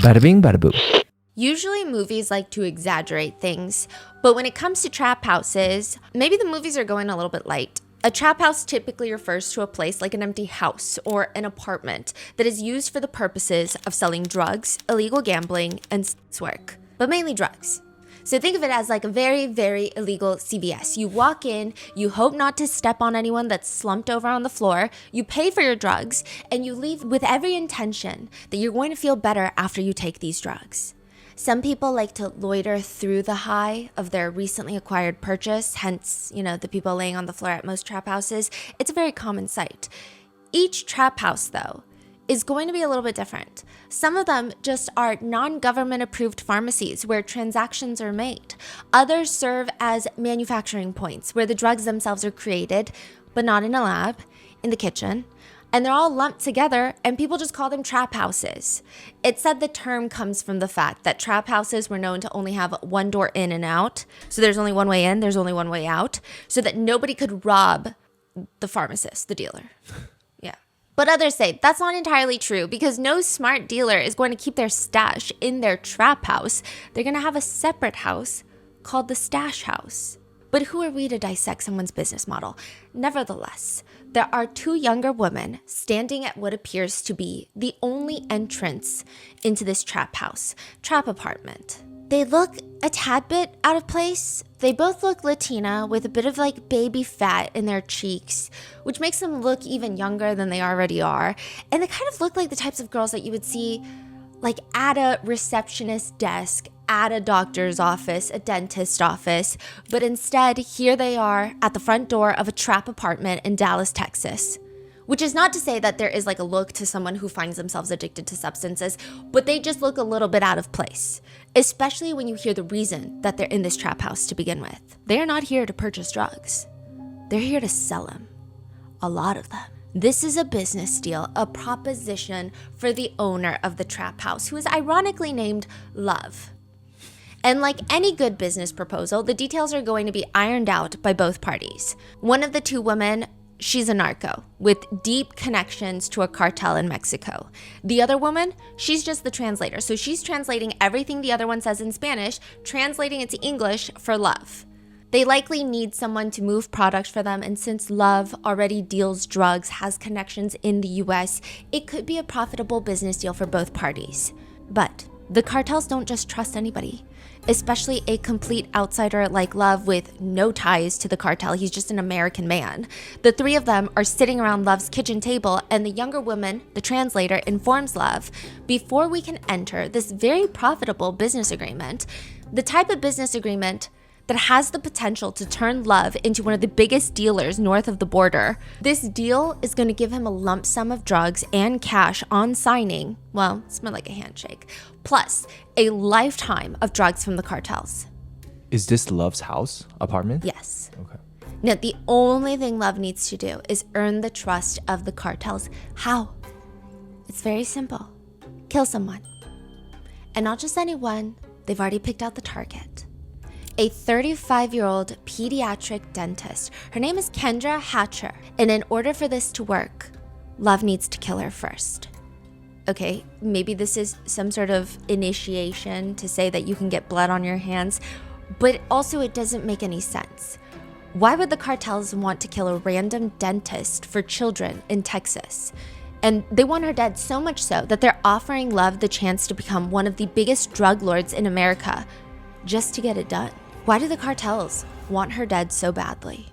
Bada bing, bada boo. Usually movies like to exaggerate things, but when it comes to trap houses, maybe the movies are going a little bit light. A trap house typically refers to a place like an empty house or an apartment that is used for the purposes of selling drugs, illegal gambling, and sex work, but mainly drugs. So think of it as like a very, very illegal CVS. You walk in, you hope not to step on anyone that's slumped over on the floor, you pay for your drugs, and you leave with every intention that you're going to feel better after you take these drugs. Some people like to loiter through the high of their recently acquired purchase, hence, the people laying on the floor at most trap houses. It's a very common sight. Each trap house, though, is going to be a little bit different. Some of them just are non-government approved pharmacies where transactions are made. Others serve as manufacturing points where the drugs themselves are created, but not in a lab, in the kitchen. And they're all lumped together and people just call them trap houses. It's said the term comes from the fact that trap houses were known to only have one door in and out. So there's only one way in, there's only one way out, so that nobody could rob the pharmacist, the dealer. Yeah. But others say that's not entirely true because no smart dealer is going to keep their stash in their trap house. They're going to have a separate house called the stash house. But who are we to dissect someone's business model? Nevertheless, there are two younger women standing at what appears to be the only entrance into this trap house, trap apartment. They look a tad bit out of place. They both look Latina with a bit of like baby fat in their cheeks, which makes them look even younger than they already are. And they kind of look like the types of girls that you would see like at a receptionist desk, at a doctor's office, a dentist's office, but instead here they are at the front door of a trap apartment in Dallas, Texas. Which is not to say that there is like a look to someone who finds themselves addicted to substances, but they just look a little bit out of place, especially when you hear the reason that they're in this trap house to begin with. They are not here to purchase drugs. They're here to sell them. A lot of them. This is a business deal, a proposition for the owner of the trap house, who is ironically named Love. And like any good business proposal, the details are going to be ironed out by both parties. One of the two women, she's a narco with deep connections to a cartel in Mexico. The other woman, she's just the translator. So she's translating everything the other one says in Spanish, translating it to English for Love. They likely need someone to move product for them, and since Love already deals drugs, has connections in the US, it could be a profitable business deal for both parties. But the cartels don't just trust anybody, especially a complete outsider like Love with no ties to the cartel. He's just an American man. The three of them are sitting around Love's kitchen table, and the younger woman, the translator, informs Love, before we can enter this very profitable business agreement, the type of business agreement that has the potential to turn Love into one of the biggest dealers north of the border. This deal is going to give him a lump sum of drugs and cash on signing. Well, it's more like a handshake. Plus, a lifetime of drugs from the cartels. Is this Love's house, apartment? Yes. Okay. Now, the only thing Love needs to do is earn the trust of the cartels. How? It's very simple. Kill someone. And not just anyone. They've already picked out the target. A 35-year-old pediatric dentist. Her name is Kendra Hatcher. And in order for this to work, Love needs to kill her first. Okay, maybe this is some sort of initiation to say that you can get blood on your hands, but also it doesn't make any sense. Why would the cartels want to kill a random dentist for children in Texas? And they want her dead so much so that they're offering Love the chance to become one of the biggest drug lords in America just to get it done. Why do the cartels want her dead so badly?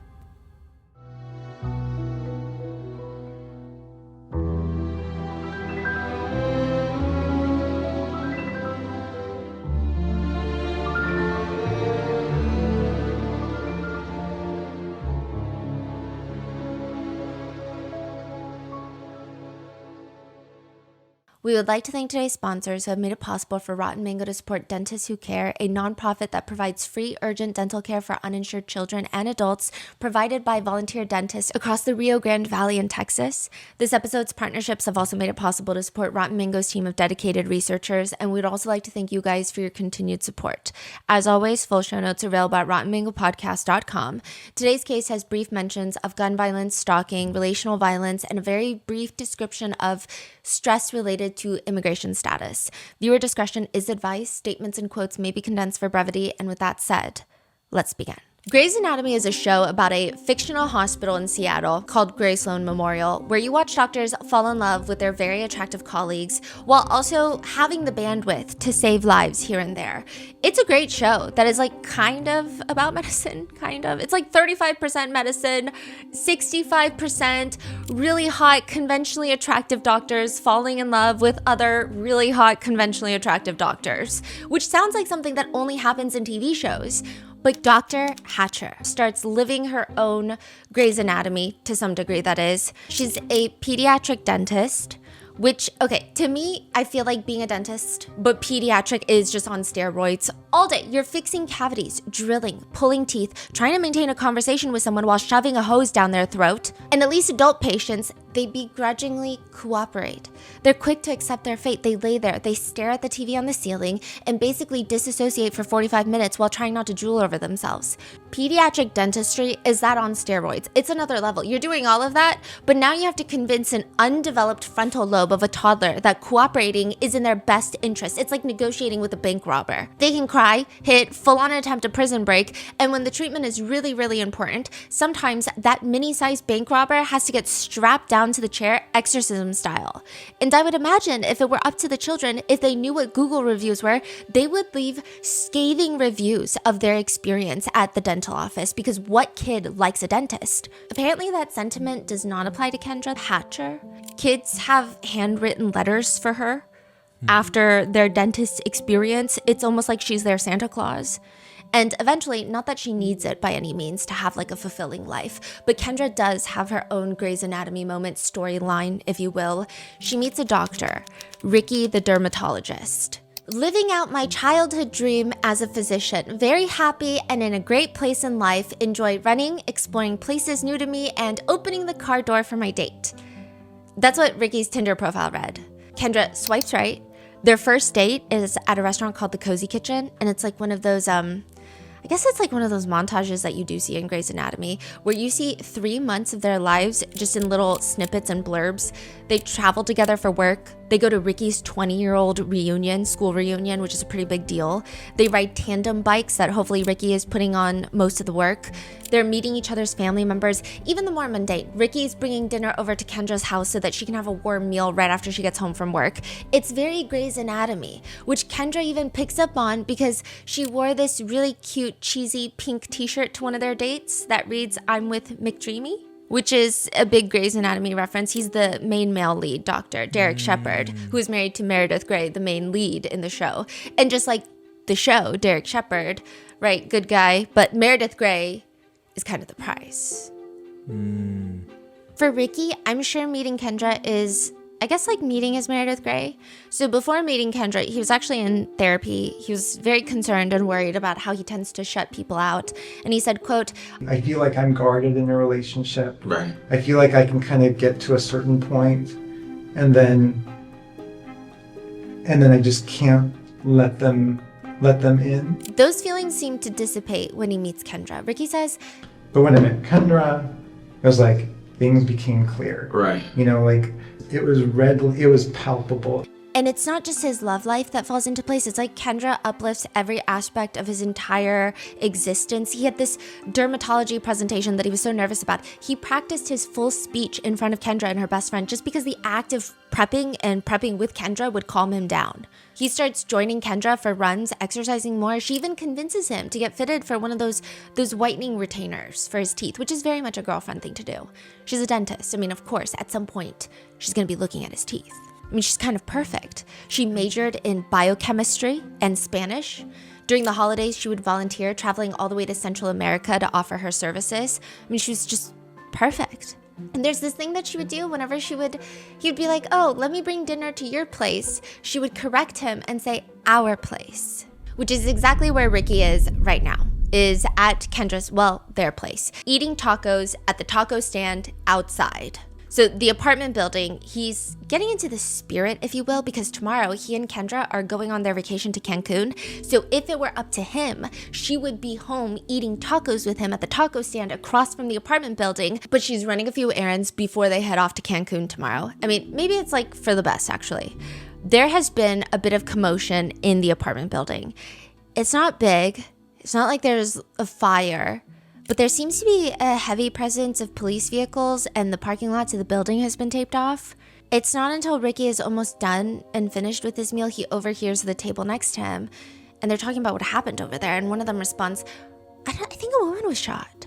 We would like to thank today's sponsors who have made it possible for Rotten Mango to support Dentists Who Care, a nonprofit that provides free urgent dental care for uninsured children and adults, provided by volunteer dentists across the Rio Grande Valley in Texas. This episode's partnerships have also made it possible to support Rotten Mango's team of dedicated researchers, and we'd also like to thank you guys for your continued support. As always, full show notes are available at rottenmangopodcast.com. Today's case has brief mentions of gun violence, stalking, relational violence, and a very brief description of stress-related limited to immigration status. Viewer discretion is advised. Statements and quotes may be condensed for brevity. And with that said, let's begin. Grey's Anatomy is a show about a fictional hospital in Seattle called Grey Sloan Memorial, where you watch doctors fall in love with their very attractive colleagues while also having the bandwidth to save lives here and there. It's a great show that is like kind of about medicine, kind of. It's like 35% medicine, 65% really hot, conventionally attractive doctors falling in love with other really hot, conventionally attractive doctors, which sounds like something that only happens in TV shows. But Dr. Hatcher starts living her own Grey's Anatomy, to some degree that is. She's a pediatric dentist, which, okay, to me, I feel like being a dentist, but pediatric is just on steroids. All day, you're fixing cavities, drilling, pulling teeth, trying to maintain a conversation with someone while shoving a hose down their throat. And at least adult patients, they begrudgingly cooperate. They're quick to accept their fate. They lay there, they stare at the TV on the ceiling, and basically disassociate for 45 minutes while trying not to drool over themselves. Pediatric dentistry is that on steroids. It's another level. You're doing all of that, but now you have to convince an undeveloped frontal lobe of a toddler that cooperating is in their best interest. It's like negotiating with a bank robber. They can cry, hit, full-on attempt a prison break, and when the treatment is really, really important, sometimes that mini-sized bank robber has to get strapped down to the chair, exorcism style. And I would imagine if it were up to the children, if they knew what Google reviews were, they would leave scathing reviews of their experience at the dental office, because what kid likes a dentist? Apparently that sentiment does not apply to Kendra Hatcher. Kids have handwritten letters for her after their dentist experience. It's almost like she's their Santa Claus. And eventually, not that she needs it by any means to have like a fulfilling life, but Kendra does have her own Grey's Anatomy moment storyline, if you will. She meets a doctor, Ricky the dermatologist. Living out my childhood dream as a physician, very happy and in a great place in life, enjoy running, exploring places new to me, and opening the car door for my date. That's what Ricky's Tinder profile read. Kendra swipes right. Their first date is at a restaurant called the Cozy Kitchen, and it's like one of those, I guess it's like one of those montages that you do see in Grey's Anatomy, where you see 3 months of their lives just in little snippets and blurbs. They travel together for work. They go to Ricky's 20-year-old reunion, school reunion, which is a pretty big deal. They ride tandem bikes that hopefully Ricky is putting on most of the work. They're meeting each other's family members. Even the more mundane, Ricky's bringing dinner over to Kendra's house so that she can have a warm meal right after she gets home from work. It's very Grey's Anatomy, which Kendra even picks up on because she wore this really cute, cheesy pink t-shirt to one of their dates that reads, "I'm with McDreamy," which is a big Grey's Anatomy reference. He's the main male lead doctor, Derek Shepherd, who is married to Meredith Grey, the main lead in the show. And just like the show, Derek Shepherd, right, good guy, but Meredith Grey is kind of the prize. For Ricky, I'm sure meeting Kendra is, I guess, like meeting his Meredith Grey. So before meeting Kendra, he was actually in therapy. He was very concerned and worried about how he tends to shut people out. And he said, quote, I feel like I'm guarded in a relationship. Right. I feel like I can kind of get to a certain point and then I just can't let them in. Those feelings seem to dissipate when he meets Kendra. Ricky says, But when I met Kendra, it was like things became clear. Right. You know, like it was palpable. and it's not just his love life that falls into place. It's like Kendra uplifts every aspect of his entire existence. He had this dermatology presentation that he was so nervous about. He practiced his full speech in front of Kendra and her best friend just because the act of prepping with Kendra would calm him down. He starts joining Kendra for runs, exercising more. She even convinces him to get fitted for one of those whitening retainers for his teeth, which is very much a girlfriend thing to do. She's a dentist. I mean, of course, at some point, she's going to be looking at his teeth. I mean, she's kind of perfect. She majored in biochemistry and Spanish. During the holidays, she would volunteer, traveling all the way to Central America to offer her services. I mean, she was just perfect. And there's this thing that she would do whenever he'd be like, oh, let me bring dinner to your place. She would correct him and say, our place, which is exactly where Ricky is right now, is at Kendra's, their place, eating tacos at the taco stand outside. So the apartment building, he's getting into the spirit, if you will, because tomorrow he and Kendra are going on their vacation to Cancun. So if it were up to him, she would be home eating tacos with him at the taco stand across from the apartment building, but she's running a few errands before they head off to Cancun tomorrow. I mean, maybe it's like for the best, actually. there has been a bit of commotion in the apartment building. It's not big. It's not like there's a fire, but there seems to be a heavy presence of police vehicles and the parking lot to the building has been taped off. It's not until Ricky is almost done and finished with his meal, he overhears the table next to him and they're talking about what happened over there. And one of them responds, I think a woman was shot.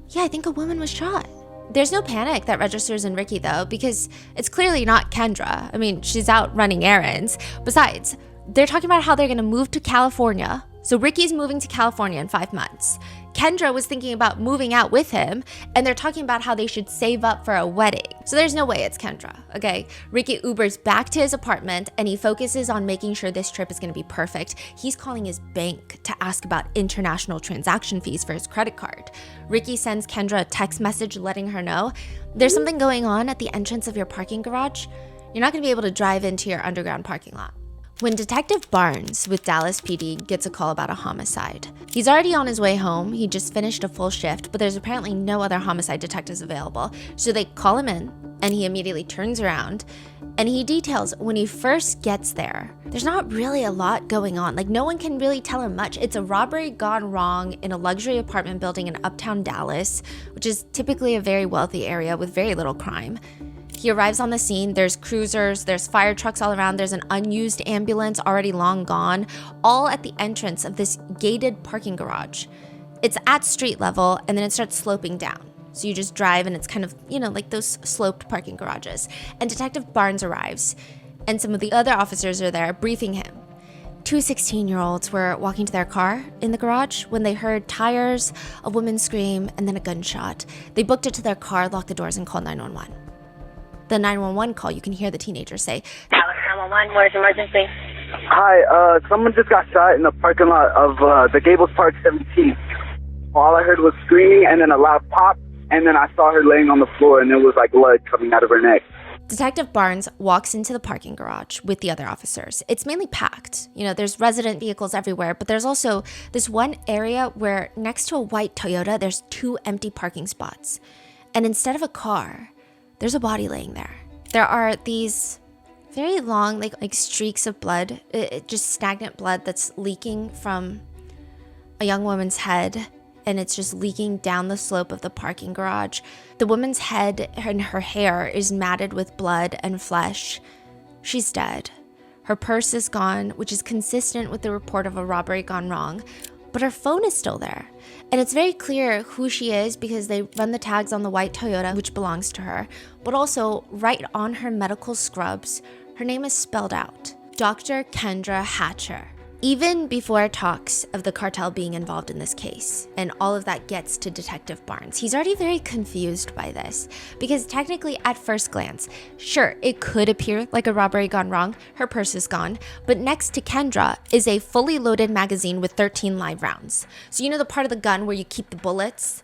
Yeah, I think a woman was shot. There's no panic that registers in Ricky though, because it's clearly not Kendra. I mean, she's out running errands. Besides, they're talking about how they're gonna move to California. So Ricky's moving to California in 5 months. Kendra was thinking about moving out with him, and they're talking about how they should save up for a wedding. So there's no way it's Kendra, okay? Ricky Ubers back to his apartment, and he focuses on making sure this trip is gonna be perfect. He's calling his bank to ask about international transaction fees for his credit card. Ricky sends Kendra a text message letting her know, there's something going on at the entrance of your parking garage. You're not gonna be able to drive into your underground parking lot. When Detective Barnes with Dallas PD gets a call about a homicide, he's already on his way home. He just finished a full shift, but there's apparently no other homicide detectives available. So they call him in and he immediately turns around and he details when he first gets there, there's not really a lot going on. Like no one can really tell him much. It's a robbery gone wrong in a luxury apartment building in uptown Dallas, which is typically a very wealthy area with very little crime. He arrives on the scene, there's cruisers, there's fire trucks all around, there's an unused ambulance already long gone, all at the entrance of this gated parking garage. It's at street level and then it starts sloping down. So you just drive and it's kind of, like those sloped parking garages. And Detective Barnes arrives and some of the other officers are there briefing him. Two 16-year-olds were walking to their car in the garage when they heard tires, a woman scream, and then a gunshot. They booked it to their car, locked the doors, and called 911. The 911 call, you can hear the teenager say, Dallas 911, what is emergency? Hi, someone just got shot in the parking lot of the Gables Park 17. All I heard was screaming and then a loud pop, and then I saw her laying on the floor and it was like blood coming out of her neck. Detective Barnes walks into the parking garage with the other officers. It's mainly packed. There's resident vehicles everywhere, but there's also this one area where next to a white Toyota, there's 2 empty parking spots. And instead of a car, there's a body laying there. There are these very long, like streaks of blood, just stagnant blood that's leaking from a young woman's head, and it's just leaking down the slope of the parking garage. The woman's head and her hair is matted with blood and flesh. She's dead. Her purse is gone, which is consistent with the report of a robbery gone wrong, but her phone is still there. And it's very clear who she is because they run the tags on the white Toyota, which belongs to her, but also right on her medical scrubs, her name is spelled out, Dr. Kendra Hatcher. Even before talks of the cartel being involved in this case, and all of that gets to Detective Barnes, he's already very confused by this, because technically at first glance, sure, it could appear like a robbery gone wrong, her purse is gone, but next to Kendra is a fully loaded magazine with 13 live rounds. So the part of the gun where you keep the bullets?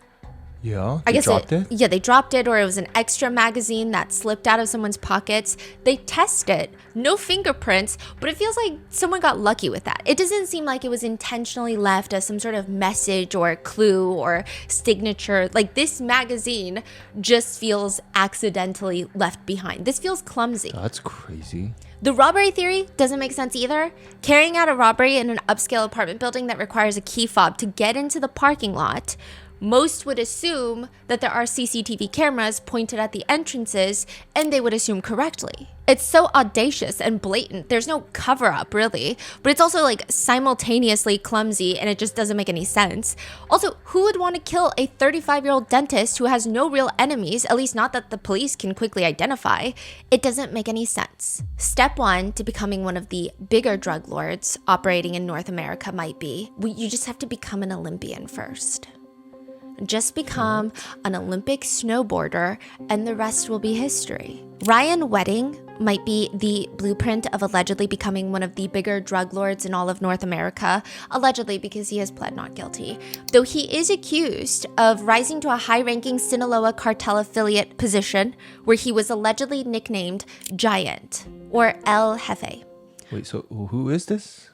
Yeah, I guess dropped it? Yeah, they dropped it, or it was an extra magazine that slipped out of someone's pockets. They test it, no fingerprints, but it feels like someone got lucky with that. It doesn't seem like it was intentionally left as some sort of message or clue or signature. Like this magazine just feels accidentally left behind. This feels clumsy. That's crazy. The robbery theory doesn't make sense either. Carrying out a robbery in an upscale apartment building that requires a key fob to get into the parking lot, most would assume that there are CCTV cameras pointed at the entrances, and they would assume correctly. It's so audacious and blatant. There's no cover up really, but it's also like simultaneously clumsy and it just doesn't make any sense. Also, who would want to kill a 35-year-old dentist who has no real enemies, at least not that the police can quickly identify? It doesn't make any sense. Step 1 to becoming one of the bigger drug lords operating in North America might be, you just have to become an Olympian first. Just become an Olympic snowboarder and the rest will be history. Ryan Wedding might be the blueprint of allegedly becoming one of the bigger drug lords in all of North America, allegedly because he has pled not guilty. Though he is accused of rising to a high-ranking Sinaloa cartel affiliate position where he was allegedly nicknamed Giant or El Jefe. Wait, so who is this?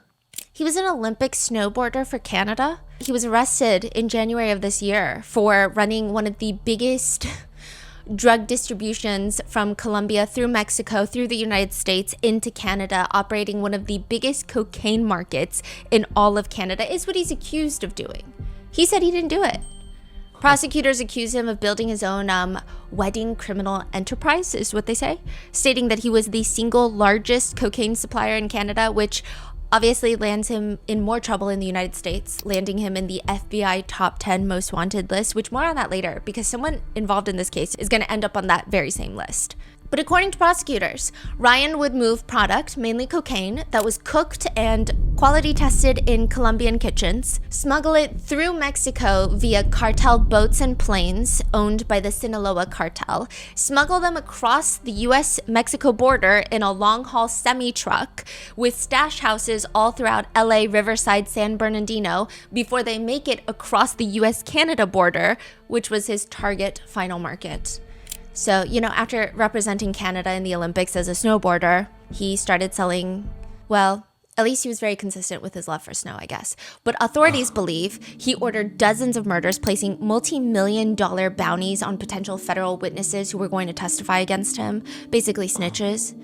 He was an Olympic snowboarder for Canada. He was arrested in January of this year for running one of the biggest drug distributions from Colombia through Mexico, through the United States, into Canada, operating one of the biggest cocaine markets in all of Canada, is what he's accused of doing. He said he didn't do it. Prosecutors accuse him of building his own wedding criminal enterprise, is what they say, stating that he was the single largest cocaine supplier in Canada, which obviously lands him in more trouble in the United States, landing him in the FBI top 10 most wanted list, which more on that later, because someone involved in this case is going to end up on that very same list. But according to prosecutors, Ryan would move product, mainly cocaine, that was cooked and quality tested in Colombian kitchens, smuggle it through Mexico via cartel boats and planes owned by the Sinaloa cartel, smuggle them across the US-Mexico border in a long-haul semi-truck with stash houses all throughout LA, Riverside, San Bernardino before they make it across the US-Canada border, which was his target final market. So, after representing Canada in the Olympics as a snowboarder, he started selling, well, at least he was very consistent with his love for snow, I guess. But authorities believe he ordered dozens of murders, placing multi-million-dollar bounties on potential federal witnesses who were going to testify against him, basically snitches.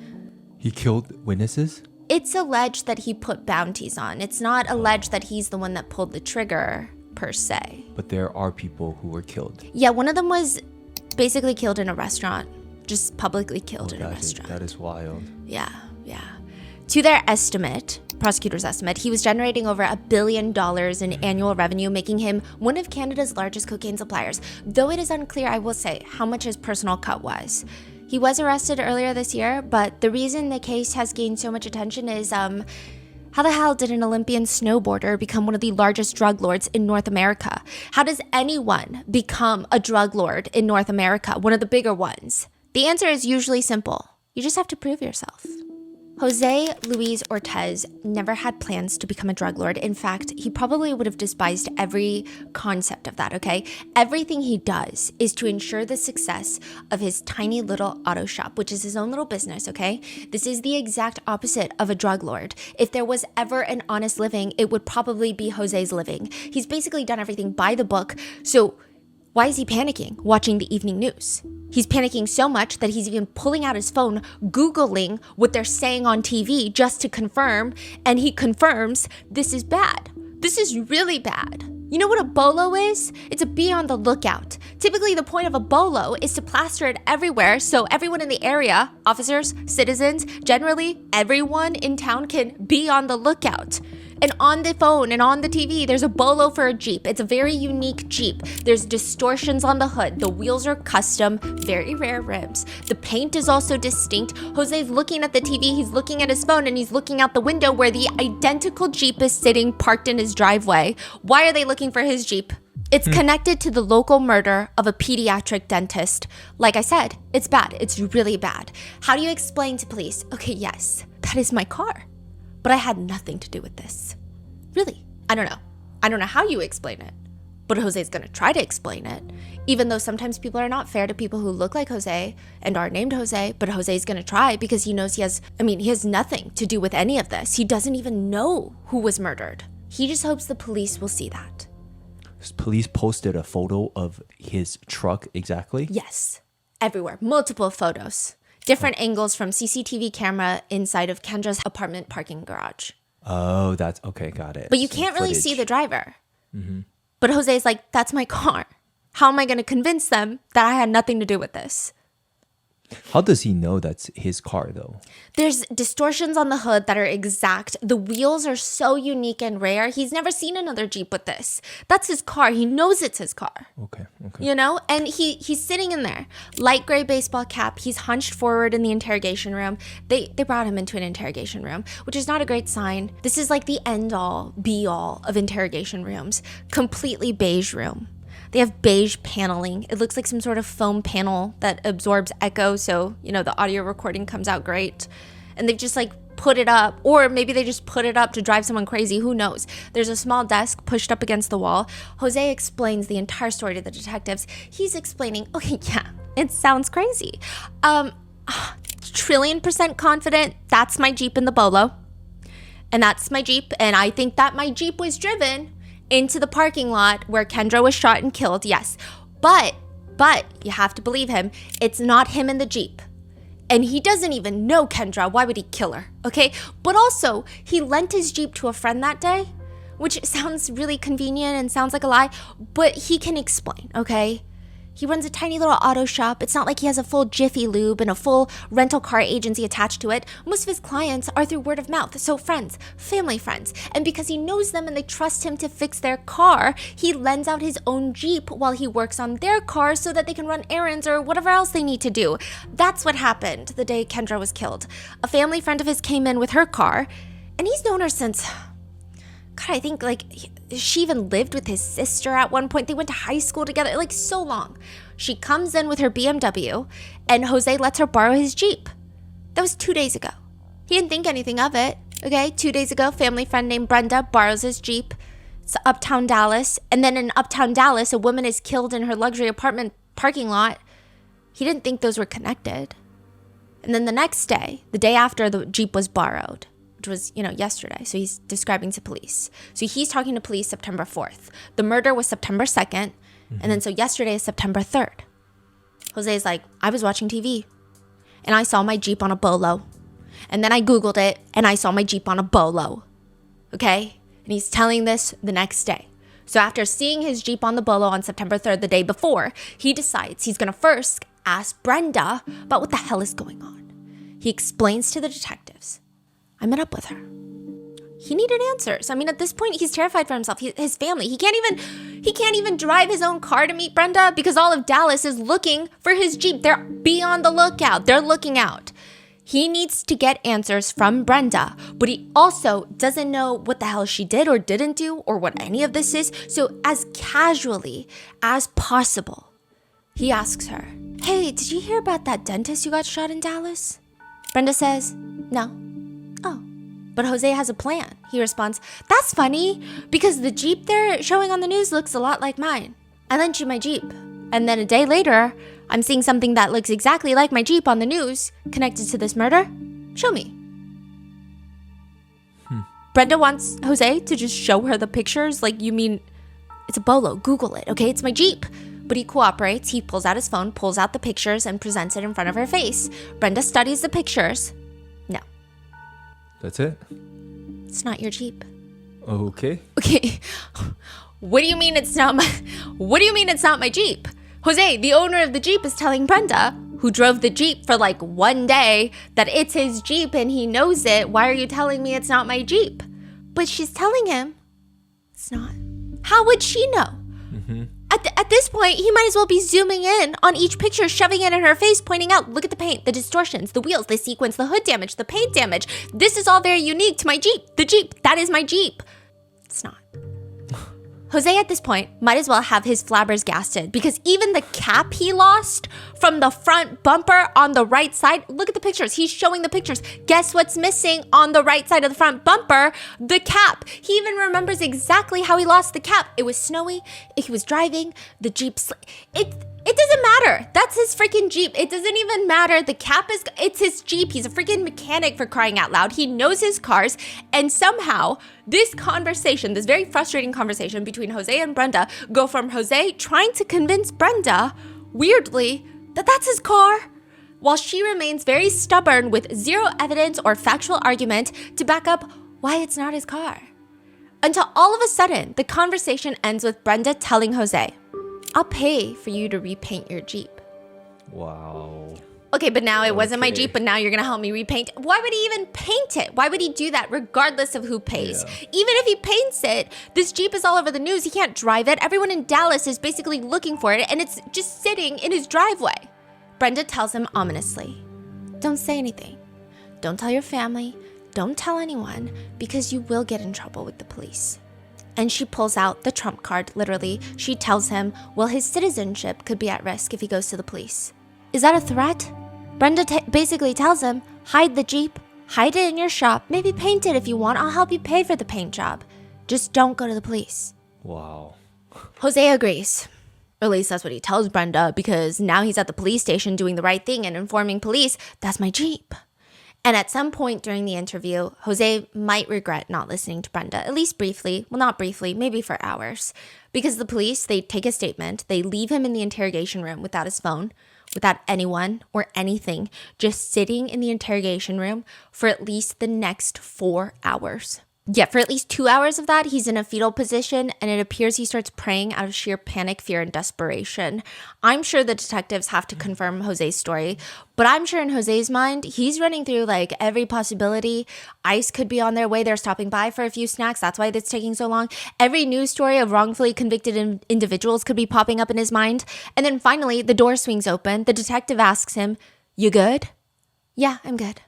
He killed witnesses? It's alleged that he put bounties on. It's not alleged that he's the one that pulled the trigger, per se. But there are people who were killed. Yeah, one of them was basically killed in a restaurant, just publicly killed in a restaurant. That is wild. Yeah. To their estimate, prosecutors estimate, he was generating over $1 billion in annual revenue, making him one of Canada's largest cocaine suppliers. Though it is unclear, I will say, how much his personal cut was. He was arrested earlier this year, but the reason the case has gained so much attention is, how the hell did an Olympian snowboarder become one of the largest drug lords in North America? How does anyone become a drug lord in North America, one of the bigger ones? The answer is usually simple. You just have to prove yourself. Jose Luis Ortiz never had plans to become a drug lord. In fact, he probably would have despised every concept of that, okay? Everything he does is to ensure the success of his tiny little auto shop, which is his own little business, okay? This is the exact opposite of a drug lord. If there was ever an honest living, it would probably be Jose's living. He's basically done everything by the book, so why is he panicking watching the evening news? He's panicking so much that he's even pulling out his phone, Googling what they're saying on TV just to confirm, and he confirms this is bad. This is really bad. You know what a bolo is? It's a be on the lookout. Typically, the point of a bolo is to plaster it everywhere so everyone in the area, officers, citizens, generally everyone in town can be on the lookout. And on the phone and on the TV, there's a bolo for a Jeep. It's a very unique Jeep. There's distortions on the hood. The wheels are custom, very rare rims. The paint is also distinct. Jose's looking at the TV, he's looking at his phone, and he's looking out the window where the identical Jeep is sitting parked in his driveway. Why are they looking for his Jeep? It's connected to the local murder of a pediatric dentist. Like I said, it's bad. It's really bad. How do you explain to police? Okay, yes, that is my car. But I had nothing to do with this. Really, I don't know. I don't know how you explain it. But Jose's gonna try to explain it. Even though sometimes people are not fair to people who look like Jose and are named Jose, but Jose's gonna try because he knows he has nothing to do with any of this. He doesn't even know who was murdered. He just hopes the police will see that. Police posted a photo of his truck exactly? Yes, everywhere, multiple photos. Different angles from CCTV camera inside of Kendra's apartment parking garage. Oh, that's okay. Got it. But you can't really see the driver. Mm-hmm. But Jose's like, that's my car. How am I going to convince them that I had nothing to do with this? How does he know that's his car, though? There's distortions on the hood that are exact. The wheels are so unique and rare. He's never seen another Jeep with this. That's his car. He knows it's his car. Okay. You know? And he's sitting in there. Light gray baseball cap. He's hunched forward in the interrogation room. They brought him into an interrogation room, which is not a great sign. This is like the end-all, be-all of interrogation rooms. Completely beige room. They have beige paneling. It looks like some sort of foam panel that absorbs echo, so, the audio recording comes out great. And they've just put it up, or maybe they just put it up to drive someone crazy. Who knows? There's a small desk pushed up against the wall. Jose explains the entire story to the detectives. He's explaining, okay, yeah, it sounds crazy. Trillion% confident that's my Jeep in the Bolo. And that's my Jeep, and I think that my Jeep was driven into the parking lot where Kendra was shot and killed, yes. But But you have to believe him. It's not him in the Jeep. And he doesn't even know Kendra. Why would he kill her? Okay? But also, he lent his Jeep to a friend that day, which sounds really convenient and sounds like a lie, but he can explain, okay? He runs a tiny little auto shop. It's not like he has a full Jiffy Lube and a full rental car agency attached to it. Most of his clients are through word of mouth, so friends, family friends. And because he knows them and they trust him to fix their car, he lends out his own Jeep while he works on their car so that they can run errands or whatever else they need to do. That's what happened the day Kendra was killed. A family friend of his came in with her car, and he's known her since... God, I think she even lived with his sister at one point. They went to high school together, like so long. She comes in with her BMW and Jose lets her borrow his Jeep. That was 2 days ago. He didn't think anything of it. Okay, 2 days ago, family friend named Brenda borrows his Jeep. It's uptown Dallas. And then in uptown Dallas, a woman is killed in her luxury apartment parking lot. He didn't think those were connected. And then the next day, the day after the Jeep was borrowed, which was, yesterday. So he's describing to police. So he's talking to police September 4th. The murder was September 2nd. And then so yesterday is September 3rd. Jose's like, I was watching TV and I saw my Jeep on a bolo. And then I Googled it and I saw my Jeep on a bolo. Okay? And he's telling this the next day. So after seeing his Jeep on the bolo on September 3rd, the day before, he decides he's going to first ask Brenda about what the hell is going on. He explains to the detectives. I met up with her. He needed answers. I mean, at this point, he's terrified for himself, his family. He can't even drive his own car to meet Brenda because all of Dallas is looking for his Jeep. They're be on the lookout. They're looking out. He needs to get answers from Brenda, but he also doesn't know what the hell she did or didn't do or what any of this is. So as casually as possible, he asks her, hey, did you hear about that dentist who got shot in Dallas? Brenda says, no. Oh, but Jose has a plan. He responds, that's funny because the Jeep they're showing on the news looks a lot like mine. I lent you my Jeep. And then a day later, I'm seeing something that looks exactly like my Jeep on the news connected to this murder. Show me. Brenda wants Jose to just show her the pictures. Like, you mean, it's a bolo. Google it, okay? It's my Jeep. But he cooperates. He pulls out his phone, pulls out the pictures, and presents it in front of her face. Brenda studies the pictures. No. That's it? It's not your Jeep. Okay. Okay. What do you mean it's not my Jeep? Jose, the owner of the Jeep, is telling Brenda, who drove the Jeep for like 1 day, that it's his Jeep and he knows it. Why are you telling me it's not my Jeep? But she's telling him it's not. How would she know? At this point, he might as well be zooming in on each picture, shoving it in her face, pointing out, look at the paint, the distortions, the wheels, the sequence, the hood damage, the paint damage. This is all very unique to my Jeep. The Jeep, that is my Jeep. It's not. Jose at this point might as well have his flabbers gasted because even the cap he lost from the front bumper on the right side, look at the pictures. He's showing the pictures. Guess what's missing on the right side of the front bumper? The cap. He even remembers exactly how he lost the cap. It was snowy. He was driving. The Jeep. It doesn't matter. That's his freaking Jeep. It doesn't even matter. The cap it's his Jeep. He's a freaking mechanic, for crying out loud. He knows his cars. And somehow this conversation, this very frustrating conversation between Jose and Brenda, go from Jose trying to convince Brenda, weirdly, that that's his car, while she remains very stubborn with zero evidence or factual argument to back up why it's not his car. Until all of a sudden, the conversation ends with Brenda telling Jose, I'll pay for you to repaint your Jeep. Wow. Okay, but now it wasn't my Jeep, but now you're going to help me repaint. Why would he even paint it? Why would he do that regardless of who pays? Yeah. Even if he paints it, this Jeep is all over the news. He can't drive it. Everyone in Dallas is basically looking for it, and it's just sitting in his driveway. Brenda tells him ominously, don't say anything. Don't tell your family. Don't tell anyone, because you will get in trouble with the police. And she pulls out the trump card, literally. She tells him, well, his citizenship could be at risk if he goes to the police. Is that a threat? Brenda basically tells him, hide the Jeep, hide it in your shop, maybe paint it if you want, I'll help you pay for the paint job. Just don't go to the police. Wow. Jose agrees. Or at least that's what he tells Brenda, because now he's at the police station doing the right thing and informing police, that's my Jeep. And at some point during the interview, Jose might regret not listening to Brenda, at least briefly. Well, not briefly, maybe for hours. Because the police, they take a statement, they leave him in the interrogation room without his phone, without anyone or anything, just sitting in the interrogation room for at least the next 4 hours. Yeah, for at least 2 hours of that, he's in a fetal position, and it appears he starts praying out of sheer panic, fear, and desperation. I'm sure the detectives have to confirm Jose's story, but I'm sure in Jose's mind, he's running through like every possibility. ICE could be on their way. They're stopping by for a few snacks. That's why it's taking so long. Every news story of wrongfully convicted individuals could be popping up in his mind. And then finally, the door swings open. The detective asks him, "You good?" "Yeah, I'm good."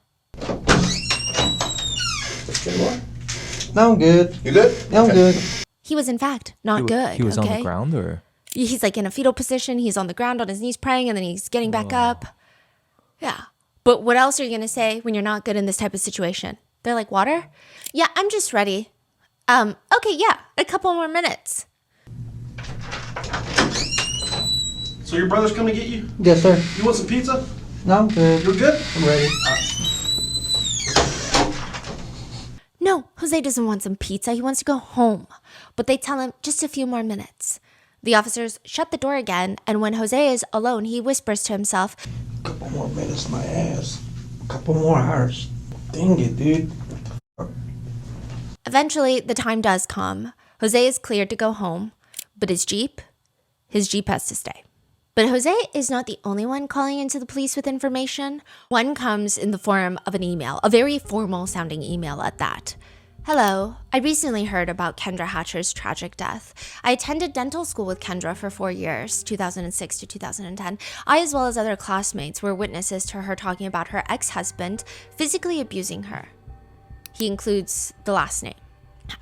No, I'm good. You good? Yeah, I'm good. He was, in fact, not good. He was on okay? the ground, or? He's like in a fetal position. He's on the ground on his knees praying, and then he's getting back up. Yeah. But what else are you going to say when you're not good in this type of situation? They're like, "Water?" "Yeah, I'm just ready." Okay, yeah, a couple more minutes. So your brother's coming to get you? Yes, sir. You want some pizza? No, I'm good. You're good? I'm ready. No, Jose doesn't want some pizza. He wants to go home. But they tell him just a few more minutes. The officers shut the door again, and when Jose is alone, he whispers to himself, Couple more minutes, my ass. Couple more hours. Dang it, dude. Eventually, the time does come. Jose is cleared to go home, but his Jeep has to stay. But Jose is not the only one calling into the police with information. One comes in the form of an email, a very formal sounding email at that. "Hello, I recently heard about Kendra Hatcher's tragic death. I attended dental school with Kendra for 4 years, 2006 to 2010. I, as well as other classmates, were witnesses to her talking about her ex-husband physically abusing her." He includes the last name.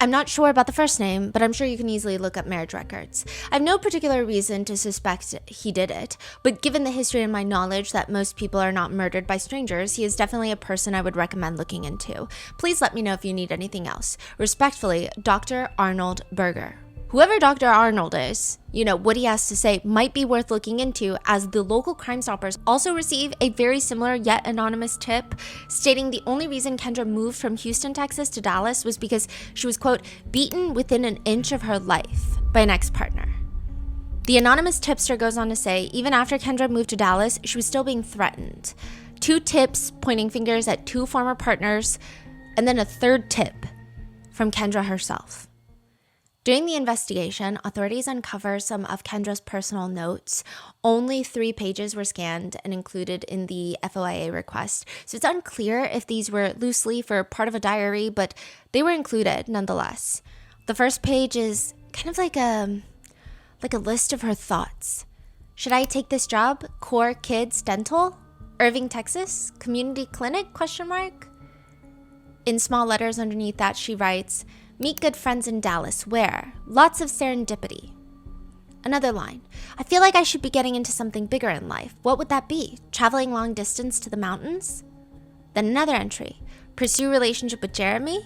"I'm not sure about the first name, but I'm sure you can easily look up marriage records. I have no particular reason to suspect he did it, but given the history and my knowledge that most people are not murdered by strangers, he is definitely a person I would recommend looking into. Please let me know if you need anything else. Respectfully, Dr. Arnold Berger." Whoever Dr. Arnold is, what he has to say might be worth looking into, as the local Crime Stoppers also receive a very similar yet anonymous tip stating the only reason Kendra moved from Houston, Texas to Dallas was because she was, quote, "beaten within an inch of her life" by an ex-partner. The anonymous tipster goes on to say even after Kendra moved to Dallas, she was still being threatened. 2 tips pointing fingers at 2 former partners, and then a 3rd tip from Kendra herself. During the investigation, authorities uncover some of Kendra's personal notes. Only 3 pages were scanned and included in the FOIA request. So it's unclear if these were loose leaf or part of a diary, but they were included nonetheless. The first page is kind of like a list of her thoughts. "Should I take this job? Core Kids Dental? Irving, Texas? Community Clinic? ? In small letters underneath that, she writes, "Meet good friends in Dallas, where? Lots of serendipity." Another line, "I feel like I should be getting into something bigger in life. What would that be? Traveling long distance to the mountains?" Then another entry, "Pursue relationship with Jeremy?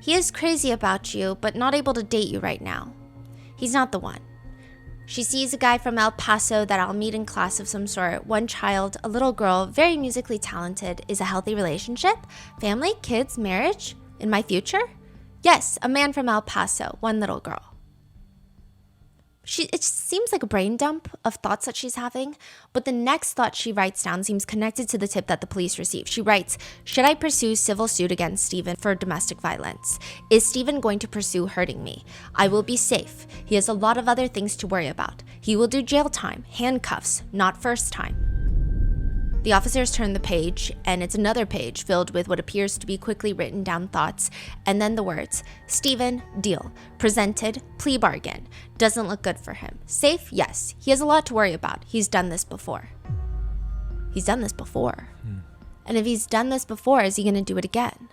He is crazy about you, but not able to date you right now. He's not the one. She sees a guy from El Paso that I'll meet in class of some sort. 1 child, a little girl, very musically talented. Is a healthy relationship? Family? Kids? Marriage? In my future? Yes, a man from El Paso, 1 little girl." It seems like a brain dump of thoughts that she's having, but the next thought she writes down seems connected to the tip that the police received. She writes, "Should I pursue civil suit against Steven for domestic violence? Is Steven going to pursue hurting me? I will be safe. He has a lot of other things to worry about. He will do jail time, handcuffs, not first time." The officers turn the page, and it's another page filled with what appears to be quickly written down thoughts, and then the words, "Steven, deal. Presented, plea bargain. Doesn't look good for him. Safe? Yes. He has a lot to worry about. He's done this before." He's done this before. And if he's done this before, is he going to do it again?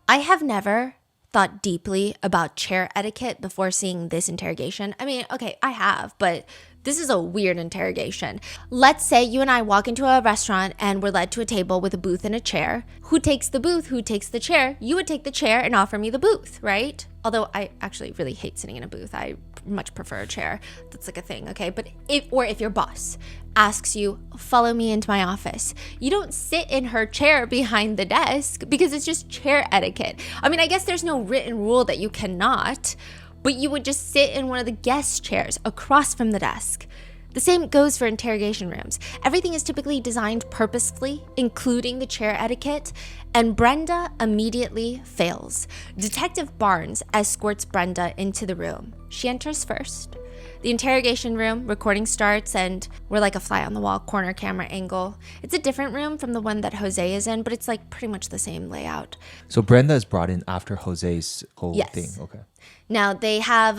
I have never thought deeply about chair etiquette before seeing this interrogation. I mean, okay, I have, but This is a weird interrogation. Let's say you and I walk into a restaurant and we're led to a table with a booth and a chair. Who takes the booth? Who takes the chair? You would take the chair and offer me the booth, right? Although I actually really hate sitting in a booth. I much prefer a chair. That's like a thing, okay? But if your boss asks you, follow me into my office, you don't sit in her chair behind the desk because it's just chair etiquette. I mean, I guess there's no written rule that you cannot, but you would just sit in one of the guest chairs across from the desk. The same goes for interrogation rooms. Everything is typically designed purposefully, including the chair etiquette, and Brenda immediately fails. Detective Barnes escorts Brenda into the room. She enters first. The interrogation room, recording starts, and we're like a fly on the wall corner camera angle. It's a different room from the one that Jose is in, but it's like pretty much the same layout. So Brenda is brought in after Jose's whole Yes. thing. Okay. Now they have,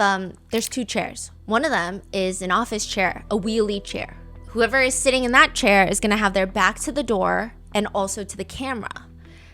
there's 2 chairs. One of them is an office chair, a wheelie chair. Whoever is sitting in that chair is gonna have their back to the door and also to the camera.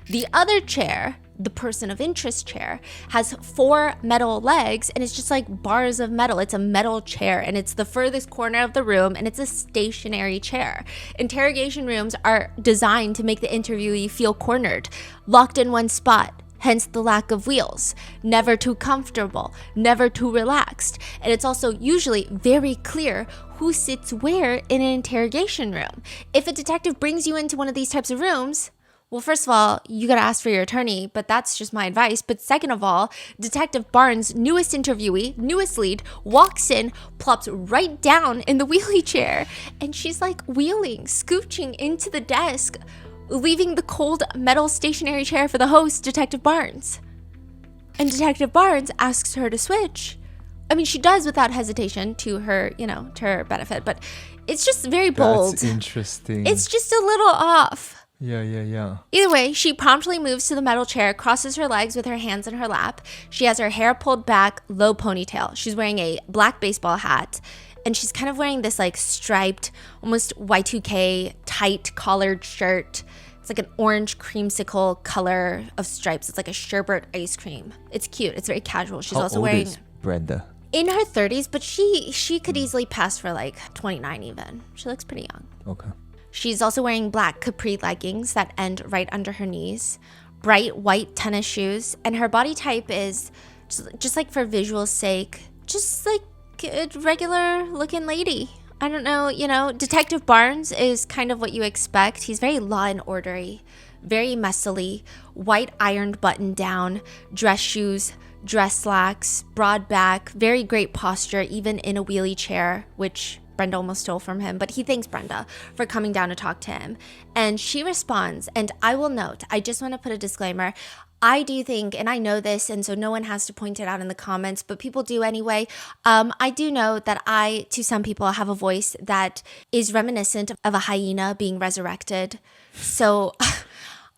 The other chair, the person of interest chair, has 4 metal legs and it's just like bars of metal. It's a metal chair and it's the furthest corner of the room and it's a stationary chair. Interrogation rooms are designed to make the interviewee feel cornered, locked in one spot. Hence the lack of wheels, never too comfortable, never too relaxed. And it's also usually very clear who sits where in an interrogation room. If a detective brings you into one of these types of rooms, well, first of all, you gotta ask for your attorney, but that's just my advice. But second of all, Detective Barnes' newest interviewee, newest lead, walks in, plops right down in the wheelie chair, and she's like wheeling, scooching into the desk, leaving the cold metal stationary chair for the host, Detective Barnes. And Detective Barnes asks her to switch. I mean, she does without hesitation to her, to her benefit, but it's just very bold. That's interesting. It's just a little off. Yeah. Either way, she promptly moves to the metal chair, crosses her legs with her hands in her lap. She has her hair pulled back, low ponytail. She's wearing a black baseball hat, and she's kind of wearing this like striped, almost Y2K tight collared shirt. It's like an orange creamsicle color of stripes. It's like a sherbet ice cream. It's cute. It's very casual. She's How also old wearing is Brenda? in her 30s, but she could easily pass for like 29 even. She looks pretty young. Okay. She's also wearing black capri leggings that end right under her knees, bright white tennis shoes, and her body type is just like for visual's sake, just like a regular looking lady. I don't know, Detective Barnes is kind of what you expect. He's very law and ordery, very messily, white ironed button down, dress shoes, dress slacks, broad back, very great posture, even in a wheelie chair, which Brenda almost stole from him, but he thanks Brenda for coming down to talk to him. And she responds, and I will note, I just want to put a disclaimer. I do think, and I know this, and so no one has to point it out in the comments, but people do anyway. I do know that I, to some people, have a voice that is reminiscent of a hyena being resurrected. So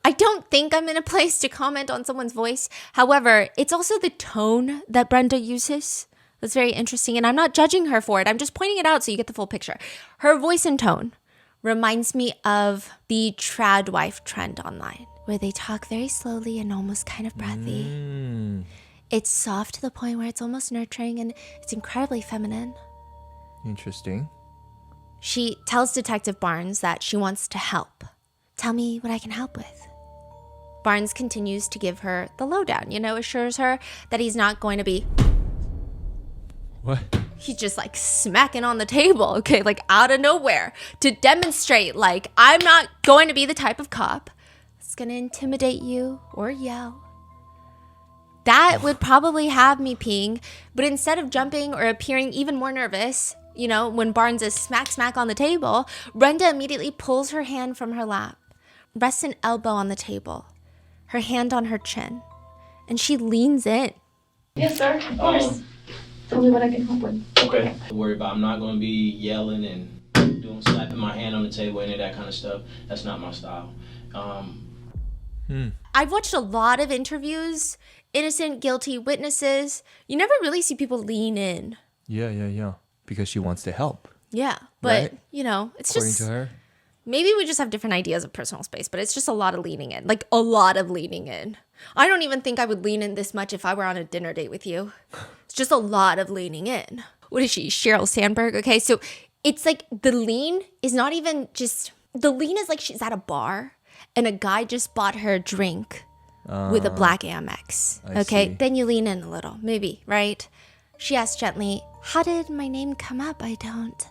I don't think I'm in a place to comment on someone's voice. However, it's also the tone that Brenda uses that's very interesting, and I'm not judging her for it. I'm just pointing it out so you get the full picture. Her voice and tone reminds me of the trad wife trend online, where they talk very slowly and almost kind of breathy. It's soft to the point where it's almost nurturing, and it's incredibly feminine. Interesting. She tells Detective Barnes that she wants to help. Tell me what I can help with. Barnes continues to give her the lowdown, assures her that he's not going to be... What? He's just like smacking on the table, okay, like out of nowhere to demonstrate like I'm not going to be the type of cop that's going to intimidate you or yell. That would probably have me peeing, but instead of jumping or appearing even more nervous, when Barnes is smack on the table, Brenda immediately pulls her hand from her lap, rests an elbow on the table, her hand on her chin, and she leans in. Yes, sir, of course. Tell me what I can help with. Okay. Don't worry about. I'm not gonna be yelling and slapping my hand on the table, any of that kind of stuff. That's not my style. I've watched a lot of interviews, innocent, guilty witnesses. You never really see people lean in. Yeah. Because she wants to help. Yeah, but Right? It's According just to her. maybe we just have different ideas of personal space, but it's just a lot of leaning in, like a lot of leaning in. I don't even think I would lean in this much if I were on a dinner date with you. It's just a lot of leaning in. what is she, Sheryl Sandberg? Okay, so it's like the lean is not even just, the lean is like she's at a bar and a guy just bought her a drink with a black Amex. Okay, see. then you lean in a little, maybe, right? She asks gently, how did my name come up? I don't.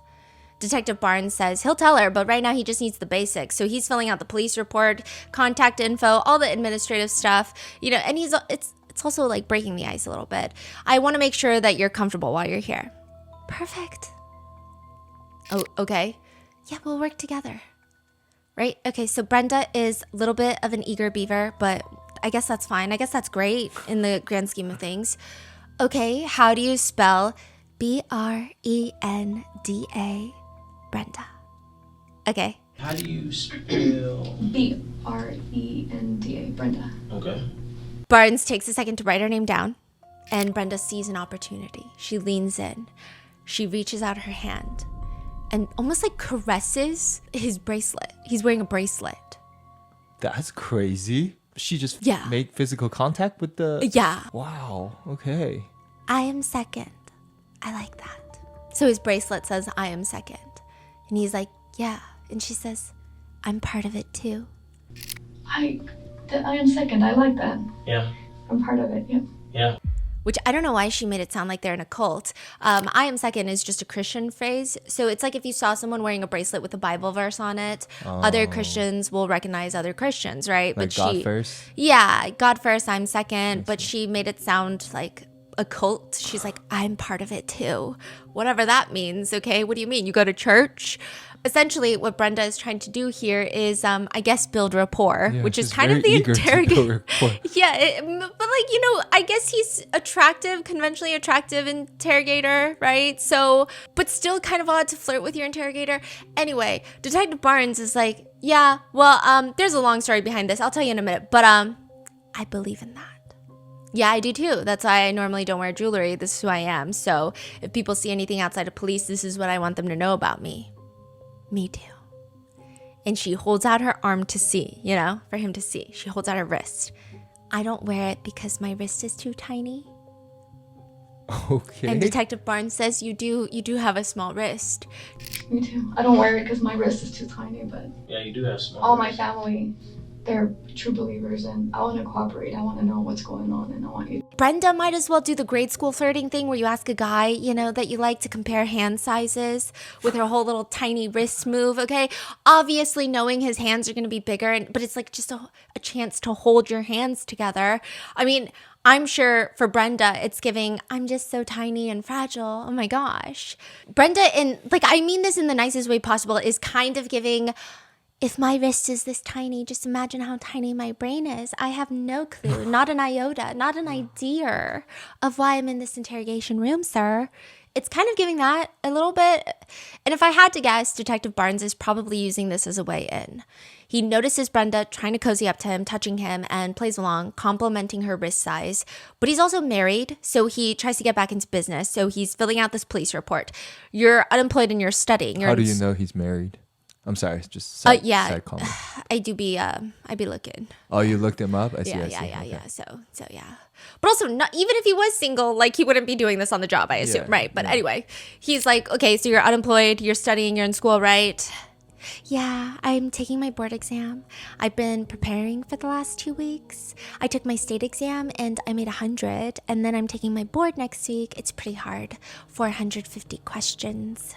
Detective Barnes says he'll tell her, but right now he just needs the basics. So he's filling out the police report, contact info, all the administrative stuff, you know, and it's also like breaking the ice a little bit. I want to make sure that you're comfortable while you're here. Perfect. Oh, okay. Yeah, we'll work together. Right? Okay, so Brenda is a little bit of an eager beaver, but I guess that's fine. I guess that's great in the grand scheme of things. Okay, how do you spell Brenda? Brenda. Okay. How do you spell? Brenda. Brenda. Okay. Barnes takes a second to write her name down, and Brenda sees an opportunity. She leans in. She reaches out her hand and almost like caresses his bracelet. He's wearing a bracelet. That's crazy. She just Yeah. made physical contact with the... Yeah. Wow, okay. I am second. I like that. So his bracelet says, I am second. And he's like, yeah. And she says, I'm part of it too. I am second. I like that. Yeah. I'm part of it. Yep. Yeah. Which I don't know why she made it sound like they're in a cult. I am second is just a Christian phrase. So it's like if you saw someone wearing a bracelet with a Bible verse on it, other Christians will recognize other Christians, right? Like God first? Yeah, God first, I'm second. But she made it sound like a cult. She's like, I'm part of it too. Whatever that means, okay? What do you mean? You go to church? Essentially, what Brenda is trying to do here is, I guess, build rapport, Yeah, which is she's kind of very the eager to build interrogation. rapport. Yeah, but like, you know, I guess he's attractive, conventionally attractive interrogator, right? So, but still kind of odd to flirt with your interrogator. Anyway, Detective Barnes is like, yeah, well, there's a long story behind this. I'll tell you in a minute, but I believe in that. Yeah, I do too. That's why I normally don't wear jewelry. This is who I am. So if people see anything outside of police, this is what I want them to know about me. Me too. And she holds out her arm to see, you know, for him to see. She holds out her wrist. I don't wear it because my wrist is too tiny. Okay. And Detective Barnes says you do have a small wrist. Me too. I don't wear it because my wrist is too tiny, but Yeah, you do have small. all my family, they're true believers, and I want to cooperate. I want to know what's going on, and I want you. Brenda might as well do the grade school flirting thing where you ask a guy, you know, that you like to compare hand sizes with her whole little tiny wrist move, okay? Obviously knowing his hands are going to be bigger, but it's like just a chance to hold your hands together. I mean, I'm sure for Brenda, it's giving, I'm just so tiny and fragile. Oh my gosh. Brenda, I mean this in the nicest way possible, is kind of giving... If my wrist is this tiny, just imagine how tiny my brain is. I have no clue, not an iota, not an idea of why I'm in this interrogation room, sir. It's kind of giving that a little bit. And if I had to guess, Detective Barnes is probably using this as a way in. He notices Brenda trying to cozy up to him, touching him, and plays along, complimenting her wrist size. But he's also married, so he tries to get back into business. So he's filling out this police report. You're unemployed and you're studying. How do you know he's married? I'm sorry, just side comment. I be looking. Oh, you looked him up? I see. Yeah. So yeah. But also, not even if he was single, like he wouldn't be doing this on the job, I assume, right? But anyway, he's like, okay, so you're unemployed, you're studying, you're in school, right? Yeah, I'm taking my board exam. I've been preparing for the last 2 weeks. I took my state exam and I made 100, and then I'm taking my board next week. It's pretty hard, 450 questions.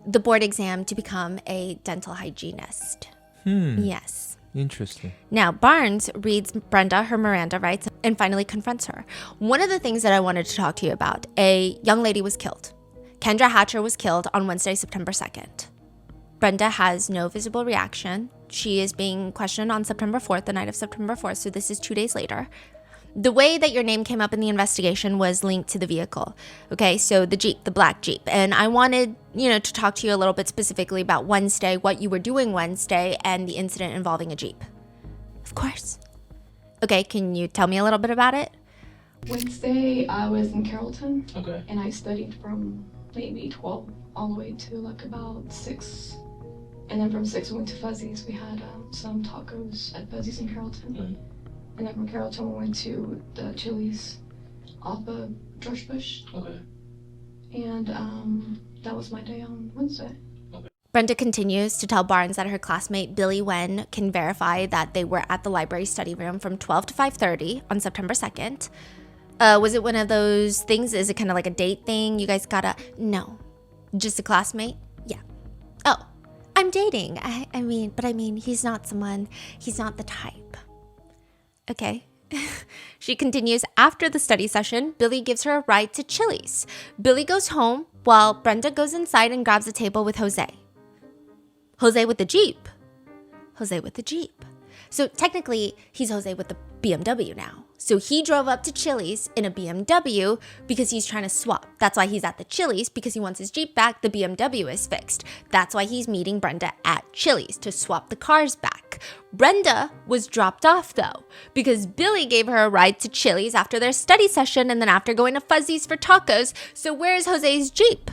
The board exam to become a dental hygienist. Yes. Interesting. Now, Barnes reads Brenda her Miranda rights and finally confronts her. One of the things that I wanted to talk to you about, a young lady was killed. Kendra Hatcher was killed on Wednesday, September 2nd. Brenda has no visible reaction. She is being questioned on September 4th, the night of September 4th, so this is 2 days later. The way that your name came up in the investigation was linked to the vehicle. Okay, so the Jeep, the black Jeep. And I wanted, to talk to you a little bit specifically about Wednesday, what you were doing Wednesday, and the incident involving a Jeep. Of course. Okay, can you tell me a little bit about it? Wednesday, I was in Carrollton. Okay. And I studied from maybe 12 all the way to like about 6. And then from 6 we went to Fuzzy's. We had some tacos at Fuzzy's in Carrollton. Mm-hmm. And then from Carrollton we went to the Chili's off of George Bush. Okay. And that was my day on Wednesday. Brenda continues to tell Barnes that her classmate Billy Wen can verify that they were at the library study room from 12 to 5:30 on September 2nd. Was it one of those things? Is it kind of like a date thing? You guys gotta... No. Just a classmate? Yeah. Oh, I'm dating. I mean, he's not the type. Okay. She continues, after the study session, Billy gives her a ride to Chili's. Billy goes home while Brenda goes inside and grabs a table with Jose. Jose with the Jeep. Jose with the Jeep. So technically, he's Jose with the BMW now. So he drove up to Chili's in a BMW because he's trying to swap. That's why he's at the Chili's, because he wants his Jeep back. The BMW is fixed. That's why he's meeting Brenda at Chili's to swap the cars back. Brenda was dropped off though, because Billy gave her a ride to Chili's after their study session and then after going to Fuzzy's for tacos. So where's Jose's Jeep?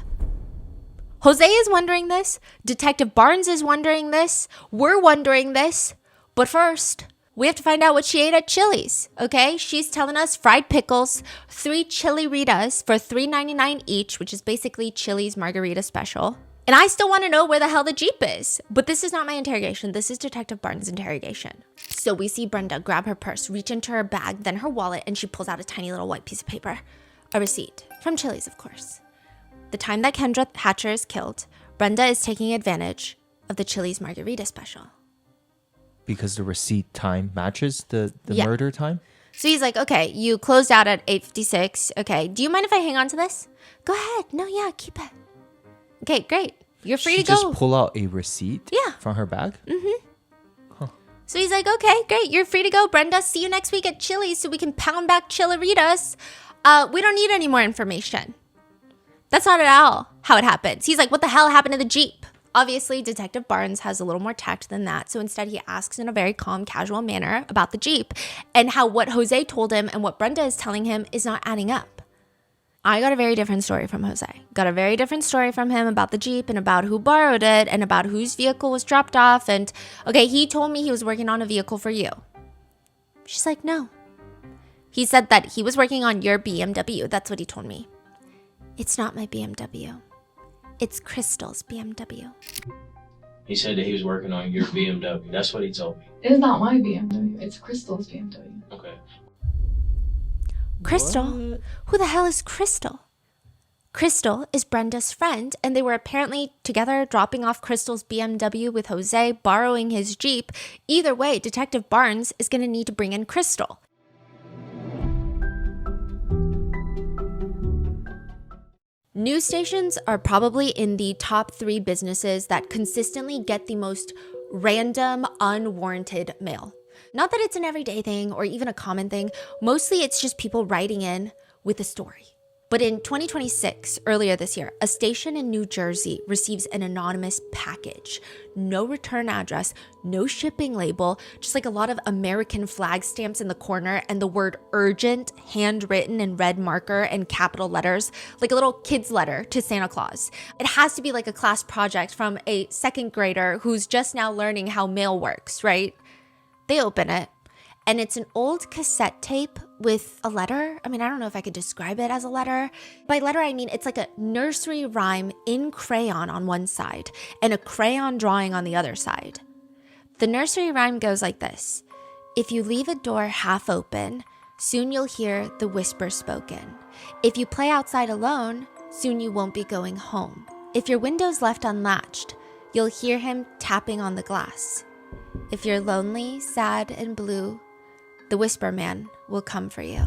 Jose is wondering this. Detective Barnes is wondering this. We're wondering this. But first, we have to find out what she ate at Chili's, okay? She's telling us fried pickles, 3 chili ritas for $3.99 each, which is basically Chili's margarita special. And I still want to know where the hell the Jeep is. But this is not my interrogation. This is Detective Barnes' interrogation. So we see Brenda grab her purse, reach into her bag, then her wallet, and she pulls out a tiny little white piece of paper. A receipt. From Chili's, of course. The time that Kendra Hatcher is killed, Brenda is taking advantage of the Chili's margarita special. Because the receipt time matches the Yeah. murder time? So he's like, okay, you closed out at 8:56. Okay, do you mind if I hang on to this? Go ahead. No, yeah, keep it. Okay, great. You're free She to go. just pull out a receipt from her bag? So he's like, okay, great. You're free to go, Brenda. See you next week at Chili's so we can pound back chilaritas. We don't need any more information. That's not at all how it happens. He's like, what the hell happened to the Jeep? Obviously, Detective Barnes has a little more tact than that. So instead, he asks in a very calm, casual manner about the Jeep and how what Jose told him and what Brenda is telling him is not adding up. I got a very different story from Jose. Got a very different story from him about the Jeep and about who borrowed it and about whose vehicle was dropped off. And okay, he told me he was working on a vehicle for you. She's like, no. He said that he was working on your BMW. That's what he told me. It's not my BMW. It's Crystal's BMW. He said that he was working on your BMW. That's what he told me. It's not my BMW. It's Crystal's BMW. Okay. Crystal? What? Who the hell is Crystal? Crystal is Brenda's friend, and they were apparently together dropping off Crystal's BMW with Jose, borrowing his Jeep. Either way, Detective Barnes is going to need to bring in Crystal. News stations are probably in the top 3 businesses that consistently get the most random, unwarranted mail. Not that it's an everyday thing or even a common thing. Mostly it's just people writing in with a story. But in 2026, earlier this year, a station in New Jersey receives an anonymous package. No return address, no shipping label, just like a lot of American flag stamps in the corner and the word urgent handwritten in red marker and capital letters, like a little kid's letter to Santa Claus. It has to be like a class project from a 2nd grader who's just now learning how mail works, right? They open it. And it's an old cassette tape with a letter. I mean, I don't know if I could describe it as a letter. By letter, I mean it's like a nursery rhyme in crayon on one side and a crayon drawing on the other side. The nursery rhyme goes like this. If you leave a door half open, soon you'll hear the whisper spoken. If you play outside alone, soon you won't be going home. If your window's left unlatched, you'll hear him tapping on the glass. If you're lonely, sad, and blue, the whisper man will come for you.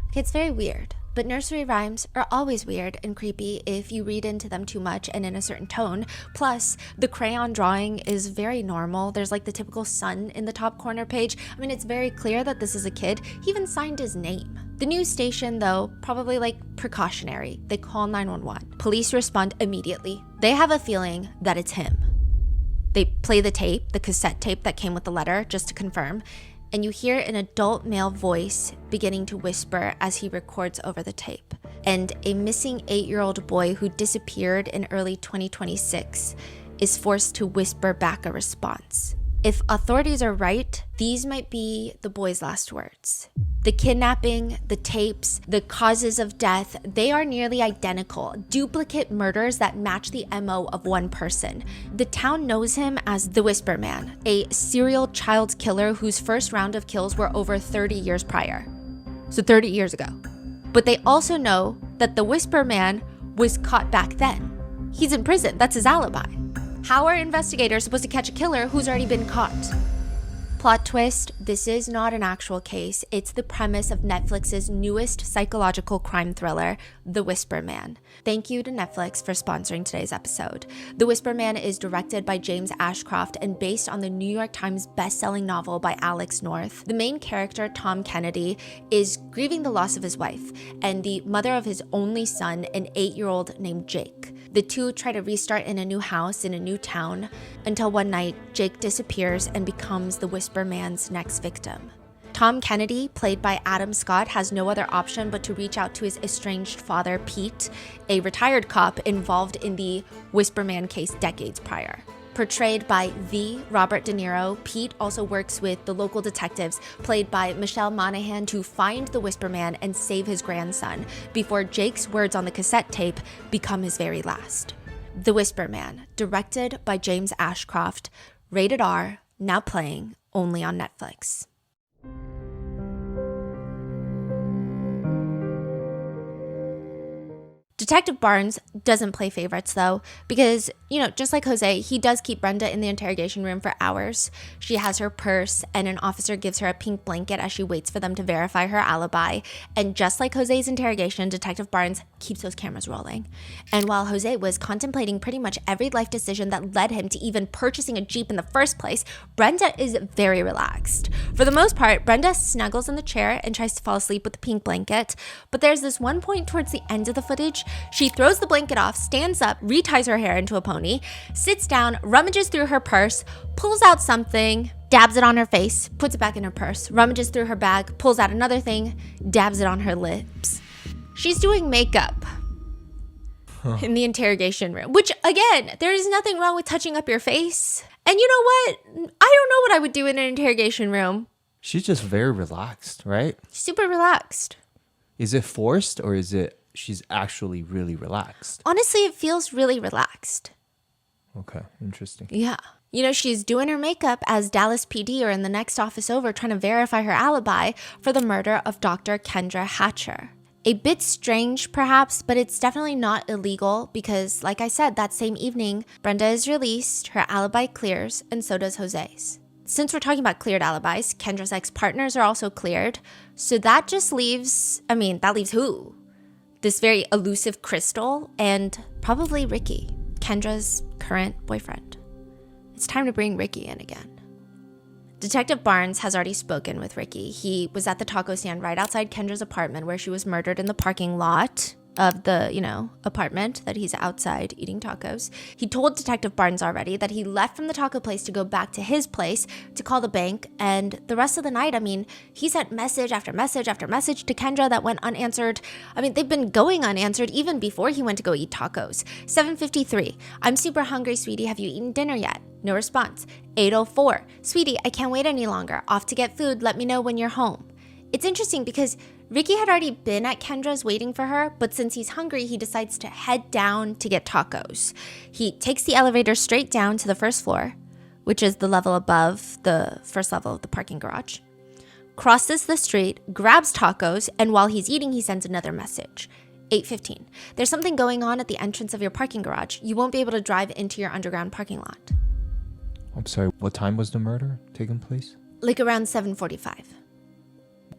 Okay, it's very weird, but nursery rhymes are always weird and creepy if you read into them too much and in a certain tone. Plus, the crayon drawing is very normal. There's like the typical sun in the top corner page. I mean, it's very clear that this is a kid. He even signed his name. The news station, though, probably like precautionary. They call 911. Police respond immediately. They have a feeling that it's him. They play the tape, the cassette tape that came with the letter, just to confirm. And you hear an adult male voice beginning to whisper as he records over the tape. And a missing 8-year-old boy who disappeared in early 2026 is forced to whisper back a response. If authorities are right, these might be the boy's last words. The kidnapping, the tapes, the causes of death, they are nearly identical, duplicate murders that match the MO of one person. The town knows him as the Whisper Man, a serial child killer whose first round of kills were over 30 years prior. So 30 years ago. But they also know that the Whisper Man was caught back then. He's in prison, that's his alibi. How are investigators supposed to catch a killer who's already been caught? Plot twist, this is not an actual case. It's the premise of Netflix's newest psychological crime thriller, The Whisper Man. Thank you to Netflix for sponsoring today's episode. The Whisper Man is directed by James Ashcroft and based on the New York Times best-selling novel by Alex North. The main character, Tom Kennedy, is grieving the loss of his wife and the mother of his only son, an 8-year-old named Jake. The two try to restart in a new house in a new town until one night, Jake disappears and becomes the Whisper Man's next victim. Tom Kennedy, played by Adam Scott, has no other option but to reach out to his estranged father, Pete, a retired cop involved in the Whisper Man case decades prior. Portrayed by the Robert De Niro, Pete also works with the local detectives, played by Michelle Monaghan, to find the Whisper Man and save his grandson before Jake's words on the cassette tape become his very last. The Whisper Man, directed by James Ashcroft, rated R, now playing only on Netflix. Detective Barnes doesn't play favorites though, because, just like Jose, he does keep Brenda in the interrogation room for hours. She has her purse and an officer gives her a pink blanket as she waits for them to verify her alibi. And just like Jose's interrogation, Detective Barnes keeps those cameras rolling. And while Jose was contemplating pretty much every life decision that led him to even purchasing a Jeep in the first place, Brenda is very relaxed. For the most part, Brenda snuggles in the chair and tries to fall asleep with the pink blanket. But there's this one point towards the end of the footage. She throws the blanket off, stands up, reties her hair into a pony, sits down, rummages through her purse, pulls out something, dabs it on her face, puts it back in her purse, rummages through her bag, pulls out another thing, dabs it on her lips. She's doing makeup in the interrogation room, which, again, there is nothing wrong with touching up your face. And you know what? I don't know what I would do in an interrogation room. She's just very relaxed, right? Super relaxed. Is it forced or is it she's actually really relaxed? Honestly, it feels really relaxed. Okay, interesting. Yeah. She's doing her makeup as Dallas PD or in the next office over trying to verify her alibi for the murder of Dr. Kendra Hatcher. A bit strange, perhaps, but it's definitely not illegal because, like I said, that same evening, Brenda is released, her alibi clears, and so does Jose's. Since we're talking about cleared alibis, Kendra's ex-partners are also cleared, so that just leaves, that leaves who? This very elusive Crystal and probably Ricky, Kendra's current boyfriend. It's time to bring Ricky in again. Detective Barnes has already spoken with Ricky. He was at the taco stand right outside Kendra's apartment where she was murdered in the parking lot of the, apartment that he's outside eating tacos. He told Detective Barnes already that he left from the taco place to go back to his place to call the bank. And the rest of the night, he sent message after message after message to Kendra that went unanswered. They've been going unanswered even before he went to go eat tacos. 7:53, I'm super hungry, sweetie. Have you eaten dinner yet? No response. 8:04, sweetie, I can't wait any longer. Off to get food. Let me know when you're home. It's interesting because Ricky had already been at Kendra's waiting for her, but since he's hungry, he decides to head down to get tacos. He takes the elevator straight down to the first floor, which is the level above the first level of the parking garage, crosses the street, grabs tacos, and while he's eating, he sends another message. 8:15, there's something going on at the entrance of your parking garage. You won't be able to drive into your underground parking lot. I'm sorry, what time was the murder taking place? Like around 7:45.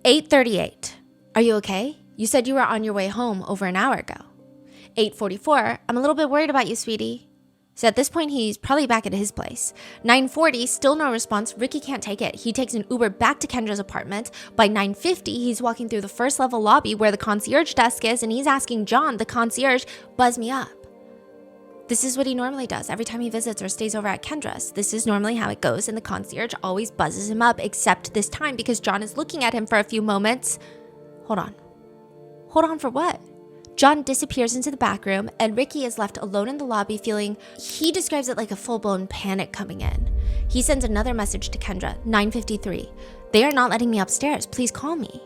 8:38. Are you okay? You said you were on your way home over an hour ago. 8:44. I'm a little bit worried about you, sweetie. So at this point, he's probably back at his place. 9:40. Still no response. Ricky can't take it. He takes an Uber back to Kendra's apartment. By 9:50, he's walking through the first level lobby where the concierge desk is, and he's asking John, the concierge, buzz me up. This is what he normally does every time he visits or stays over at Kendra's. This is normally how it goes, and the concierge always buzzes him up, except this time because John is looking at him for a few moments. Hold on. Hold on for what? John disappears into the back room, and Ricky is left alone in the lobby feeling, he describes it like a full-blown panic coming in. He sends another message to Kendra, 9:53. They are not letting me upstairs. Please call me.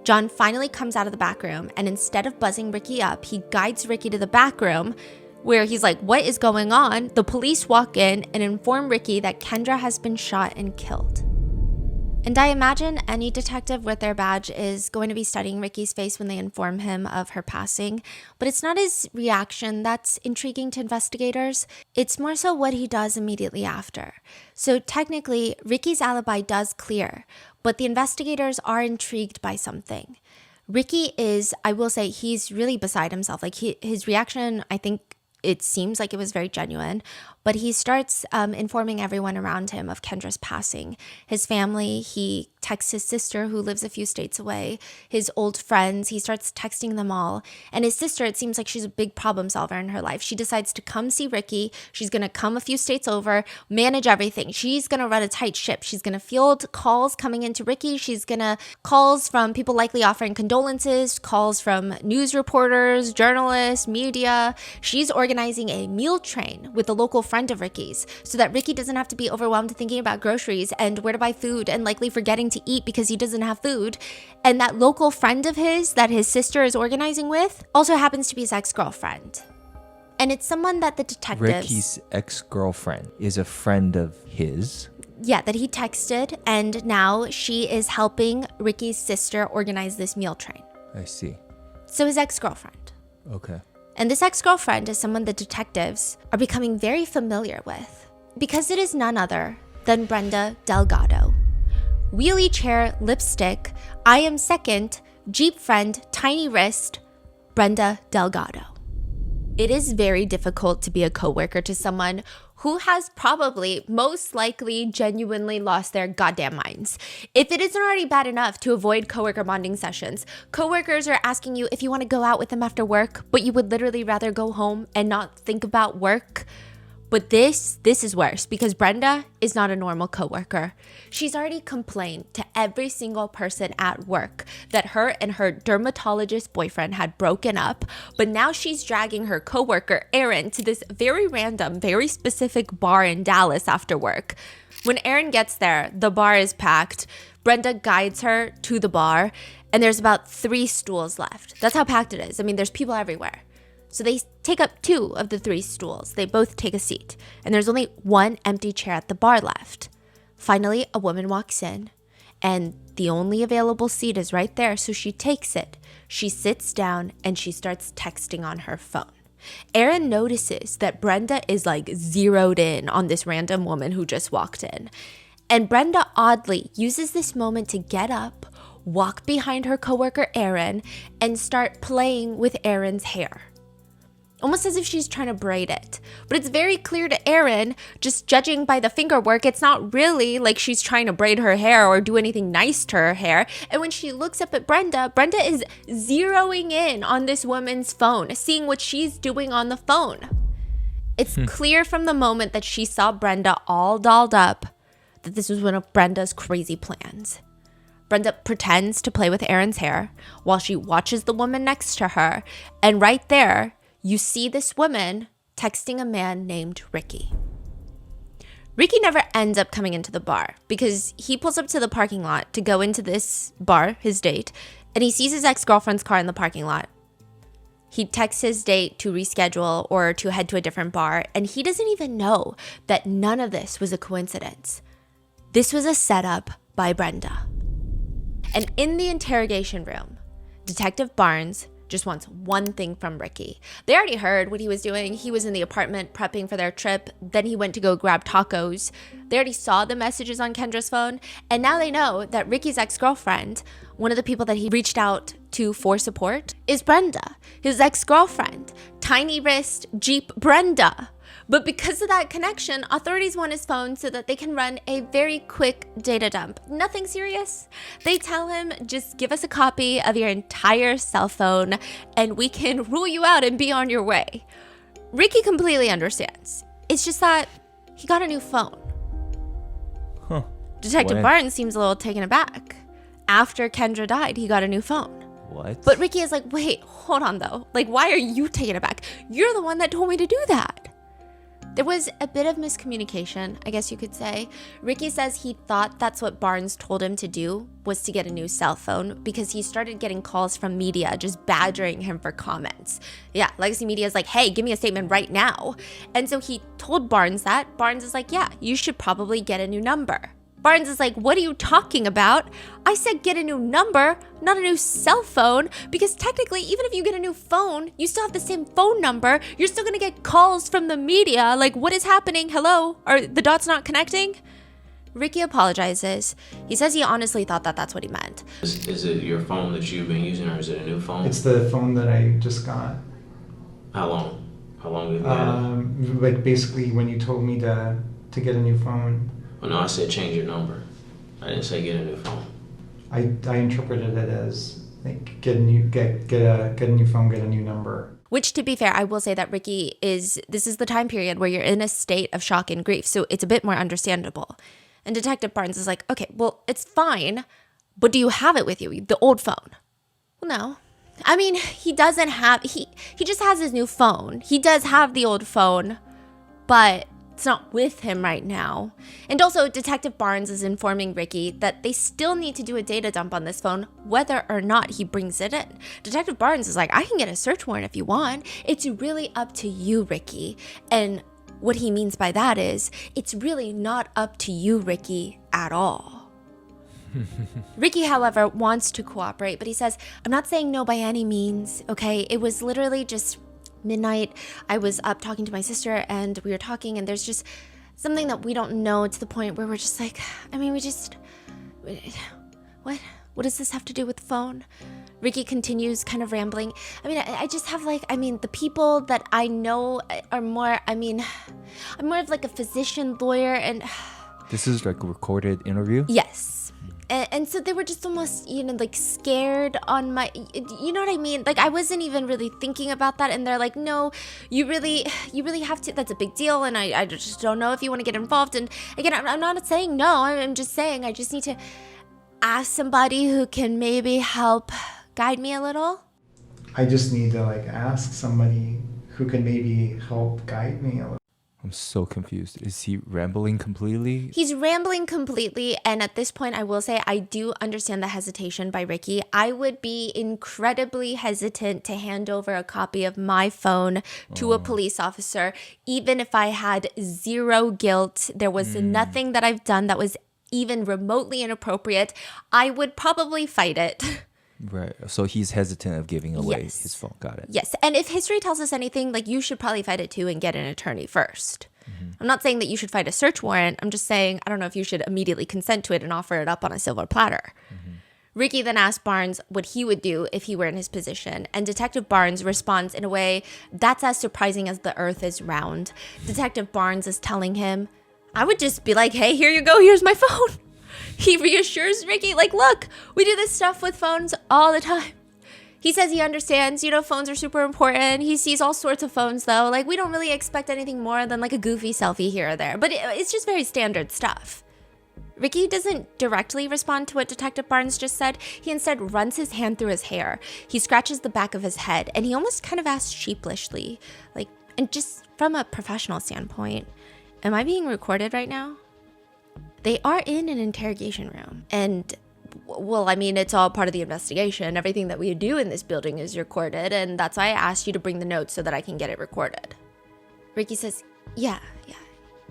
John finally comes out of the back room, and instead of buzzing Ricky up, he guides Ricky to the back room where he's like, what is going on? The police walk in and inform Ricky that Kendra has been shot and killed. And I imagine any detective with their badge is going to be studying Ricky's face when they inform him of her passing, but it's not his reaction that's intriguing to investigators. It's more so what he does immediately after. So technically, Ricky's alibi does clear, but the investigators are intrigued by something. Ricky is, I will say, he's really beside himself. Like his reaction, I think it seems like it was very genuine, but he starts informing everyone around him of Kendra's passing. His family, he texts his sister who lives a few states away, his old friends, he starts texting them all. And his sister, it seems like she's a big problem solver in her life. She decides to come see Ricky. She's going to come a few states over, manage everything. She's going to run a tight ship. She's going to field calls coming into Ricky. She's going to calls from people likely offering condolences, calls from news reporters, journalists, media. She's organizing a meal train with a local friend of Ricky's so that Ricky doesn't have to be overwhelmed thinking about groceries and where to buy food and likely forgetting to eat because he doesn't have food. And that local friend of his that his sister is organizing with also happens to be his ex-girlfriend. And it's someone that the detectives... Ricky's ex-girlfriend is a friend of his? Yeah, that he texted, and now she is helping Ricky's sister organize this meal train. I see. So his ex-girlfriend. Okay. And this ex-girlfriend is someone the detectives are becoming very familiar with because it is none other than Brenda Delgado. Wheelie chair, lipstick, I am second, Jeep friend, tiny wrist, Brenda Delgado. It is very difficult to be a coworker to someone who has probably, most likely, genuinely lost their goddamn minds. If it isn't already bad enough to avoid coworker bonding sessions, coworkers are asking you if you want to go out with them after work, but you would literally rather go home and not think about work. But this is worse because Brenda is not a normal coworker. She's already complained to every single person at work that her and her dermatologist boyfriend had broken up, but now she's dragging her coworker Erin to this very random, very specific bar in Dallas after work. When Erin gets there, the bar is packed. Brenda guides her to the bar, and there's about 3 stools left. That's how packed it is. I mean, there's people everywhere. So they take up 2 of the 3 stools. They both take a seat. And there's only 1 empty chair at the bar left. Finally, a woman walks in. And the only available seat is right there. So she takes it. She sits down and she starts texting on her phone. Erin notices that Brenda is like zeroed in on this random woman who just walked in. And Brenda oddly uses this moment to get up, walk behind her coworker Erin, and start playing with Erin's hair. Almost as if she's trying to braid it. But it's very clear to Erin, just judging by the finger work, it's not really like she's trying to braid her hair or do anything nice to her hair. And when she looks up at Brenda, Brenda is zeroing in on this woman's phone, seeing what she's doing on the phone. It's clear from the moment that she saw Brenda all dolled up that this was one of Brenda's crazy plans. Brenda pretends to play with Erin's hair while she watches the woman next to her. And right there, you see this woman texting a man named Ricky. Ricky never ends up coming into the bar because he pulls up to the parking lot to go into this bar, his date, and he sees his ex-girlfriend's car in the parking lot. He texts his date to reschedule or to head to a different bar, and he doesn't even know that none of this was a coincidence. This was a setup by Brenda. And in the interrogation room, Detective Barnes just wants one thing from Ricky. They already heard what he was doing. He was in the apartment prepping for their trip. Then he went to go grab tacos. They already saw the messages on Kendra's phone. And now they know that Ricky's ex-girlfriend, one of the people that he reached out to for support, is Brenda, his ex-girlfriend. Tiny wrist, Jeep Brenda. But because of that connection, authorities want his phone so that they can run a very quick data dump. Nothing serious. They tell him, just give us a copy of your entire cell phone and we can rule you out and be on your way. Ricky completely understands. It's just that he got a new phone. Huh. Detective Barnes seems a little taken aback. After Kendra died, he got a new phone. What? But Ricky is like, wait, hold on though. Like, why are you taken aback? You're the one that told me to do that. There was a bit of miscommunication, I guess you could say. Ricky says he thought that's what Barnes told him to do, was to get a new cell phone, because he started getting calls from media just badgering him for comments. Yeah, legacy media is like, hey, give me a statement right now. And so he told Barnes that. Barnes is like, yeah, you should probably get a new number. Barnes is like, what are you talking about? I said get a new number, not a new cell phone, because technically, even if you get a new phone, you still have the same phone number. You're still gonna get calls from the media. Like, what is happening? Hello? Are the dots not connecting? Ricky apologizes. He says he honestly thought that that's what he meant. Is it your phone that you've been using, or is it a new phone? It's the phone that I just got. How long? How long have you had it? Like basically when you told me to get a new phone. Oh, no, I said change your number. I didn't say get a new phone. I interpreted it as like get a new phone, get a new number. Which, to be fair, I will say that this is the time period where you're in a state of shock and grief, so it's a bit more understandable. And Detective Barnes is like, okay, well, it's fine, but do you have it with you, the old phone? Well, no. I mean, he just has his new phone. He does have the old phone, but it's not with him right now. And also, Detective Barnes is informing Ricky that they still need to do a data dump on this phone, whether or not he brings it in. Detective Barnes is like, I can get a search warrant if you want. It's really up to you, Ricky. And what he means by that is, it's really not up to you, Ricky, at all. Ricky, however, wants to cooperate, but he says, I'm not saying no by any means, okay? It was literally just midnight. I was up talking to my sister and we were talking, and there's just something that we don't know, to the point where we're just like, I mean, what does this have to do with the phone? Ricky continues kind of rambling. I mean, I just have the people that I know are more, I'm more of like a physician, lawyer, and... This is like a recorded interview? Yes. And so they were just almost, like scared on my, you know what I mean? Like, I wasn't even really thinking about that. And they're like, no, you really have to, that's a big deal. And I just don't know if you want to get involved. And again, I'm not saying no, I'm just saying I just need to ask somebody who can maybe help guide me a little. I just need to ask somebody who can maybe help guide me a little. I'm so confused. Is he rambling completely? He's rambling completely, and at this point, I will say I do understand the hesitation by Ricky. I would be incredibly hesitant to hand over a copy of my phone to a police officer, even if I had zero guilt. There was nothing that I've done that was even remotely inappropriate. I would probably fight it. Right. So he's hesitant of giving away his phone. Got it. Yes. And if history tells us anything, you should probably fight it too and get an attorney first. Mm-hmm. I'm not saying that you should fight a search warrant. I'm just saying, I don't know if you should immediately consent to it and offer it up on a silver platter. Mm-hmm. Ricky then asked Barnes what he would do if he were in his position. And Detective Barnes responds in a way that's as surprising as the earth is round. Detective Barnes is telling him, I would just be like, hey, here you go. Here's my phone. He reassures Ricky, look, we do this stuff with phones all the time. He says he understands, phones are super important. He sees all sorts of phones, though. We don't really expect anything more than a goofy selfie here or there. But it's just very standard stuff. Ricky doesn't directly respond to what Detective Barnes just said. He instead runs his hand through his hair. He scratches the back of his head, and he almost kind of asks sheepishly, and just from a professional standpoint, am I being recorded right now? They are in an interrogation room, and it's all part of the investigation. Everything that we do in this building is recorded, and that's why I asked you to bring the notes so that I can get it recorded. Ricky says, yeah.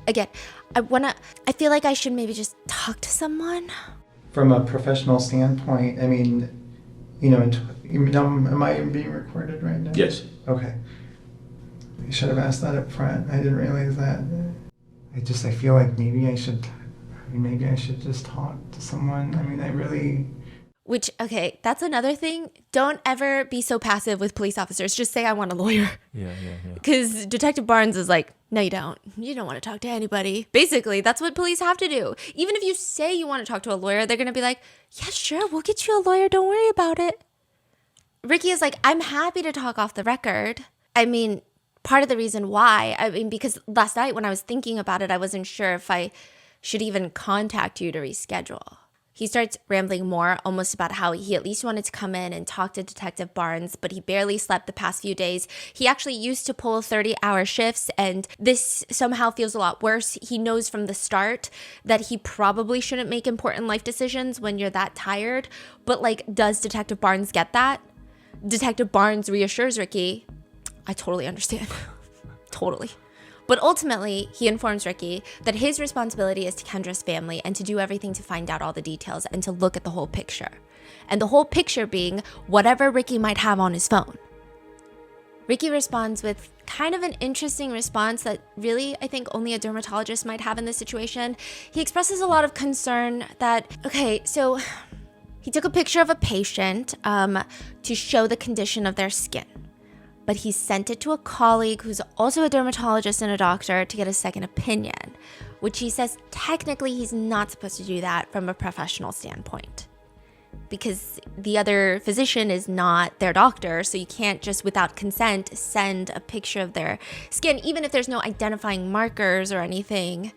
Again, I feel like I should maybe just talk to someone. From a professional standpoint, am I being recorded right now? Yes. Okay. You should have asked that up front. I didn't realize that. I feel like maybe I should just talk to someone. Which, okay, that's another thing. Don't ever be so passive with police officers. Just say, I want a lawyer. Yeah. Because Detective Barnes is like, no, you don't. You don't want to talk to anybody. Basically, that's what police have to do. Even if you say you want to talk to a lawyer, they're going to be like, yeah, sure, we'll get you a lawyer. Don't worry about it. Ricky is like, I'm happy to talk off the record. Part of the reason why, because last night when I was thinking about it, I wasn't sure if I should even contact you to reschedule. He starts rambling more, almost about how he at least wanted to come in and talk to Detective Barnes, but he barely slept the past few days. He actually used to pull 30-hour shifts, and this somehow feels a lot worse. He knows from the start that he probably shouldn't make important life decisions when you're that tired, but like, does Detective Barnes get that? Detective Barnes reassures Ricky, I totally understand. Totally. But ultimately, he informs Ricky that his responsibility is to Kendra's family and to do everything to find out all the details and to look at the whole picture. And the whole picture being whatever Ricky might have on his phone. Ricky responds with kind of an interesting response that really I think only a dermatologist might have in this situation. He expresses a lot of concern that, okay, so he took a picture of a patient to show the condition of their skin. But he sent it to a colleague who's also a dermatologist and a doctor to get a second opinion, which he says technically he's not supposed to do that from a professional standpoint because the other physician is not their doctor, so you can't just without consent send a picture of their skin, even if there's no identifying markers or anything.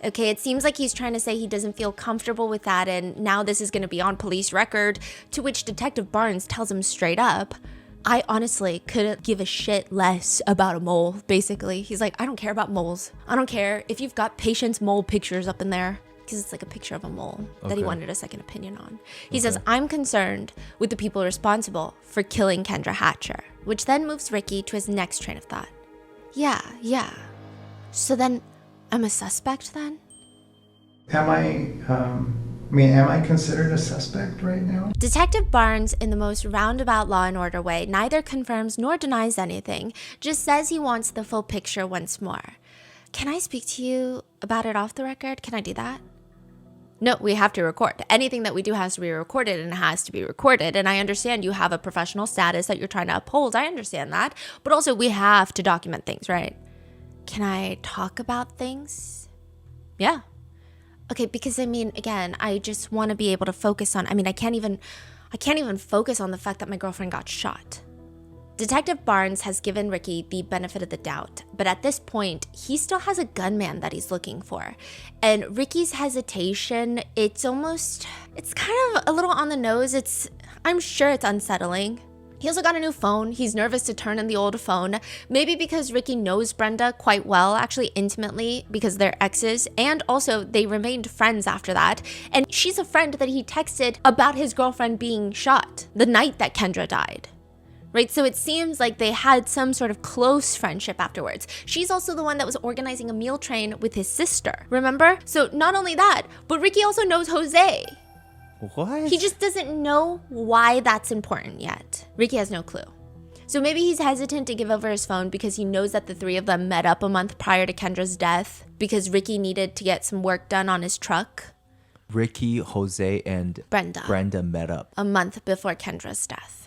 Okay, it seems like he's trying to say he doesn't feel comfortable with that, and now this is going to be on police record, to which Detective Barnes tells him straight up, I honestly couldn't give a shit less about a mole, basically. He's like, I don't care about moles. I don't care if you've got patients' mole pictures up in there, because it's like a picture of a mole that he wanted a second opinion on. He says, I'm concerned with the people responsible for killing Kendra Hatcher, which then moves Ricky to his next train of thought. Yeah. So then, I'm a suspect then? Am I considered a suspect right now? Detective Barnes, in the most roundabout Law and Order way, neither confirms nor denies anything, just says he wants the full picture once more. Can I speak to you about it off the record? Can I do that? No, we have to record. Anything that we do has to be recorded and has to be recorded. And I understand you have a professional status that you're trying to uphold. I understand that. But also we have to document things, right? Can I talk about things? Yeah. Okay, because I mean, again, I just want to be able to focus on, I can't even focus on the fact that my girlfriend got shot. Detective Barnes has given Ricky the benefit of the doubt, but at this point, he still has a gunman that he's looking for. And Ricky's hesitation, it's kind of a little on the nose. I'm sure it's unsettling. He also got a new phone. He's nervous to turn in the old phone, maybe because Ricky knows Brenda quite well, actually intimately, because they're exes, and also they remained friends after that. And she's a friend that he texted about his girlfriend being shot the night that Kendra died. Right, so it seems like they had some sort of close friendship afterwards. She's also the one that was organizing a meal train with his sister, remember? So not only that, but Ricky also knows Jose. What? He just doesn't know why that's important yet. Ricky has no clue. So maybe he's hesitant to give over his phone because he knows that the three of them met up a month prior to Kendra's death because Ricky needed to get some work done on his truck. Ricky, Jose, and Brenda met up a month before Kendra's death.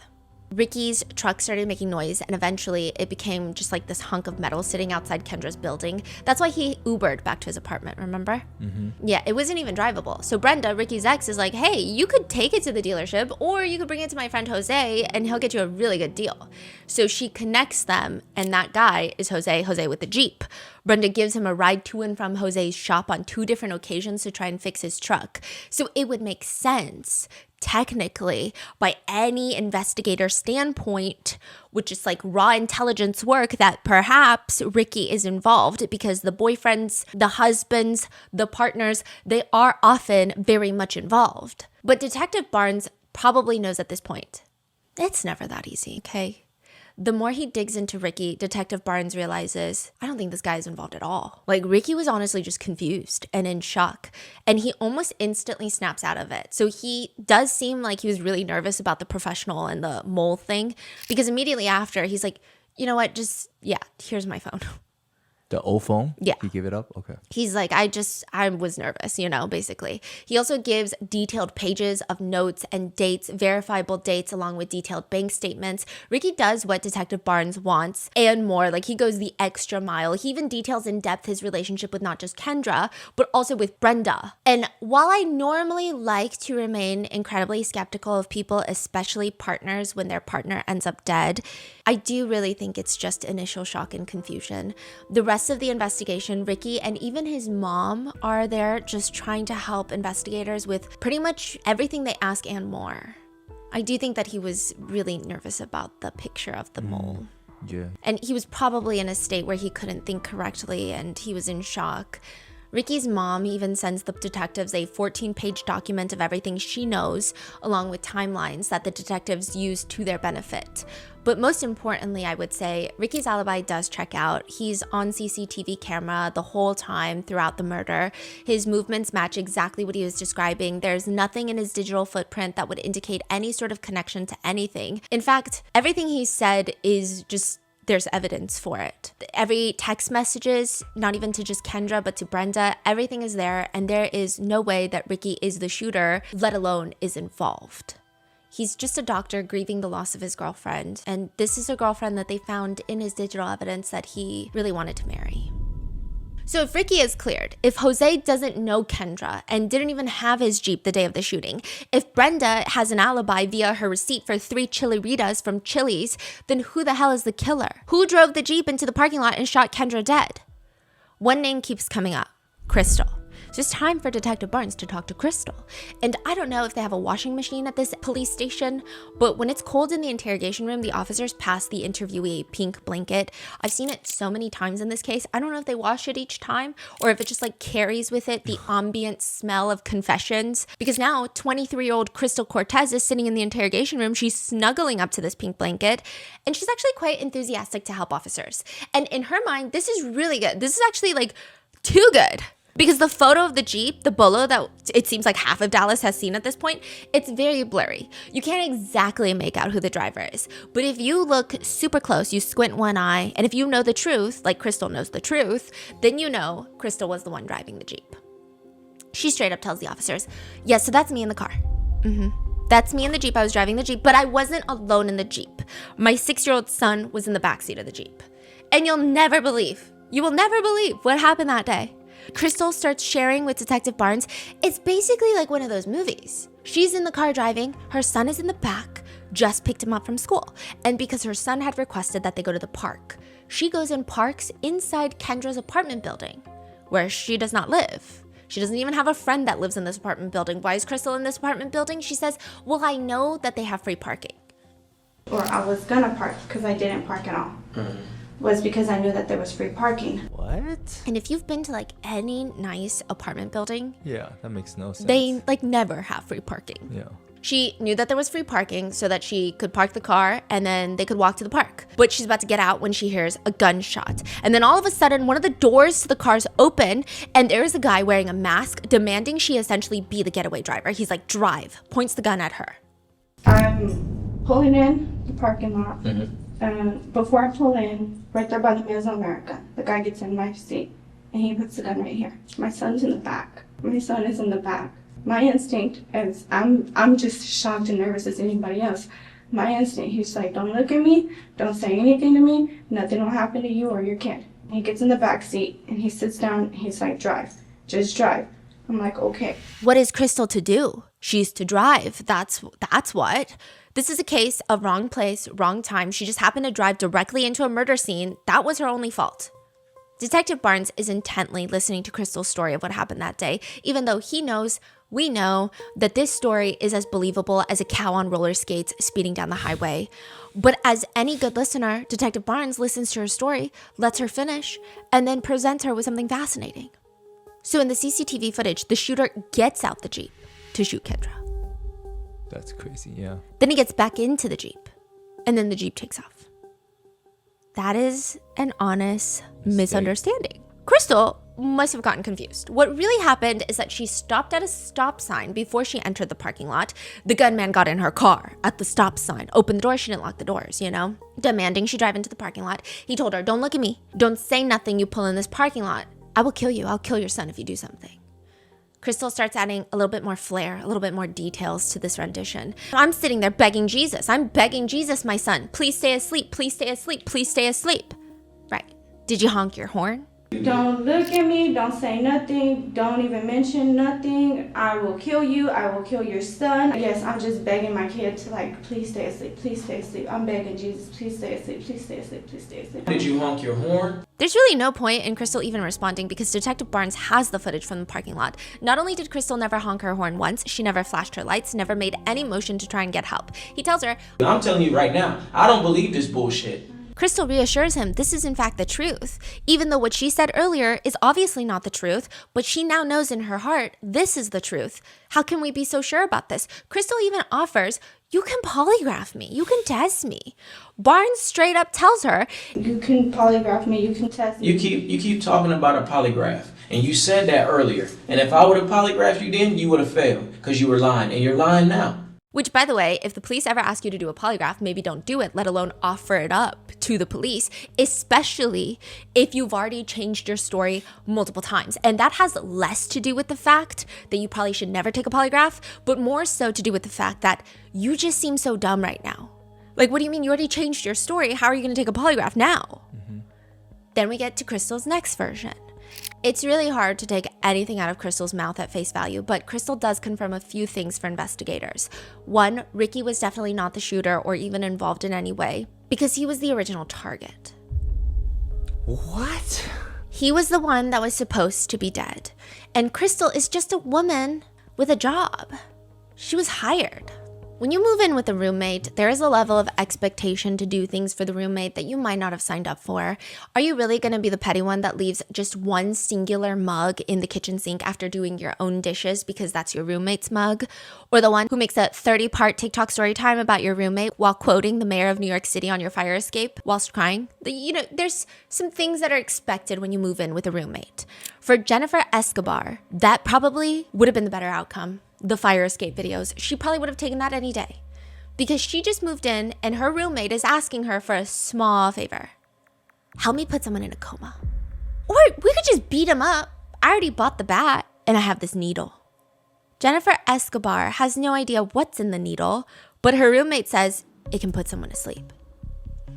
Ricky's truck started making noise, and eventually it became just like this hunk of metal sitting outside Kendra's building. That's why he Ubered back to his apartment, remember? Mm-hmm. Yeah, it wasn't even drivable. So Brenda, Ricky's ex, is like, hey, you could take it to the dealership, or you could bring it to my friend Jose, and he'll get you a really good deal. So she connects them, and that guy is Jose with the Jeep. Brenda gives him a ride to and from Jose's shop on 2 different occasions to try and fix his truck. So it would make sense, technically, by any investigator standpoint, which is like raw intelligence work, that perhaps Ricky is involved because the boyfriends, the husbands, the partners, they are often very much involved. But Detective Barnes probably knows at this point, it's never that easy, okay? The more he digs into Ricky, Detective Barnes realizes, I don't think this guy is involved at all. Like, Ricky was honestly just confused and in shock, and he almost instantly snaps out of it. So he does seem like he was really nervous about the professional and the mole thing, because immediately after, he's like, you know what, here's my phone. The old phone? Yeah. He gave it up? Okay. He's like, I was nervous, basically. He also gives detailed pages of notes and dates, verifiable dates, along with detailed bank statements. Ricky does what Detective Barnes wants and more. Like, he goes the extra mile. He even details in depth his relationship with not just Kendra, but also with Brenda. And while I normally like to remain incredibly skeptical of people, especially partners, when their partner ends up dead, I do really think it's just initial shock and confusion. The rest rest of the investigation, Ricky and even his mom are there just trying to help investigators with pretty much everything they ask and more. I do think that he was really nervous about the picture of the mole. Yeah. And he was probably in a state where he couldn't think correctly and he was in shock. Ricky's mom even sends the detectives a 14-page document of everything she knows, along with timelines that the detectives use to their benefit. But most importantly, I would say, Ricky's alibi does check out. He's on CCTV camera the whole time throughout the murder. His movements match exactly what he was describing. There's nothing in his digital footprint that would indicate any sort of connection to anything. In fact, everything he said is just, there's evidence for it. Every text messages, not even to just Kendra, but to Brenda, everything is there, and there is no way that Ricky is the shooter, let alone is involved. He's just a doctor grieving the loss of his girlfriend, and this is a girlfriend that they found in his digital evidence that he really wanted to marry. So if Ricky is cleared, if Jose doesn't know Kendra and didn't even have his Jeep the day of the shooting, if Brenda has an alibi via her receipt for 3 chiliritas from Chili's, then who the hell is the killer? Who drove the Jeep into the parking lot and shot Kendra dead? One name keeps coming up, Crystal. So it's time for Detective Barnes to talk to Crystal. And I don't know if they have a washing machine at this police station, but when it's cold in the interrogation room, the officers pass the interviewee a pink blanket. I've seen it so many times in this case. I don't know if they wash it each time or if it just like carries with it the ambient smell of confessions. Because now 23-year-old Crystal Cortez is sitting in the interrogation room. She's snuggling up to this pink blanket and she's actually quite enthusiastic to help officers. And in her mind, this is really good. This is actually like too good. Because the photo of the Jeep, the Bolo that it seems like half of Dallas has seen at this point, it's very blurry. You can't exactly make out who the driver is. But if you look super close, you squint one eye, and if you know the truth, like Crystal knows the truth, then you know Crystal was the one driving the Jeep. She straight up tells the officers, yes, so that's me in the car. That's me in the Jeep. I was driving the Jeep, but I wasn't alone in the Jeep. My 6-year-old son was in the backseat of the Jeep. And you will never believe what happened that day. Crystal starts sharing with Detective Barnes. It's basically like one of those movies. She's in the car driving, her son is in the back, just picked him up from school. And because her son had requested that they go to the park, she goes and parks inside Kendra's apartment building, where she does not live. She doesn't even have a friend that lives in this apartment building. Why is Crystal in this apartment building? She says, well, I know that they have free parking. Or I was gonna park because I didn't park at all. Was because I knew that there was free parking. What? And if you've been to like any nice apartment building, Yeah, that makes no sense. they like never have free parking. Yeah. She knew that there was free parking so that she could park the car and then they could walk to the park. But she's about to get out when she hears a gunshot. And then all of a sudden, one of the doors to the cars open and there is a guy wearing a mask demanding she essentially be the getaway driver. He's like, drive, points the gun at her. I'm pulling in the parking lot. And before I pull in, right there by the Mesoamerica, the guy gets in my seat and he puts the gun right here. My son's in the back. My son is in the back. My instinct is, I'm just shocked and nervous as anybody else. My instinct, he's like, don't look at me, don't say anything to me, nothing will happen to you or your kid. He gets in the back seat and he sits down and he's like, drive, just drive. I'm like, okay. What is Crystal to do? She's to drive. That's what. This is a case of wrong place, wrong time. She just happened to drive directly into a murder scene. That was her only fault. Detective Barnes is intently listening to Crystal's story of what happened that day, even though we know that this story is as believable as a cow on roller skates speeding down the highway. But as any good listener, Detective Barnes listens to her story, lets her finish, and then presents her with something fascinating. So in the CCTV footage, the shooter gets out the Jeep to shoot Kendra. That's crazy, yeah. Then he gets back into the Jeep, and then the Jeep takes off. That is an honest misunderstanding. Crystal must have gotten confused. What really happened is that she stopped at a stop sign before she entered the parking lot. The gunman got in her car at the stop sign, opened the door, she didn't lock the doors, demanding she drive into the parking lot. He told her, don't look at me, don't say nothing, you pull in this parking lot. I will kill you, I'll kill your son if you do something. Crystal starts adding a little bit more flair, a little bit more details to this rendition. I'm sitting there begging Jesus. I'm begging Jesus, my son. Please stay asleep. Please stay asleep. Please stay asleep. Right. Did you honk your horn? Don't look at me, don't say nothing, don't even mention nothing. I will kill you, I will kill your son. Yes, I'm just begging my kid to like, please stay asleep, please stay asleep. I'm begging Jesus, please stay asleep, please stay asleep, please stay asleep. Did you honk your horn? There's really no point in Crystal even responding because Detective Barnes has the footage from the parking lot. Not only did Crystal never honk her horn once, she never flashed her lights, never made any motion to try and get help. He tells her, I'm telling you right now, I don't believe this bullshit. Crystal reassures him this is in fact the truth, even though what she said earlier is obviously not the truth, but she now knows in her heart this is the truth. How can we be so sure about this? Crystal even offers, you can polygraph me, you can test me. Barnes straight up tells her, you can polygraph me, you can test me. You keep talking about a polygraph, and you said that earlier. And if I would have polygraphed you then, you would have failed, because you were lying, and you're lying now. Which, by the way, if the police ever ask you to do a polygraph, maybe don't do it, let alone offer it up to the police, especially if you've already changed your story multiple times. And that has less to do with the fact that you probably should never take a polygraph, but more so to do with the fact that you just seem so dumb right now. Like, what do you mean? You already changed your story. How are you going to take a polygraph now? Then we get to Crystal's next version. It's really hard to take anything out of Crystal's mouth at face value, but Crystal does confirm a few things for investigators. One, Ricky was definitely not the shooter or even involved in any way because he was the original target. What? He was the one that was supposed to be dead. And Crystal is just a woman with a job. She was hired. When you move in with a roommate, there is a level of expectation to do things for the roommate that you might not have signed up for. Are you really going to be the petty one that leaves just one singular mug in the kitchen sink after doing your own dishes because that's your roommate's mug? Or the one who makes a 30-part TikTok story time about your roommate while quoting the mayor of New York City on your fire escape whilst crying? There's some things that are expected when you move in with a roommate. For Jennifer Escobar, that probably would have been the better outcome. The fire escape videos, she probably would have taken that any day because she just moved in and her roommate is asking her for a small favor. Help me put someone in a coma. Or we could just beat him up. I already bought the bat and I have this needle. Jennifer Escobar has no idea what's in the needle, but her roommate says it can put someone to sleep.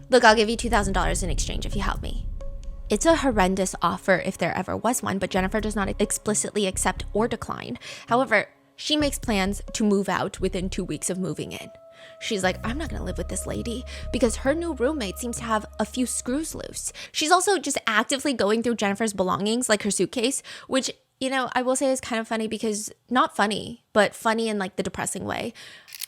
Look, I'll give you $2,000 in exchange if you help me. It's a horrendous offer if there ever was one, but Jennifer does not explicitly accept or decline. However, she makes plans to move out within 2 weeks of moving in. She's like, I'm not gonna live with this lady because her new roommate seems to have a few screws loose. She's also just actively going through Jennifer's belongings, like her suitcase, which, I will say is kind of funny because not funny, but funny in like the depressing way.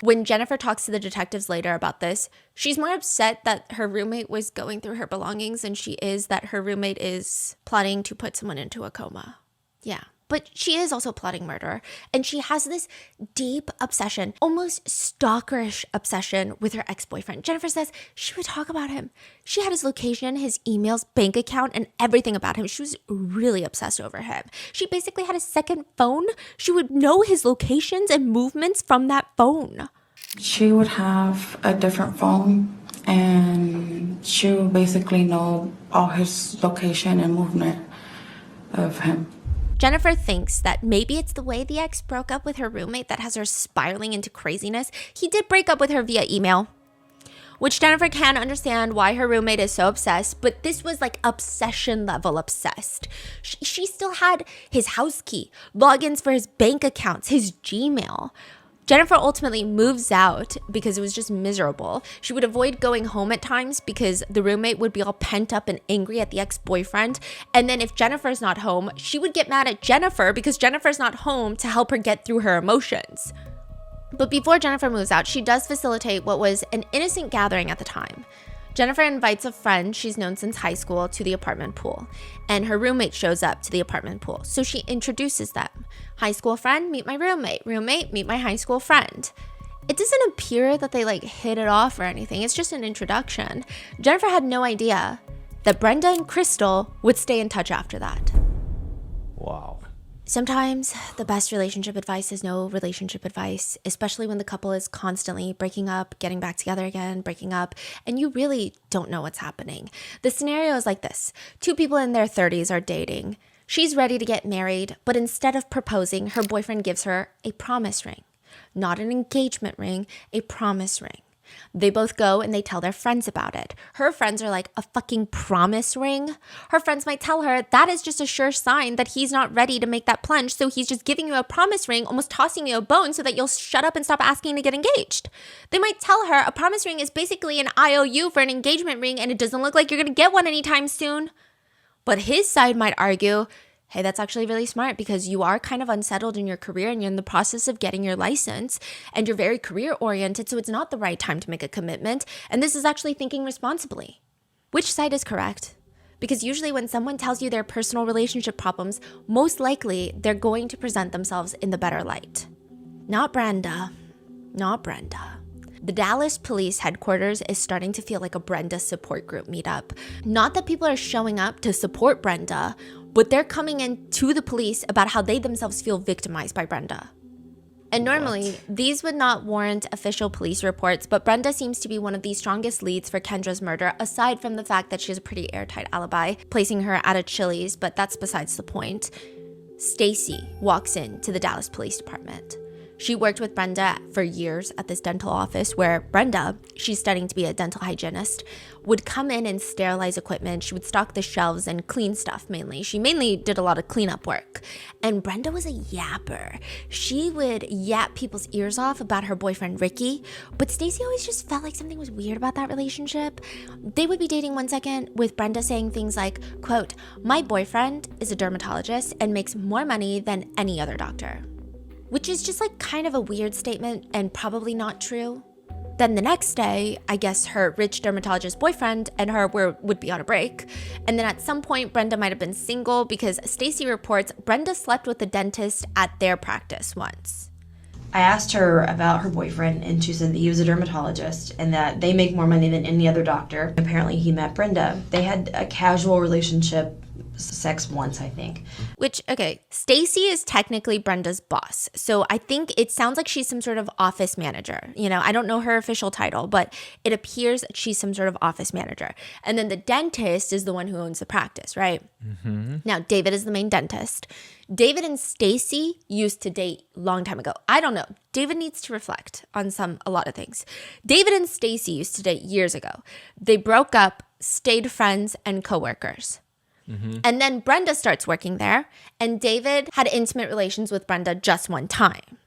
When Jennifer talks to the detectives later about this, she's more upset that her roommate was going through her belongings than she is that her roommate is plotting to put someone into a coma. Yeah. But she is also plotting murder, and she has this deep obsession, almost stalkerish obsession with her ex-boyfriend. Jennifer says she would talk about him. She had his location, his emails, bank account, and everything about him. She was really obsessed over him. She basically had a second phone. She would know his locations and movements from that phone. She would have a different phone, and she would basically know all his location and movement of him. Jennifer thinks that maybe it's the way the ex broke up with her roommate that has her spiraling into craziness. He did break up with her via email, which Jennifer can understand why her roommate is so obsessed, but this was like obsession level obsessed. She still had his house key, logins for his bank accounts, his Gmail. Jennifer ultimately moves out because it was just miserable. She would avoid going home at times because the roommate would be all pent up and angry at the ex-boyfriend. And then if Jennifer's not home, she would get mad at Jennifer because Jennifer's not home to help her get through her emotions. But before Jennifer moves out, she does facilitate what was an innocent gathering at the time. Jennifer invites a friend she's known since high school to the apartment pool, and her roommate shows up to the apartment pool. So she introduces them. High school friend, meet my roommate. Roommate, meet my high school friend. It doesn't appear that they hit it off or anything. It's just an introduction. Jennifer had no idea that Brenda and Crystal would stay in touch after that. Wow. Sometimes the best relationship advice is no relationship advice, especially when the couple is constantly breaking up, getting back together again, breaking up, and you really don't know what's happening. The scenario is like this. 2 people in their 30s are dating. She's ready to get married, but instead of proposing, her boyfriend gives her a promise ring. Not an engagement ring, a promise ring. They both go and they tell their friends about it. Her friends are like, a fucking promise ring? Her friends might tell her that is just a sure sign that he's not ready to make that plunge, so he's just giving you a promise ring, almost tossing you a bone so that you'll shut up and stop asking to get engaged. They might tell her a promise ring is basically an IOU for an engagement ring and it doesn't look like you're gonna get one anytime soon. But his side might argue, hey, that's actually really smart because you are kind of unsettled in your career and you're in the process of getting your license and you're very career oriented, so it's not the right time to make a commitment. And this is actually thinking responsibly. Which side is correct? Because usually when someone tells you their personal relationship problems, most likely they're going to present themselves in the better light. Not Brenda. Not Brenda. The Dallas police headquarters is starting to feel like a Brenda support group meetup. Not that people are showing up to support Brenda, but they're coming in to the police about how they themselves feel victimized by Brenda. And normally, these would not warrant official police reports, but Brenda seems to be one of the strongest leads for Kendra's murder, aside from the fact that she has a pretty airtight alibi, placing her at a Chili's, but that's besides the point. Stacy walks in to the Dallas Police Department. She worked with Brenda for years at this dental office where Brenda, she's studying to be a dental hygienist, would come in and sterilize equipment. She would stock the shelves and clean stuff mainly. She mainly did a lot of cleanup work. And Brenda was a yapper. She would yap people's ears off about her boyfriend Ricky, but Stacy always just felt like something was weird about that relationship. They would be dating one second with Brenda saying things like, quote, "My boyfriend is a dermatologist and makes more money than any other doctor." Which is just like kind of a weird statement and probably not true. Then the next day, I guess her rich dermatologist boyfriend and her would be on a break. And then at some point, Brenda might have been single because Stacy reports Brenda slept with the dentist at their practice once. I asked her about her boyfriend and she said that he was a dermatologist and that they make more money than any other doctor. Apparently he met Brenda. They had a casual relationship, sex once, I think. Which, okay, Stacy is technically Brenda's boss. So I think it sounds like she's some sort of office manager. You know, I don't know her official title, but it appears that she's some sort of office manager. And then the dentist is the one who owns the practice, right? Mm-hmm. Now, David is the main dentist. David and Stacy used to date a long time ago. I don't know. David needs to reflect on a lot of things. David and Stacy used to date years ago. They broke up, stayed friends, and coworkers. Mm-hmm. And then Brenda starts working there, and David had intimate relations with Brenda just one time.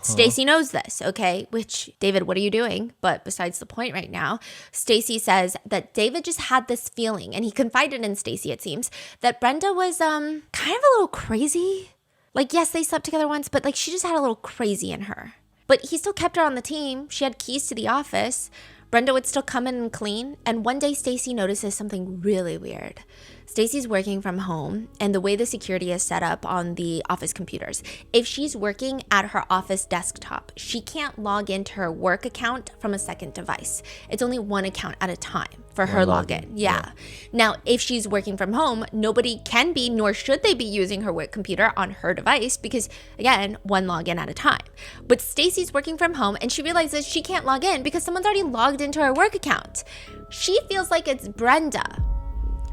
Stacy knows this, okay? Which, David, what are you doing? But besides the point right now, Stacy says that David just had this feeling, and he confided in Stacy, it seems, that Brenda was kind of a little crazy. Like, yes, they slept together once, but like she just had a little crazy in her. But he still kept her on the team. She had keys to the office. Brenda would still come in and clean, and one day Stacy notices something really weird. Stacy's working from home, and the way the security is set up on the office computers, if she's working at her office desktop, she can't log into her work account from a second device. It's only one account at a time for her login. Yeah. Now, if she's working from home, nobody can be, nor should they be using her work computer on her device because, again, one login at a time. But Stacy's working from home, and she realizes she can't log in because someone's already logged into her work account. She feels like it's Brenda.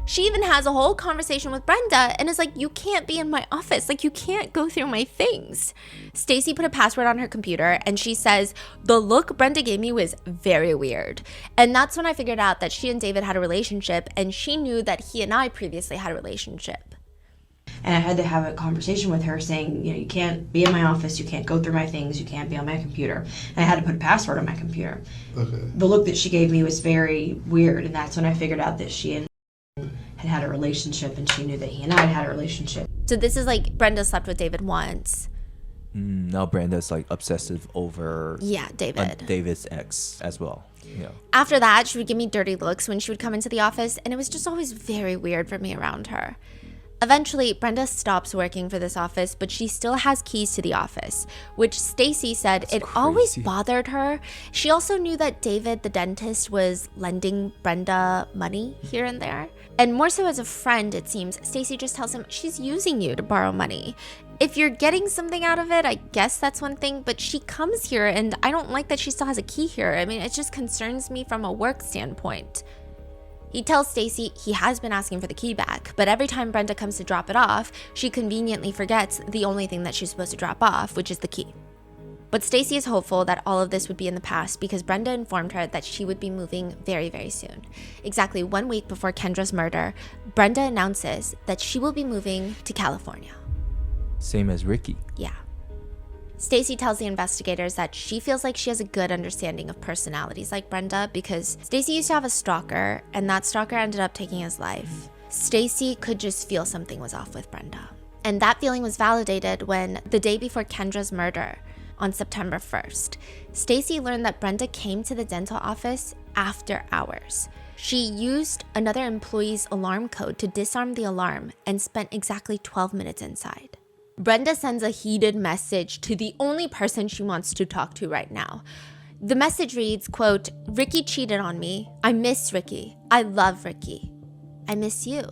She even has a whole conversation with Brenda and is like, you can't be in my office. Like, you can't go through my things. Stacy put a password on her computer and she says, the look Brenda gave me was very weird. And that's when I figured out that she and David had a relationship, and she knew that he and I previously had a relationship. And I had to have a conversation with her saying, you know, you can't be in my office, you can't go through my things, you can't be on my computer. And I had to put a password on my computer. Okay. The look that she gave me was very weird, and that's when I figured out that she and had a relationship, and she knew that he and I had a relationship. So this is like Brenda slept with David once. Now Brenda's like obsessive over David's ex as well. Yeah. After that, she would give me dirty looks when she would come into the office, and it was just always very weird for me around her. Eventually, Brenda stops working for this office, but she still has keys to the office, which Stacy said always bothered her. She also knew that David, the dentist, was lending Brenda money here and there. And more so as a friend, it seems, Stacy just tells him she's using you to borrow money. If you're getting something out of it, I guess that's one thing, but she comes here and I don't like that she still has a key here. I mean, it just concerns me from a work standpoint. He tells Stacy he has been asking for the key back, but every time Brenda comes to drop it off, she conveniently forgets the only thing that she's supposed to drop off, which is the key. But Stacy is hopeful that all of this would be in the past because Brenda informed her that she would be moving very, very soon. Exactly 1 week before Kendra's murder, Brenda announces that she will be moving to California. Same as Ricky. Yeah. Stacy tells the investigators that she feels like she has a good understanding of personalities like Brenda because Stacy used to have a stalker and that stalker ended up taking his life. Stacy could just feel something was off with Brenda. And that feeling was validated when the day before Kendra's murder, on September 1st, Stacy learned that Brenda came to the dental office after hours. She used another employee's alarm code to disarm the alarm and spent exactly 12 minutes inside. Brenda sends a heated message to the only person she wants to talk to right now. The message reads, quote, "Ricky cheated on me. I miss Ricky. I love Ricky. I miss you.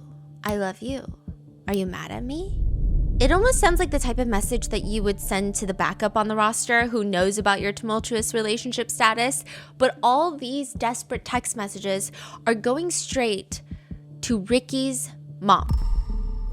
I love you. Are you mad at me?" It almost sounds like the type of message that you would send to the backup on the roster who knows about your tumultuous relationship status, but all these desperate text messages are going straight to Ricky's mom.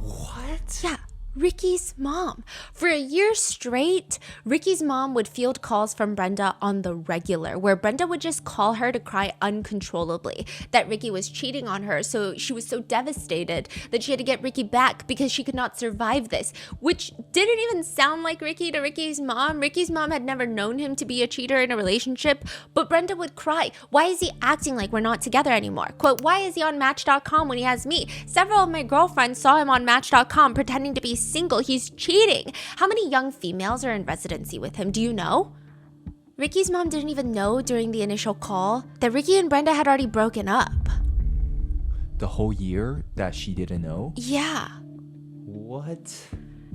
What? Yeah. Ricky's mom. For a year straight, Ricky's mom would field calls from Brenda on the regular, where Brenda would just call her to cry uncontrollably that Ricky was cheating on her. So she was so devastated that she had to get Ricky back because she could not survive this, which didn't even sound like Ricky to Ricky's mom. Ricky's mom had never known him to be a cheater in a relationship, but Brenda would cry. Why is he acting like we're not together anymore? Quote, why is he on Match.com when he has me? Several of my girlfriends saw him on Match.com pretending to be single. He's cheating. How many young females are in residency with him? Do you know? Ricky's mom didn't even know during the initial call that Ricky and Brenda had already broken up. The whole year that she didn't know? Yeah. What?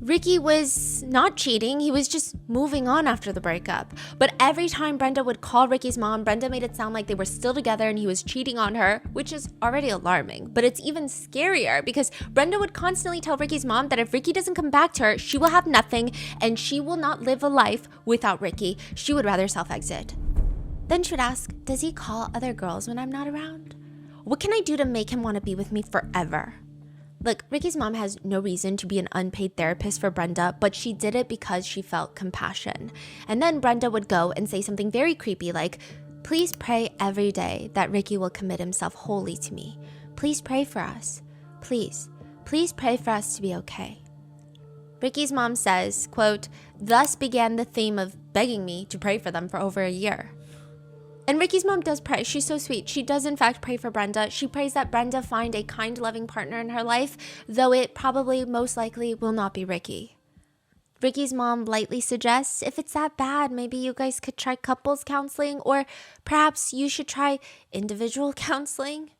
Ricky was not cheating, he was just moving on after the breakup. But every time Brenda would call Ricky's mom, Brenda made it sound like they were still together and he was cheating on her, which is already alarming. But it's even scarier because Brenda would constantly tell Ricky's mom that if Ricky doesn't come back to her, she will have nothing and she will not live a life without Ricky. She would rather self-exit. Then she would ask, does he call other girls when I'm not around? What can I do to make him want to be with me forever? Look, Ricky's mom has no reason to be an unpaid therapist for Brenda, but she did it because she felt compassion. And then Brenda would go and say something very creepy like, please pray every day that Ricky will commit himself wholly to me. Please pray for us. Please pray for us to be okay. Ricky's mom says, quote, thus began the theme of begging me to pray for them for over a year. And Ricky's mom does pray. She's so sweet. She does in fact pray for Brenda. She prays that Brenda find a kind, loving partner in her life, though it probably most likely will not be Ricky. Ricky's mom lightly suggests if it's that bad, maybe you guys could try couples counseling, or perhaps you should try individual counseling.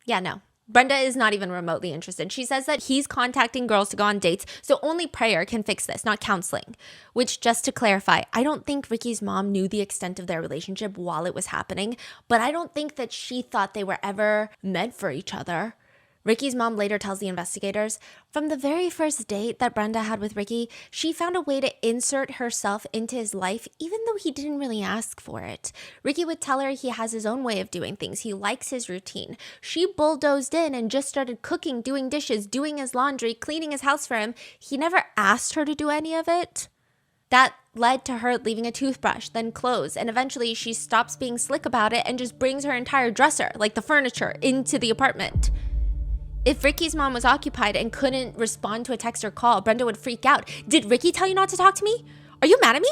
Yeah, no. Brenda is not even remotely interested. She says that he's contacting girls to go on dates, so only prayer can fix this, not counseling. Which, just to clarify, I don't think Ricky's mom knew the extent of their relationship while it was happening, but I don't think that she thought they were ever meant for each other. Ricky's mom later tells the investigators, from the very first date that Brenda had with Ricky, she found a way to insert herself into his life even though he didn't really ask for it. Ricky would tell her he has his own way of doing things. He likes his routine. She bulldozed in and just started cooking, doing dishes, doing his laundry, cleaning his house for him. He never asked her to do any of it. That led to her leaving a toothbrush, then clothes, and eventually she stops being slick about it and just brings her entire dresser, like the furniture, into the apartment. If Ricky's mom was occupied and couldn't respond to a text or call, Brenda would freak out. Did Ricky tell you not to talk to me? Are you mad at me?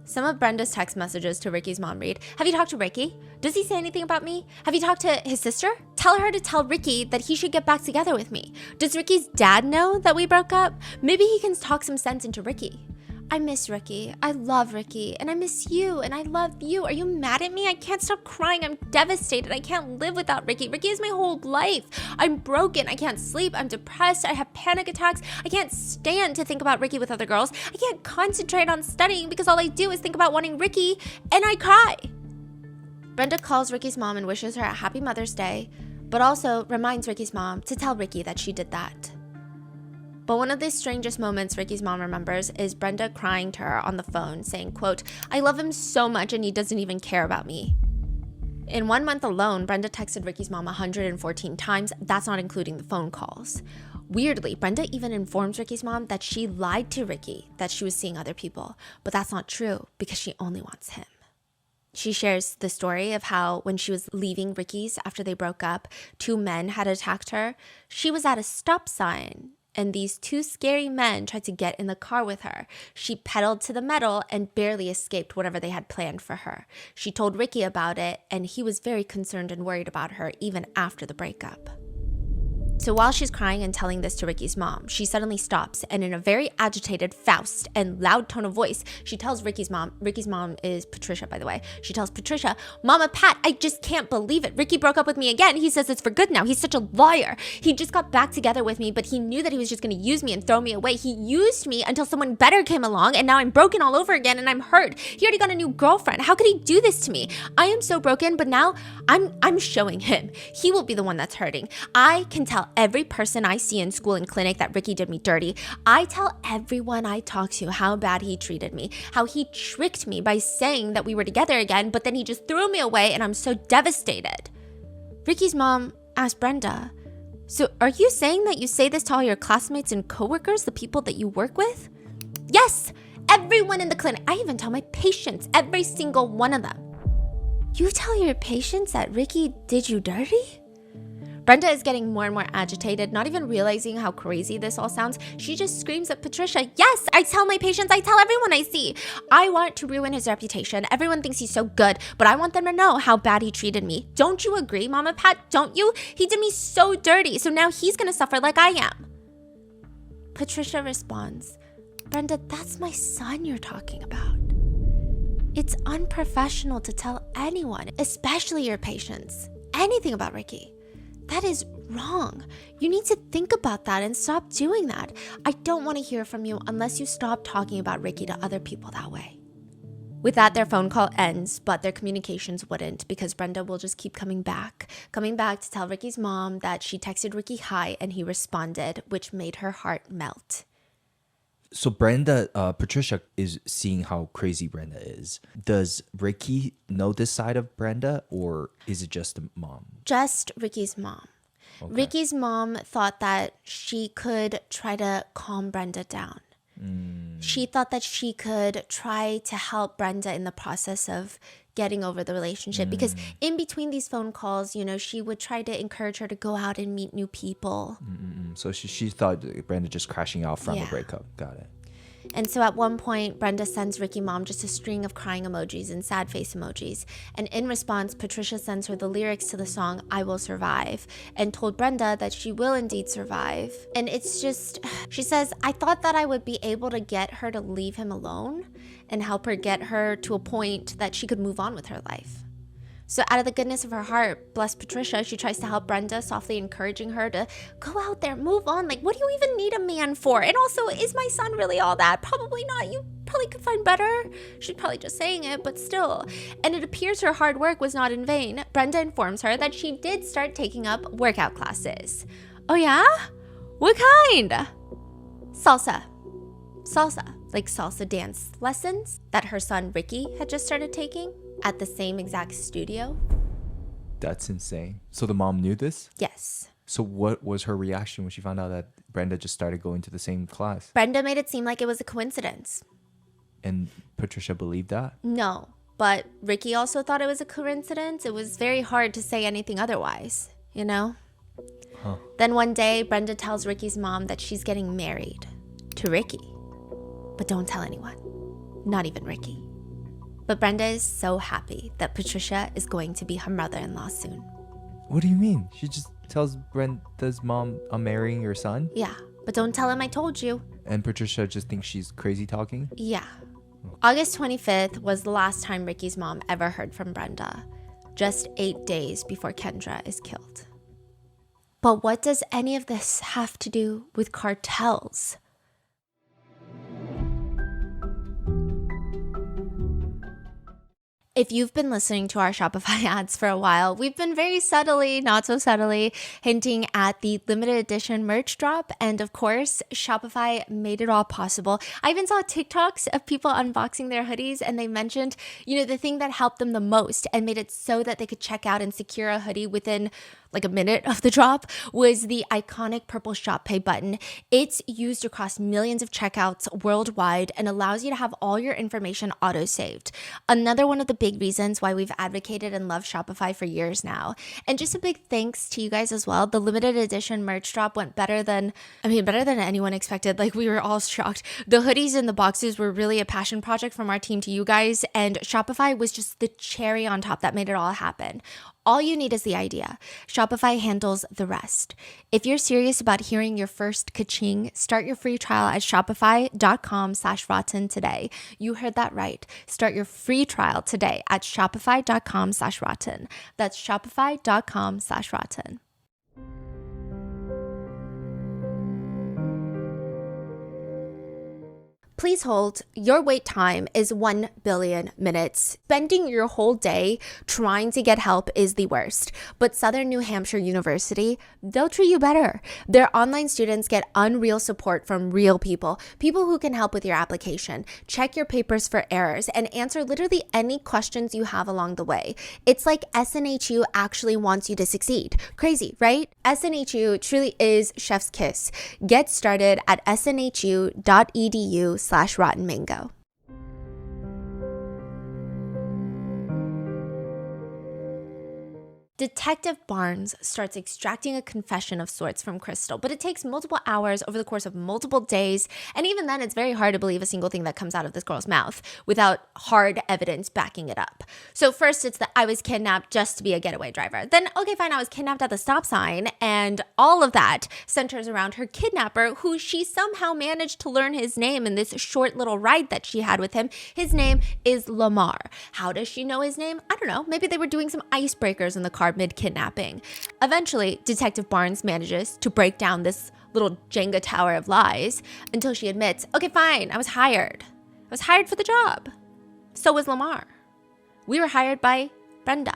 Some of Brenda's text messages to Ricky's mom read, have you talked to Ricky? Does he say anything about me? Have you talked to his sister? Tell her to tell Ricky that he should get back together with me. Does Ricky's dad know that we broke up? Maybe he can talk some sense into Ricky. I miss Ricky. I love Ricky. And I miss you. And I love you. Are you mad at me? I can't stop crying. I'm devastated. I can't live without Ricky. Ricky is my whole life. I'm broken. I can't sleep. I'm depressed. I have panic attacks. I can't stand to think about Ricky with other girls. I can't concentrate on studying because all I do is think about wanting Ricky and I cry. Brenda calls Ricky's mom and wishes her a happy Mother's Day, but also reminds Ricky's mom to tell Ricky that she did that. But one of the strangest moments Ricky's mom remembers is Brenda crying to her on the phone saying, quote, I love him so much and he doesn't even care about me. In 1 month alone, Brenda texted Ricky's mom 114 times. That's not including the phone calls. Weirdly, Brenda even informs Ricky's mom that she lied to Ricky that she was seeing other people, but that's not true because she only wants him. She shares the story of how when she was leaving Ricky's after they broke up, 2 men had attacked her. She was at a stop sign and these 2 scary men tried to get in the car with her. She pedaled to the metal and barely escaped whatever they had planned for her. She told Ricky about it, and he was very concerned and worried about her even after the breakup. So while she's crying and telling this to Ricky's mom, she suddenly stops and in a very agitated, Faust, and loud tone of voice, she tells Ricky's mom is Patricia, by the way. She tells Patricia, "Mama Pat, I just can't believe it. Ricky broke up with me again. He says it's for good now. He's such a liar. He just got back together with me, but he knew that he was just going to use me and throw me away. He used me until someone better came along, and now I'm broken all over again and I'm hurt. He already got a new girlfriend. How could he do this to me? I am so broken, but now I'm showing him. He will be the one that's hurting. I can tell every person I see in school and clinic that Ricky did me dirty. I tell everyone I talk to how bad he treated me, how he tricked me by saying that we were together again, but then he just threw me away and I'm so devastated." Ricky's mom asked Brenda, "So are you saying that you say this to all your classmates and coworkers, the people that you work with?" "Yes, everyone in the clinic. I even tell my patients, every single one of them." "You tell your patients that Ricky did you dirty?" Brenda is getting more and more agitated, not even realizing how crazy this all sounds. She just screams at Patricia, "Yes, I tell my patients, I tell everyone I see. I want to ruin his reputation. Everyone thinks he's so good, but I want them to know how bad he treated me. Don't you agree, Mama Pat? Don't you? He did me so dirty, so now he's gonna suffer like I am." Patricia responds, "Brenda, that's my son you're talking about. It's unprofessional to tell anyone, especially your patients, anything about Ricky. That is wrong. You need to think about that and stop doing that. I don't want to hear from you unless you stop talking about Ricky to other people that way." With that, their phone call ends, but their communications wouldn't because Brenda will just keep coming back to tell Ricky's mom that she texted Ricky hi and he responded, which made her heart melt. So Patricia is seeing how crazy Brenda is. Does Ricky know this side of Brenda, or is it just the mom? Just Ricky's mom. Okay. Ricky's mom thought that she could try to calm Brenda down. She thought that she could try to help Brenda in the process of getting over the relationship because in between these phone calls, she would try to encourage her to go out and meet new people. So she thought Brenda just crashing out from a breakup. Got it. And so at one point, Brenda sends Ricky mom just a string of crying emojis and sad face emojis. And in response, Patricia sends her the lyrics to the song "I Will Survive" and told Brenda that she will indeed survive. And it's just, she says, "I thought that I would be able to get her to leave him alone and help her get her to a point that she could move on with her life." So out of the goodness of her heart, bless Patricia, she tries to help Brenda, softly encouraging her to go out there, move on. Like, what do you even need a man for? And also, is my son really all that? Probably not. You probably could find better. She's probably just saying it, but still. And it appears her hard work was not in vain. Brenda informs her that she did start taking up workout classes. "Oh yeah? What kind?" Salsa, like salsa dance lessons that her son Ricky had just started taking at the same exact studio. That's insane. So the mom knew this? Yes. So what was her reaction when she found out that Brenda just started going to the same class? Brenda made it seem like it was a coincidence. And Patricia believed that? No, but Ricky also thought it was a coincidence. It was very hard to say anything otherwise, Huh. Then one day, Brenda tells Ricky's mom that she's getting married to Ricky. But don't tell anyone, not even Ricky. But Brenda is so happy that Patricia is going to be her mother-in-law soon. What do you mean? She just tells Brenda's mom, "I'm marrying your son"? Yeah, but don't tell him I told you. And Patricia just thinks she's crazy talking? Yeah. August 25th was the last time Ricky's mom ever heard from Brenda, just 8 days before Kendra is killed. But what does any of this have to do with cartels? If you've been listening to our Shopify ads for a while, we've been very subtly, not so subtly, hinting at the limited edition merch drop. And of course, Shopify made it all possible. I even saw TikToks of people unboxing their hoodies, and they mentioned, the thing that helped them the most and made it so that they could check out and secure a hoodie within like a minute of the drop was the iconic purple Shop Pay button. It's used across millions of checkouts worldwide and allows you to have all your information auto-saved. Another one of the big reasons why we've advocated and loved Shopify for years now. And just a big thanks to you guys as well. The limited edition merch drop went better than anyone expected. Like, we were all shocked. The hoodies and the boxes were really a passion project from our team to you guys, and Shopify was just the cherry on top that made it all happen. All you need is the idea. Shopify handles the rest. If you're serious about hearing your first ka-ching, start your free trial at shopify.com/rotten today. You heard that right. Start your free trial today at shopify.com/rotten. That's shopify.com/rotten. Please hold. Your wait time is 1 billion minutes. Spending your whole day trying to get help is the worst. But Southern New Hampshire University, they'll treat you better. Their online students get unreal support from real people who can help with your application, check your papers for errors, and answer literally any questions you have along the way. It's like SNHU actually wants you to succeed. Crazy, right? SNHU truly is chef's kiss. Get started at snhu.edu/rotten mango. Detective Barnes starts extracting a confession of sorts from Crystal, but it takes multiple hours over the course of multiple days, and even then it's very hard to believe a single thing that comes out of this girl's mouth without hard evidence backing it up. So first it's that I was kidnapped just to be a getaway driver. Then, okay, fine, I was kidnapped at the stop sign, and all of that centers around her kidnapper, who she somehow managed to learn his name in this short little ride that she had with him. His name is Lamar. How does she know his name? I don't know. Maybe they were doing some icebreakers in the car mid-kidnapping. Eventually, Detective Barnes manages to break down this little Jenga tower of lies until she admits, okay, fine, I was hired. I was hired for the job. So was Lamar. We were hired by Brenda.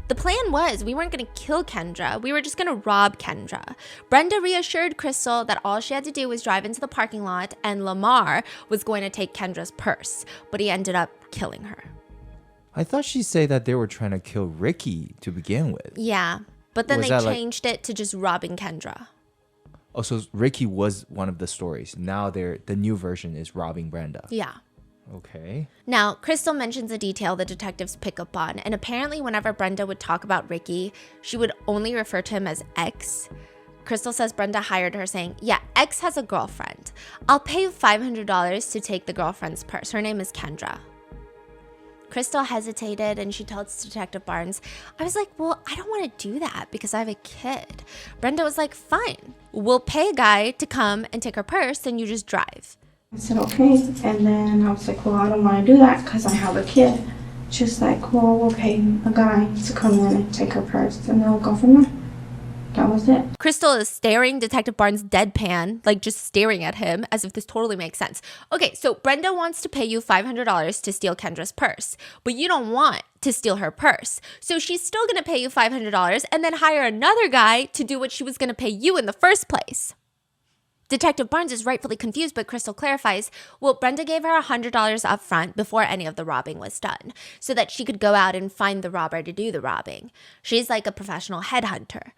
The plan was we weren't going to kill Kendra. We were just going to rob Kendra. Brenda reassured Crystal that all she had to do was drive into the parking lot and Lamar was going to take Kendra's purse, but he ended up killing her. I thought she'd say that they were trying to kill Ricky to begin with. Yeah, but then Was they that changed it to just robbing Kendra. Oh, so Ricky was one of the stories. Now the new version is robbing Brenda. Yeah. Okay. Now, Crystal mentions a detail the detectives pick up on, and apparently whenever Brenda would talk about Ricky, she would only refer to him as X. Crystal says Brenda hired her saying, yeah, X has a girlfriend. I'll pay you $500 to take the girlfriend's purse. Her name is Kendra. Crystal hesitated and she tells Detective Barnes, I was like, well, I don't want to do that because I have a kid. Brenda was like, fine, we'll pay a guy to come and take her purse and you just drive. I said, okay. And then I was like, well, I don't want to do that because I have a kid. She's like, well, we'll pay a guy to come in and take her purse and then we'll go from there. That was it. Crystal is staring Detective Barnes deadpan, like just staring at him as if this totally makes sense. Okay, so Brenda wants to pay you $500 to steal Kendra's purse, but you don't want to steal her purse. So she's still going to pay you $500 and then hire another guy to do what she was going to pay you in the first place. Detective Barnes is rightfully confused, but Crystal clarifies, well, Brenda gave her $100 up front before any of the robbing was done, so that she could go out and find the robber to do the robbing. She's like a professional headhunter.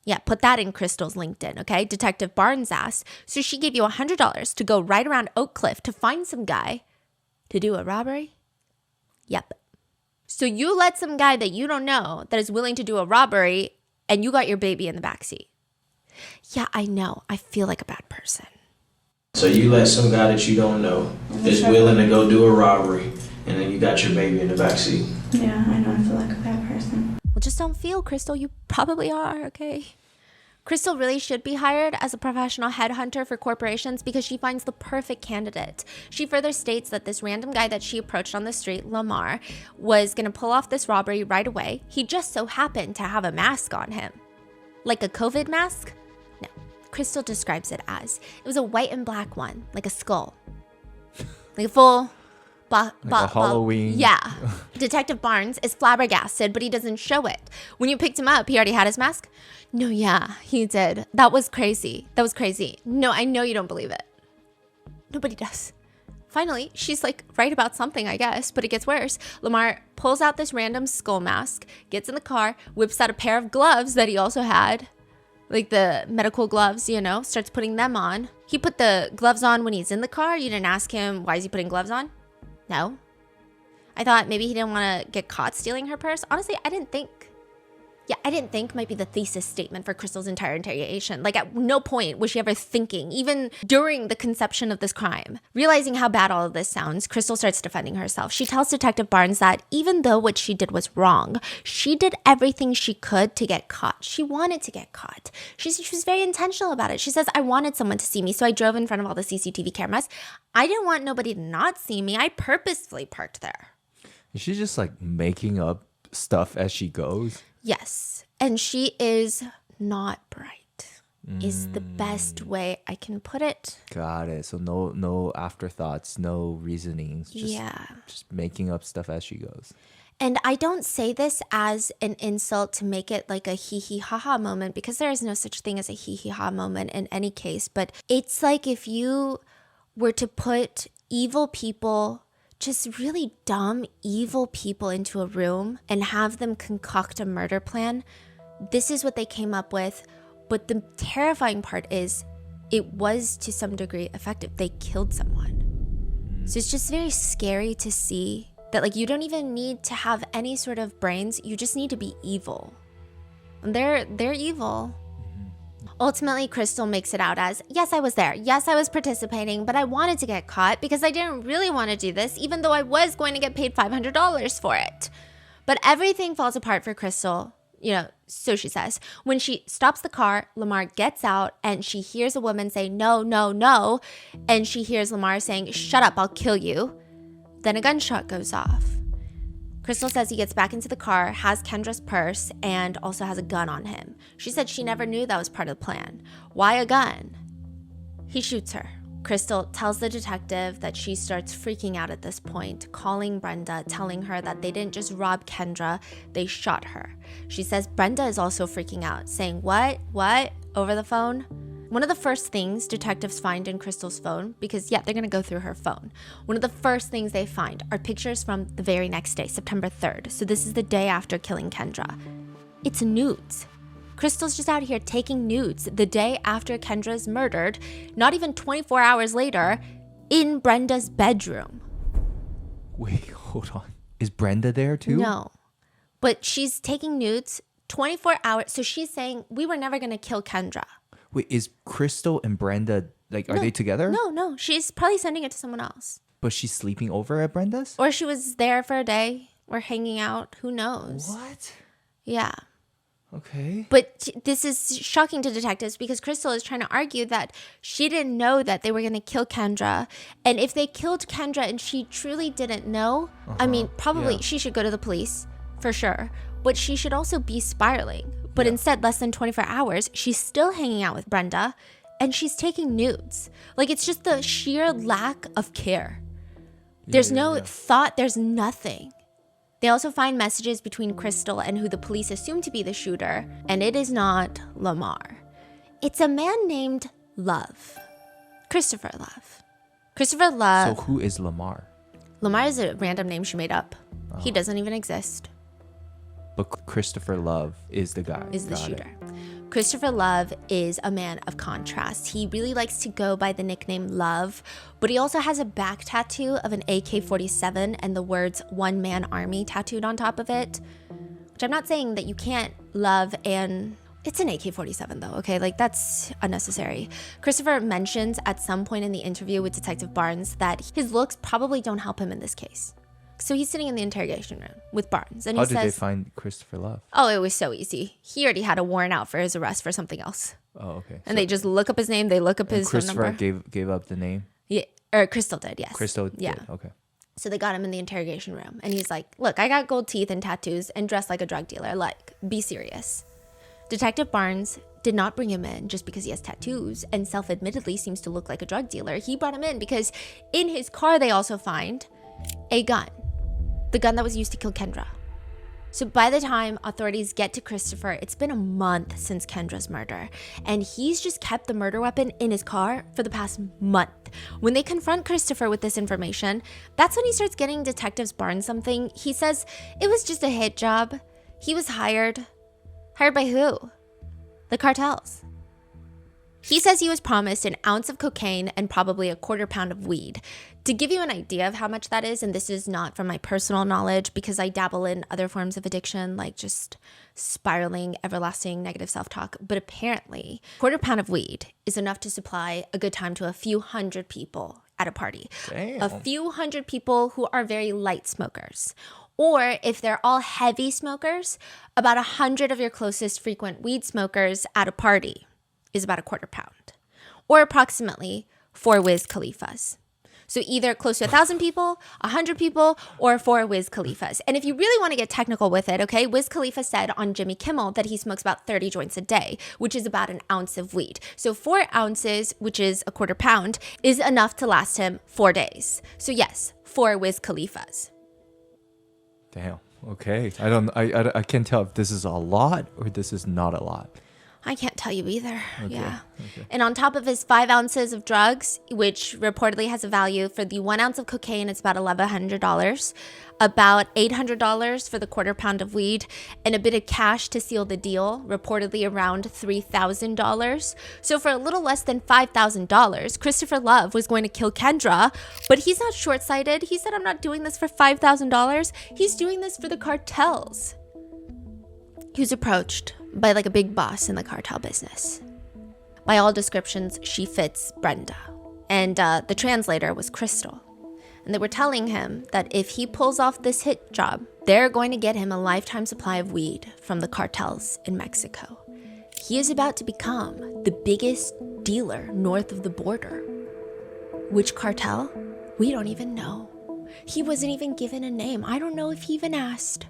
Yeah, put that in Crystal's LinkedIn, okay? Detective Barnes asked, so she gave you $100 to go right around Oak Cliff to find some guy to do a robbery? Yep. So you let some guy that you don't know that is willing to do a robbery and you got your baby in the backseat. Yeah, I know. I feel like a bad person. So you let some guy that you don't know is willing to go do a robbery and then you got your baby in the backseat. Yeah, I know. I feel like a bad person. Well, just don't feel, Crystal. You probably are, okay? Crystal really should be hired as a professional headhunter for corporations because she finds the perfect candidate. She further states that this random guy that she approached on the street, Lamar, was going to pull off this robbery right away. He just so happened to have a mask on him. Like a COVID mask? No. Crystal describes it as, it was a white and black one, like a skull. Like a full a Halloween. Yeah. Detective Barnes is flabbergasted, but he doesn't show it. When you picked him up, he already had his mask? No, yeah, he did. That was crazy. No, I know you don't believe it. Nobody does. Finally, she's like right about something, I guess, but it gets worse. Lamar pulls out this random skull mask, gets in the car, whips out a pair of gloves that he also had, like the medical gloves, you know, starts putting them on. He put the gloves on when he's in the car. You didn't ask him, why is he putting gloves on? No. I thought maybe he didn't want to get caught stealing her purse. Honestly, I didn't think might be the thesis statement for Crystal's entire interrogation. Like, at no point was she ever thinking, even during the conception of this crime. Realizing how bad all of this sounds, Crystal starts defending herself. She tells Detective Barnes that even though what she did was wrong, she did everything she could to get caught. She wanted to get caught. She was very intentional about it. She says, I wanted someone to see me, so I drove in front of all the CCTV cameras. I didn't want nobody to not see me. I purposefully parked there. Is she just like making up stuff as she goes? Yes. And she is not bright, is the best way I can put it. Got it. So no afterthoughts, no reasonings. Just making up stuff as she goes. And I don't say this as an insult to make it like a hee-hee-ha-ha moment, because there is no such thing as a hee-hee-ha moment in any case. But it's like if you were to put evil people, just really dumb, evil people into a room and have them concoct a murder plan. This is what they came up with. But the terrifying part is it was to some degree effective. They killed someone. So it's just very scary to see that, like, you don't even need to have any sort of brains. You just need to be evil. And they're evil. Ultimately, Crystal makes it out as, yes, I was there. Yes, I was participating, but I wanted to get caught because I didn't really want to do this, even though I was going to get paid $500 for it. But everything falls apart for Crystal, you know, so she says. When she stops the car, Lamar gets out and she hears a woman say, no, no, no. And she hears Lamar saying, shut up, I'll kill you. Then a gunshot goes off. Crystal says he gets back into the car, has Kendra's purse, and also has a gun on him. She said she never knew that was part of the plan. Why a gun? He shoots her. Crystal tells the detective that she starts freaking out at this point, calling Brenda, telling her that they didn't just rob Kendra, they shot her. She says Brenda is also freaking out, saying, what, over the phone? One of the first things detectives find in Crystal's phone, because they're going to go through her phone. One of the first things they find are pictures from the very next day, September 3rd. So this is the day after killing Kendra. It's nudes. Crystal's just out here taking nudes the day after Kendra's murdered, not even 24 hours later, in Brenda's bedroom. Wait, hold on. Is Brenda there too? No. But she's taking nudes 24 hours. So she's saying, we were never going to kill Kendra. Wait, is Crystal and Brenda, like, are they together? No. She's probably sending it to someone else. But she's sleeping over at Brenda's? Or she was there for a day or hanging out. Who knows? What? Yeah. Okay. But this is shocking to detectives because Crystal is trying to argue that she didn't know that they were going to kill Kendra. And if they killed Kendra and she truly didn't know, I mean, probably she should go to the police for sure. But she should also be spiraling. But instead, less than 24 hours, she's still hanging out with Brenda and she's taking nudes. Like, it's just the sheer lack of care. There's no thought, there's nothing. They also find messages between Crystal and who the police assume to be the shooter, and it is not Lamar. It's a man named Love. Christopher Love. Christopher Love. So who is Lamar? Lamar is a random name she made up. He doesn't even exist. But Christopher Love is the guy. Is the shooter. Christopher Love is a man of contrast. He really likes to go by the nickname Love, but he also has a back tattoo of an AK-47 and the words One Man Army tattooed on top of it, which I'm not saying that you can't love and... It's an AK-47 though, okay? Like, that's unnecessary. Christopher mentions at some point in the interview with Detective Barnes that his looks probably don't help him in this case. So he's sitting in the interrogation room with Barnes, and he says... How did they find Christopher Love? Oh, it was so easy. He already had a warrant out for his arrest for something else. Oh, okay. And they just look up his name, they look up his phone number. Christopher gave up the name? Yeah, or Crystal did, yes. Crystal did, okay. So they got him in the interrogation room, and he's like, look, I got gold teeth and tattoos and dressed like a drug dealer. Like, be serious. Detective Barnes did not bring him in just because he has tattoos and self-admittedly seems to look like a drug dealer. He brought him in because in his car they also find a gun. The gun that was used to kill Kendra. So by the time authorities get to Christopher, it's been a month since Kendra's murder, and he's just kept the murder weapon in his car for the past month. When they confront Christopher with this information, that's when he starts getting detectives Barnes something. He says it was just a hit job. He was hired. Hired by who? The cartels. He says he was promised an ounce of cocaine and probably a quarter pound of weed. To give you an idea of how much that is, and this is not from my personal knowledge because I dabble in other forms of addiction, like just spiraling, everlasting negative self-talk, but apparently a quarter pound of weed is enough to supply a good time to a few hundred people at a party. Damn. A few hundred people who are very light smokers. Or if they're all heavy smokers, about 100 of your closest frequent weed smokers at a party is about a quarter pound, or approximately 4 Wiz Khalifas. So either close to 1,000 people, 100 people, or 4 Wiz Khalifas. And if you really want to get technical with it, okay, Wiz Khalifa said on Jimmy Kimmel that he smokes about 30 joints a day, which is about an ounce of weed. So 4 ounces, which is a quarter pound, is enough to last him 4 days. So yes, 4 Wiz Khalifas. Damn. Okay. I can't tell if this is a lot or this is not a lot. I can't tell you either. Okay. Yeah. Okay. And on top of his 5 ounces of drugs, which reportedly has a value for the 1 ounce of cocaine, it's about $1,100, about $800 for the quarter pound of weed, and a bit of cash to seal the deal, reportedly around $3,000. So for a little less than $5,000, Christopher Love was going to kill Kendra, but he's not short-sighted. He said, I'm not doing this for $5,000. He's doing this for the cartels. He was approached by like a big boss in the cartel business. By all descriptions, she fits Brenda. And the translator was Crystal. And they were telling him that if he pulls off this hit job, they're going to get him a lifetime supply of weed from the cartels in Mexico. He is about to become the biggest dealer north of the border. Which cartel? We don't even know. He wasn't even given a name. I don't know if he even asked.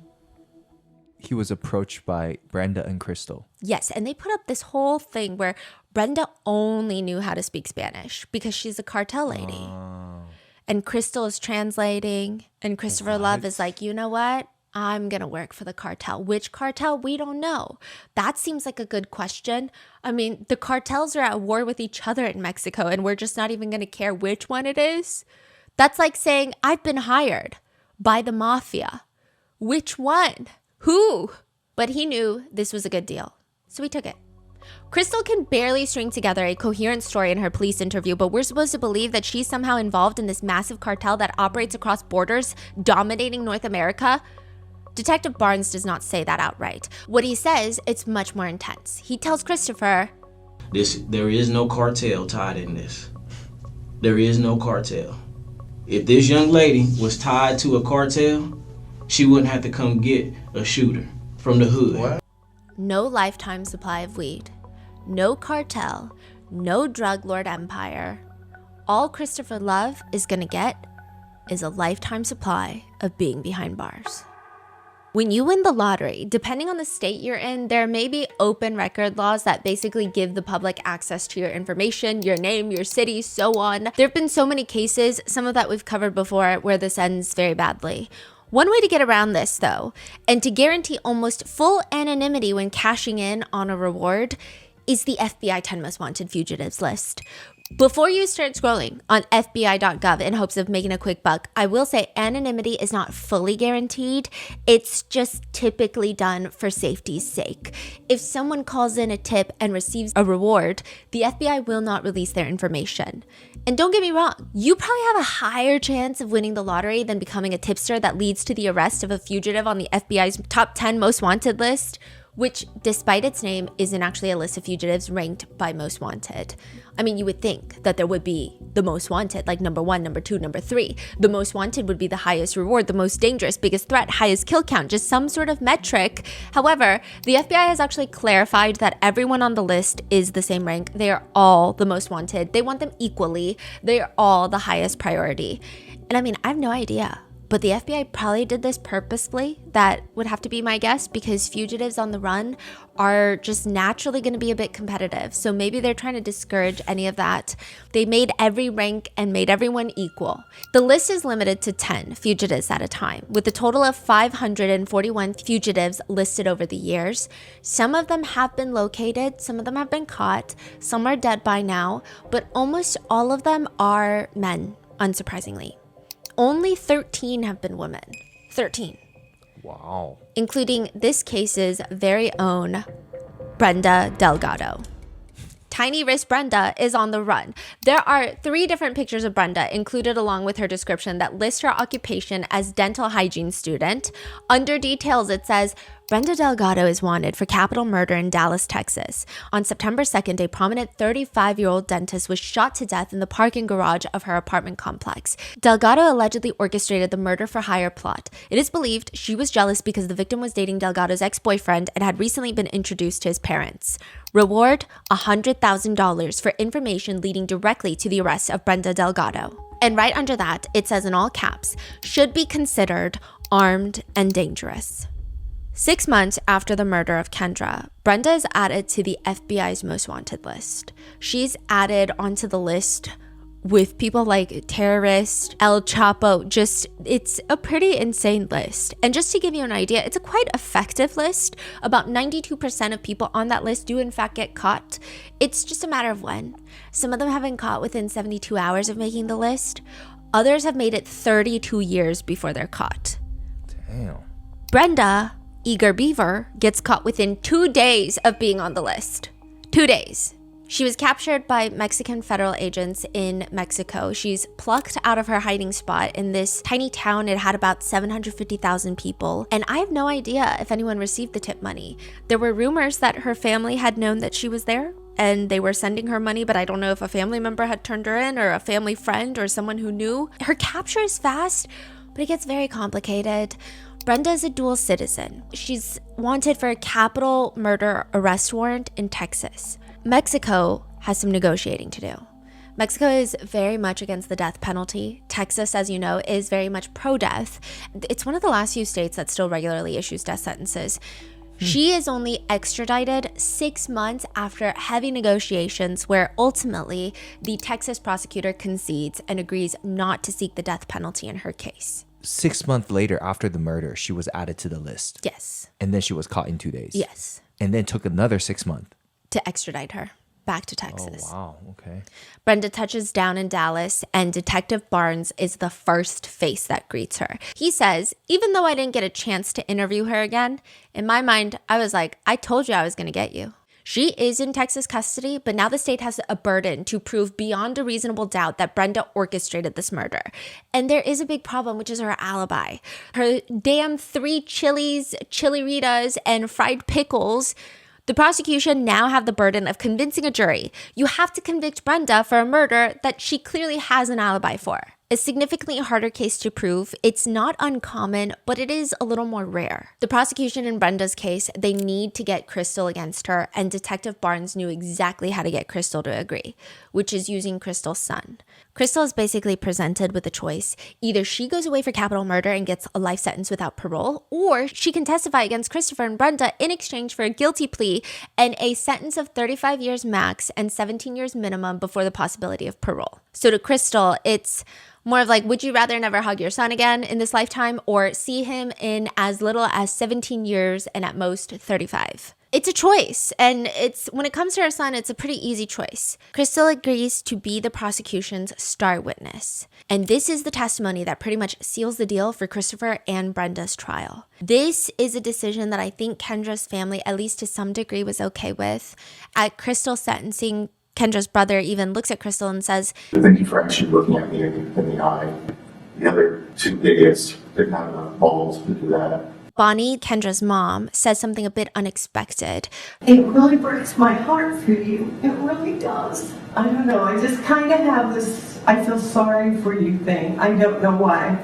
He was approached by Brenda and Crystal. Yes, and they put up this whole thing where Brenda only knew how to speak Spanish because she's a cartel lady. Oh. And Crystal is translating, and Christopher Love is like, you know what? I'm going to work for the cartel. Which cartel? We don't know. That seems like a good question. I mean, the cartels are at war with each other in Mexico, and we're just not even going to care which one it is. That's like saying, I've been hired by the mafia. Which one? Who? But he knew this was a good deal, so he took it. Crystal can barely string together a coherent story in her police interview, but we're supposed to believe that she's somehow involved in this massive cartel that operates across borders, dominating North America. Detective Barnes does not say that outright. What he says, it's much more intense. He tells Christopher, there is no cartel tied in this. There is no cartel. If this young lady was tied to a cartel, she wouldn't have to come get a shooter from the hood. What? No lifetime supply of weed, no cartel, no drug lord empire. All Christopher Love is gonna get is a lifetime supply of being behind bars. When you win the lottery, depending on the state you're in, there may be open record laws that basically give the public access to your information, your name, your city, so on. There have been so many cases, some of that we've covered before, where this ends very badly. One way to get around this, though, and to guarantee almost full anonymity when cashing in on a reward, is the FBI 10 Most Wanted Fugitives list. Before you start scrolling on FBI.gov in hopes of making a quick buck, I will say anonymity is not fully guaranteed. It's just typically done for safety's sake. If someone calls in a tip and receives a reward, the FBI will not release their information. And don't get me wrong, you probably have a higher chance of winning the lottery than becoming a tipster that leads to the arrest of a fugitive on the FBI's top 10 most wanted list, which, despite its name, isn't actually a list of fugitives ranked by most wanted. I mean, you would think that there would be the most wanted, like number 1, number 2, number 3. The most wanted would be the highest reward, the most dangerous, biggest threat, highest kill count, just some sort of metric. However, the FBI has actually clarified that everyone on the list is the same rank. They are all the most wanted. They want them equally. They are all the highest priority. And I mean, I have no idea But the FBI probably did this purposefully. That would have to be my guess, because fugitives on the run are just naturally going to be a bit competitive. So maybe they're trying to discourage any of that. They made every rank and made everyone equal. The list is limited to 10 fugitives at a time, with a total of 541 fugitives listed over the years. Some of them have been located, some of them have been caught, some are dead by now, but almost all of them are men, unsurprisingly. Only 13 have been women. 13. Wow. Including this case's very own Brenda Delgado. Tiny wrist Brenda is on the run. There are 3 different pictures of Brenda included along with her description that list her occupation as dental hygiene student. Under details, it says, Brenda Delgado is wanted for capital murder in Dallas, Texas. On September 2nd, a prominent 35-year-old dentist was shot to death in the parking garage of her apartment complex. Delgado allegedly orchestrated the murder-for-hire plot. It is believed she was jealous because the victim was dating Delgado's ex-boyfriend and had recently been introduced to his parents. Reward, $100,000 for information leading directly to the arrest of Brenda Delgado. And right under that, it says in all caps, should be considered armed and dangerous. 6 months after the murder of Kendra, Brenda is added to the FBI's most wanted list. She's added onto the list with people like terrorist, El Chapo, it's a pretty insane list. And just to give you an idea, it's a quite effective list. About 92% of people on that list do in fact get caught. It's just a matter of when. Some of them have been caught within 72 hours of making the list. Others have made it 32 years before they're caught. Damn. Brenda, Eager Beaver, gets caught within 2 days of being on the list. 2 days. She was captured by Mexican federal agents in Mexico. She's plucked out of her hiding spot in this tiny town. It had about 750,000 people. And I have no idea if anyone received the tip money. There were rumors that her family had known that she was there and they were sending her money, but I don't know if a family member had turned her in or a family friend or someone who knew. Her capture is fast, but it gets very complicated. Brenda is a dual citizen. She's wanted for a capital murder arrest warrant in Texas. Mexico has some negotiating to do. Mexico is very much against the death penalty. Texas, as you know, is very much pro-death. It's one of the last few states that still regularly issues death sentences. She is only extradited 6 months after heavy negotiations where ultimately the Texas prosecutor concedes and agrees not to seek the death penalty in her case. 6 months later after the murder, she was added to the list. Yes. And then she was caught in 2 days. Yes. And then took another 6 months. To extradite her back to Texas. Oh, wow. Okay. Brenda touches down in Dallas, and Detective Barnes is the first face that greets her. He says, even though I didn't get a chance to interview her again, in my mind, I was like, I told you I was going to get you. She is in Texas custody, but now the state has a burden to prove beyond a reasonable doubt that Brenda orchestrated this murder. And there is a big problem, which is her alibi. Her damn 3 chilies, chili-ritas, and fried pickles. The prosecution now have the burden of convincing a jury. You have to convict Brenda for a murder that she clearly has an alibi for. A significantly harder case to prove. It's not uncommon, but it is a little more rare. The prosecution in Brenda's case, they need to get Crystal against her, and Detective Barnes knew exactly how to get Crystal to agree, which is using Crystal's son. Crystal is basically presented with a choice. Either she goes away for capital murder and gets a life sentence without parole, or she can testify against Christopher and Brenda in exchange for a guilty plea and a sentence of 35 years max and 17 years minimum before the possibility of parole. So to Crystal, it's more of like, would you rather never hug your son again in this lifetime or see him in as little as 17 years and at most 35? It's a choice. And when it comes to her son, it's a pretty easy choice. Crystal agrees to be the prosecution's star witness. And this is the testimony that pretty much seals the deal for Christopher and Brenda's trial. This is a decision that I think Kendra's family, at least to some degree, was okay with. At Crystal's sentencing, Kendra's brother even looks at Crystal and says, "Thank you for actually looking at me in the eye. The other 2 idiots didn't have enough balls to do that." Bonnie, Kendra's mom, says something a bit unexpected. It really breaks my heart for you. It really does. I don't know. I just kind of have this I feel sorry for you thing. I don't know why.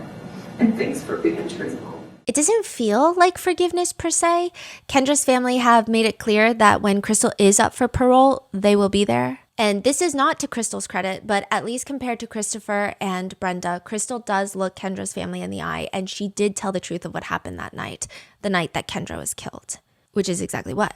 And thanks for being truthful. It doesn't feel like forgiveness per se. Kendra's family have made it clear that when Crystal is up for parole, they will be there. And this is not to Crystal's credit, but at least compared to Christopher and Brenda, Crystal does look Kendra's family in the eye, and she did tell the truth of what happened that night, the night that Kendra was killed, which is exactly what?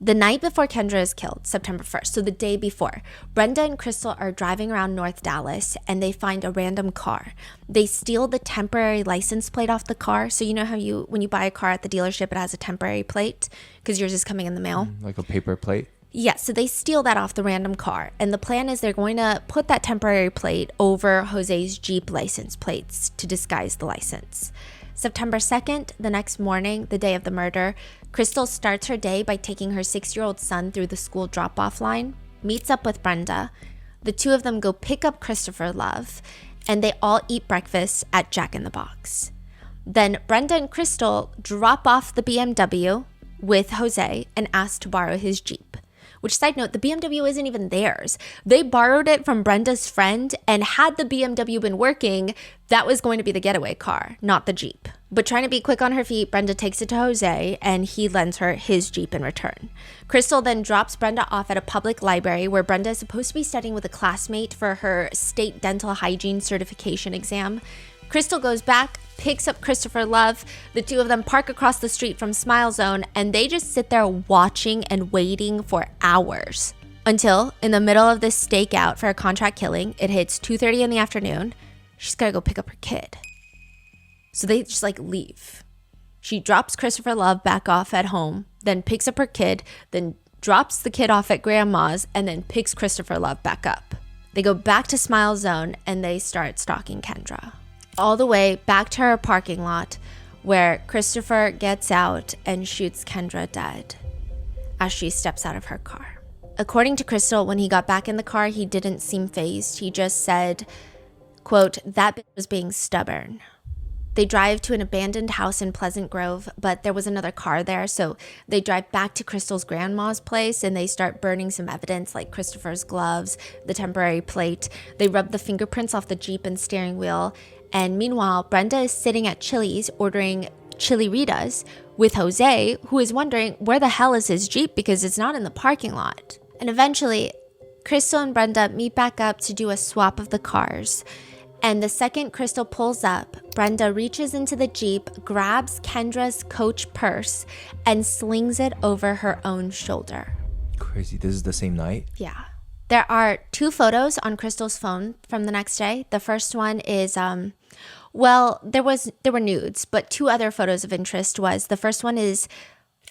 The night before Kendra is killed, September 1st, so the day before, Brenda and Crystal are driving around North Dallas and they find a random car. They steal the temporary license plate off the car. So you know how when you buy a car at the dealership, it has a temporary plate because yours is coming in the mail? Like a paper plate? Yeah, so they steal that off the random car. And the plan is they're going to put that temporary plate over Jose's Jeep license plates to disguise the license. September 2nd, the next morning, the day of the murder, Crystal starts her day by taking her 6-year-old son through the school drop-off line, meets up with Brenda. The two of them go pick up Christopher Love, and they all eat breakfast at Jack in the Box. Then Brenda and Crystal drop off the BMW with Jose and ask to borrow his Jeep. Which, side note, the BMW isn't even theirs. They borrowed it from Brenda's friend, and had the BMW been working, that was going to be the getaway car, not the Jeep. But trying to be quick on her feet, Brenda takes it to Jose, and he lends her his Jeep in return. Crystal then drops Brenda off at a public library where Brenda is supposed to be studying with a classmate for her state dental hygiene certification exam. Crystal goes back, picks up Christopher Love. The two of them park across the street from Smile Zone, and they just sit there watching and waiting for hours. Until, in the middle of this stakeout for a contract killing, it hits 2:30 in the afternoon. She's gotta go pick up her kid. So they just leave. She drops Christopher Love back off at home, then picks up her kid, then drops the kid off at grandma's, and then picks Christopher Love back up. They go back to Smile Zone, and they start stalking Kendra. All the way back to her parking lot, where Christopher gets out and shoots Kendra dead as she steps out of her car. According to Crystal, when he got back in the car, he didn't seem fazed. He just said, quote, "That bitch was being stubborn." They drive to an abandoned house in Pleasant Grove, but there was another car there, so they drive back to Crystal's grandma's place and they start burning some evidence like Christopher's gloves, the temporary plate. They rub the fingerprints off the Jeep and steering wheel. And meanwhile, Brenda is sitting at Chili's ordering chili Ritas with Jose, who is wondering where the hell is his Jeep because it's not in the parking lot. And eventually, Crystal and Brenda meet back up to do a swap of the cars. And the second Crystal pulls up, Brenda reaches into the Jeep, grabs Kendra's Coach purse, and slings it over her own shoulder. Crazy. This is the same night? Yeah. There are 2 photos on Crystal's phone from the next day. The first one is, there were nudes, but 2 other photos of interest was, the first one is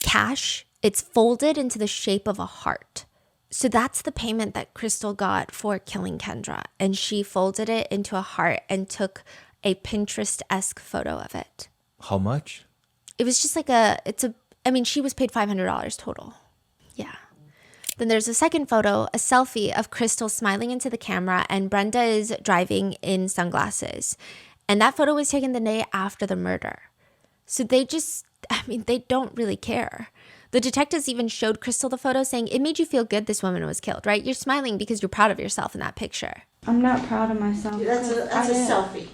cash. It's folded into the shape of a heart. So that's the payment that Crystal got for killing Kendra. And she folded it into a heart and took a Pinterest-esque photo of it. How much? It was just she was paid $500 total. Yeah. Then there's a second photo, a selfie of Crystal smiling into the camera, and Brenda is driving in sunglasses. And that photo was taken the day after the murder. So they don't really care. The detectives even showed Crystal the photo saying, "It made you feel good this woman was killed, right? You're smiling because you're proud of yourself in that picture." I'm not proud of myself. That's a selfie.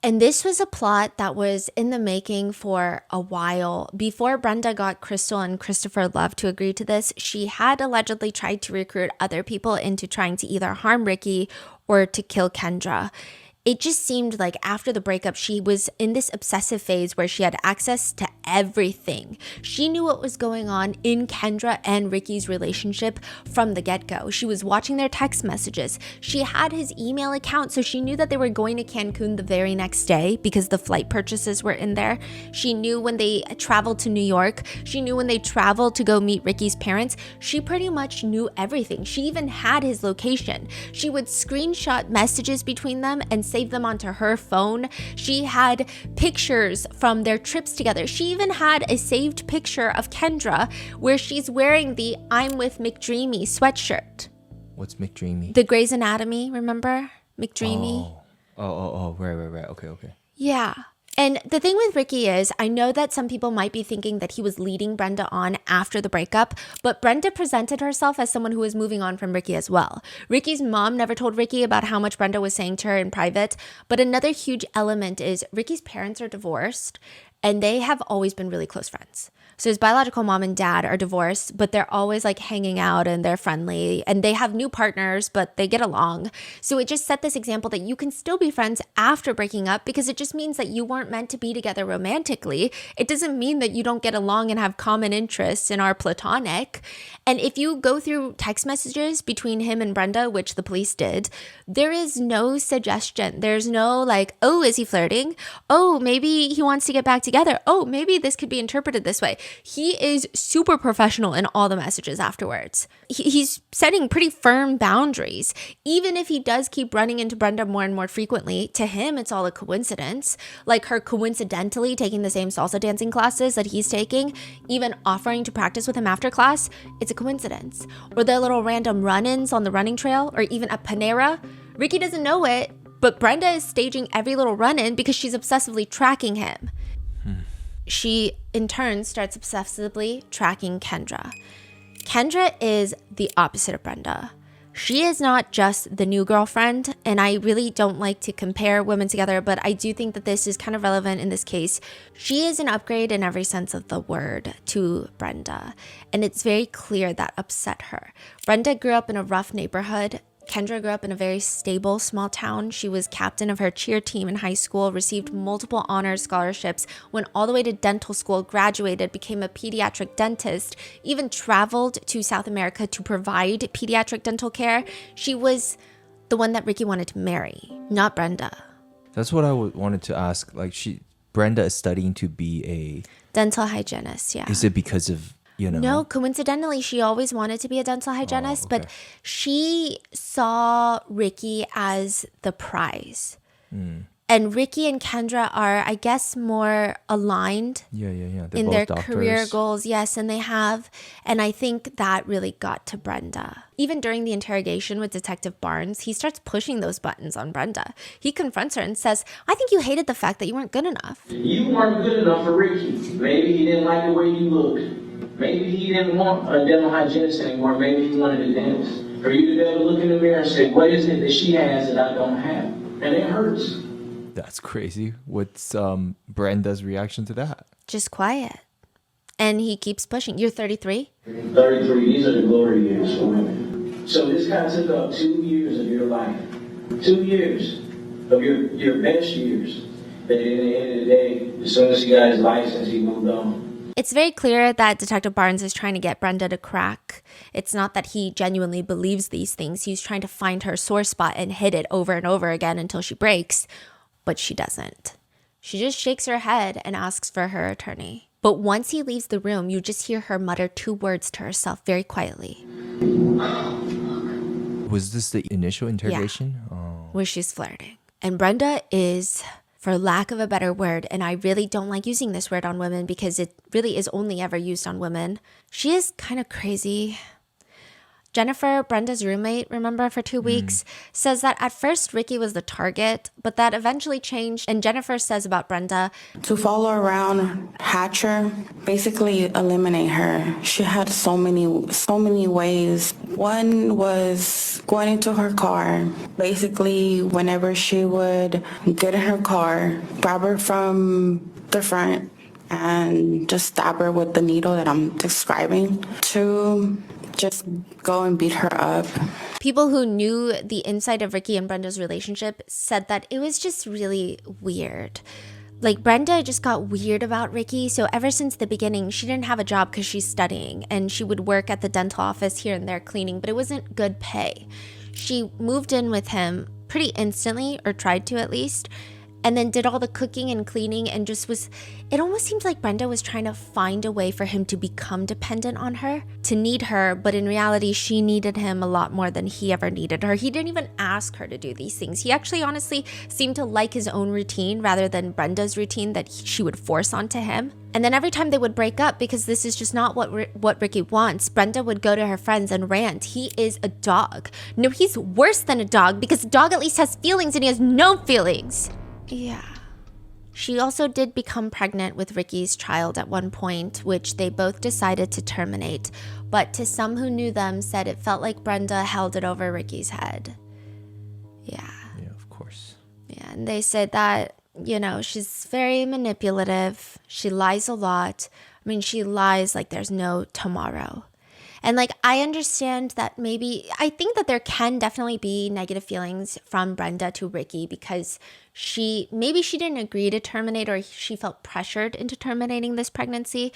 And this was a plot that was in the making for a while. Before Brenda got Crystal and Christopher Love to agree to this, she had allegedly tried to recruit other people into trying to either harm Ricky or to kill Kendra. It just seemed like after the breakup, she was in this obsessive phase where she had access to everything. She knew what was going on in Kendra and Ricky's relationship from the get-go. She was watching their text messages. She had his email account, so she knew that they were going to Cancun the very next day because the flight purchases were in there. She knew when they traveled to New York. She knew when they traveled to go meet Ricky's parents. She pretty much knew everything. She even had his location. She would screenshot messages between them and save them onto her phone. She had pictures from their trips together. She even had a saved picture of Kendra where she's wearing the "I'm with McDreamy" sweatshirt. What's McDreamy? The Grey's Anatomy, remember? McDreamy? Oh, right. Okay. Yeah. And the thing with Ricky is, I know that some people might be thinking that he was leading Brenda on after the breakup, but Brenda presented herself as someone who was moving on from Ricky as well. Ricky's mom never told Ricky about how much Brenda was saying to her in private, but another huge element is Ricky's parents are divorced, And they have always been really close friends. So his biological mom and dad are divorced, but they're always like hanging out and they're friendly and they have new partners, but they get along. So it just set this example that you can still be friends after breaking up because it just means that you weren't meant to be together romantically. It doesn't mean that you don't get along and have common interests and are platonic. And if you go through text messages between him and Brenda, which the police did, there is no suggestion. There's no like, oh, is he flirting? Oh, maybe he wants to get back together. Oh, maybe this could be interpreted this way. He is super professional in all the messages afterwards. He's setting pretty firm boundaries. Even if he does keep running into Brenda more and more frequently, to him, it's all a coincidence. Like her coincidentally taking the same salsa dancing classes that he's taking, even offering to practice with him after class, it's a coincidence. Or their little random run-ins on the running trail, or even at Panera. Ricky doesn't know it, but Brenda is staging every little run-in because she's obsessively tracking him. She, in turn, starts obsessively tracking Kendra. Kendra is the opposite of Brenda. She is not just the new girlfriend, and I really don't like to compare women together, but I do think that this is kind of relevant in this case. She is an upgrade in every sense of the word to Brenda, and it's very clear that upset her. Brenda grew up in a rough neighborhood. Kendra grew up in a very stable small town. She was captain of her cheer team in high school, received multiple honors scholarships, went all the way to dental school, graduated, became a pediatric dentist, even traveled to South America to provide pediatric dental care. She was the one that Ricky wanted to marry, not Brenda. That's what I wanted to ask. Like Brenda is studying to be a dental hygienist, yeah. Is it because of No, coincidentally, she always wanted to be a dental hygienist, but she saw Ricky as the prize. And Ricky and Kendra are, I guess, more aligned in their career goals. Yes, and they have. And I think that really got to Brenda. Even during the interrogation with Detective Barnes, he starts pushing those buttons on Brenda. He confronts her and says, I think you hated the fact that you weren't good enough. You weren't good enough for Ricky. Maybe he didn't like the way you looked. Maybe he didn't want a dental hygienist anymore. Maybe he wanted a dentist. For you to be able to look in the mirror and say, what is it that she has that I don't have? And it hurts. That's crazy. What's Brenda's reaction to that? Just quiet. And he keeps pushing. You're 33? 33. These are the glory years for women. So this guy took up 2 years of your life. 2 years of your best years. But at the end of the day, as soon as he got his license, he moved on. It's very clear that Detective Barnes is trying to get Brenda to crack. It's not that he genuinely believes these things. He's trying to find her sore spot and hit it over and over again until she breaks. But she doesn't. She just shakes her head and asks for her attorney. But once he leaves the room, you just hear her mutter 2 words to herself very quietly. Was this the initial interrogation? Yeah. Where she's flirting. And Brenda is, for lack of a better word, and I really don't like using this word on women because it really is only ever used on women, she is kind of crazy. Jennifer, Brenda's roommate, remember, for 2 weeks, says that at first Ricky was the target, but that eventually changed. And Jennifer says about Brenda, to follow around, hatch her, basically eliminate her. She had so many ways. One was going into her car. Basically, whenever she would get in her car, grab her from the front and just stab her with the needle that I'm describing, to just go and beat her up. People who knew the inside of Ricky and Brenda's relationship said that it was just really weird. Like, Brenda just got weird about Ricky, so ever since the beginning, she didn't have a job because she's studying, and she would work at the dental office here and there cleaning, but it wasn't good pay. She moved in with him pretty instantly, or tried to at least, and then did all the cooking and cleaning and just was, it almost seems like Brenda was trying to find a way for him to become dependent on her, to need her, but in reality, she needed him a lot more than he ever needed her. He didn't even ask her to do these things. He actually honestly seemed to like his own routine rather than Brenda's routine that she would force onto him. And then every time they would break up, because this is just not what Ricky wants, Brenda would go to her friends and rant, he is a dog. No, he's worse than a dog because a dog at least has feelings and he has no feelings. Yeah. She also did become pregnant with Ricky's child at one point, which they both decided to terminate. But to some who knew them said it felt like Brenda held it over Ricky's head. Yeah. Yeah, of course. Yeah, and they said that You know, she's very manipulative. She lies a lot. I mean, she lies like there's no tomorrow. And like, I understand that I think that there can definitely be negative feelings from Brenda to Ricky because maybe she didn't agree to terminate, or she felt pressured into terminating this pregnancy.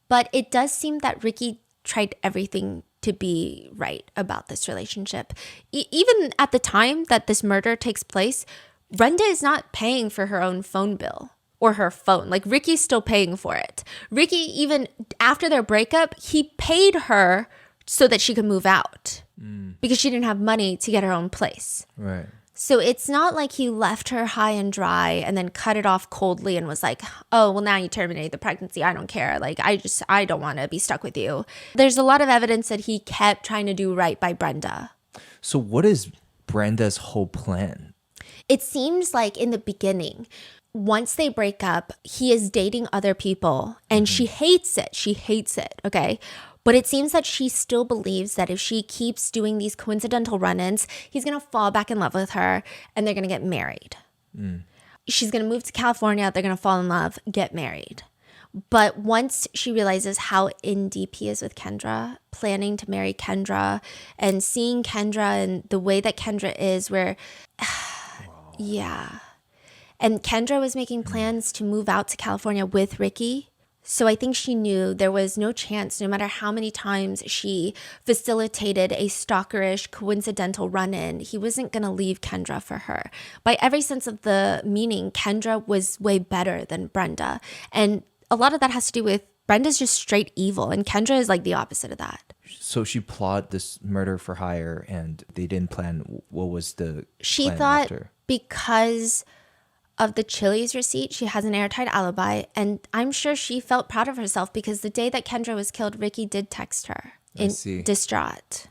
But it does seem that Ricky tried everything to be right about this relationship. Even at the time that this murder takes place, Brenda is not paying for her own phone bill or her phone. Like, Ricky's still paying for it. Ricky, even after their breakup, he paid her so that she could move out because she didn't have money to get her own place. Right. So it's not like he left her high and dry and then cut it off coldly and was like, oh, well, now you terminate the pregnancy. I don't care. Like, I don't want to be stuck with you. There's a lot of evidence that he kept trying to do right by Brenda. So what is Brenda's whole plan? It seems like in the beginning, once they break up, he is dating other people and she hates it. She hates it. Okay. But it seems that she still believes that if she keeps doing these coincidental run-ins, he's going to fall back in love with her and they're going to get married. She's going to move to California. They're going to fall in love, get married. But once she realizes how in deep he is with Kendra, planning to marry Kendra and seeing Kendra and the way that Kendra is where, yeah. And Kendra was making plans to move out to California with Ricky. So I think she knew there was no chance, no matter how many times she facilitated a stalkerish, coincidental run-in, he wasn't going to leave Kendra for her. By every sense of the meaning, Kendra was way better than Brenda. And a lot of that has to do with Brenda's just straight evil, and Kendra is like the opposite of that. So she plotted this murder for hire, and they didn't plan. What was the She plan thought after? because of the Chili's receipt, she has an airtight alibi, and I'm sure she felt proud of herself because the day that Kendra was killed, Ricky did text her distraught.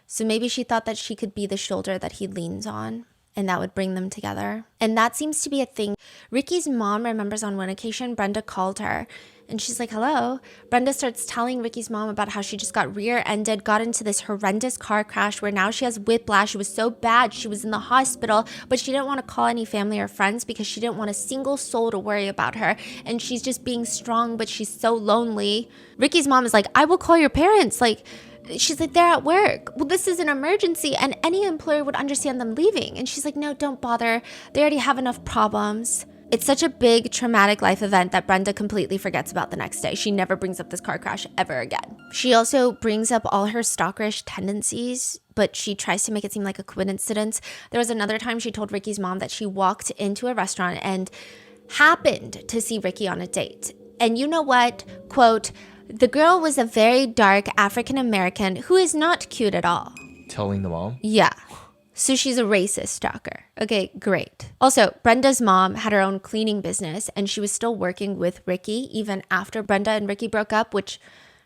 So maybe she thought that she could be the shoulder that he leans on, and that would bring them together. And that seems to be a thing. Ricky's mom remembers on one occasion, Brenda called her and she's like, hello. Brenda starts telling Ricky's mom about how she just got rear-ended, got into this horrendous car crash where now she has whiplash. It was so bad. She was in the hospital, but she didn't want to call any family or friends because she didn't want a single soul to worry about her. And she's just being strong, but she's so lonely. Ricky's mom is like, I will call your parents. Like, she's like, they're at work. Well, this is an emergency and any employer would understand them leaving. And she's like, no, don't bother. They already have enough problems. It's such a big traumatic life event that Brenda completely forgets about the next day. She never brings up this car crash ever again. She also brings up all her stalkerish tendencies, but she tries to make it seem like a coincidence. There was another time she told Ricky's mom that she walked into a restaurant and happened to see Ricky on a date. And you know what? Quote, the girl was a very dark African American who is not cute at all. Telling the mom? Yeah. So she's a racist stalker. Okay, great. Also, Brenda's mom had her own cleaning business and she was still working with Ricky even after Brenda and Ricky broke up, which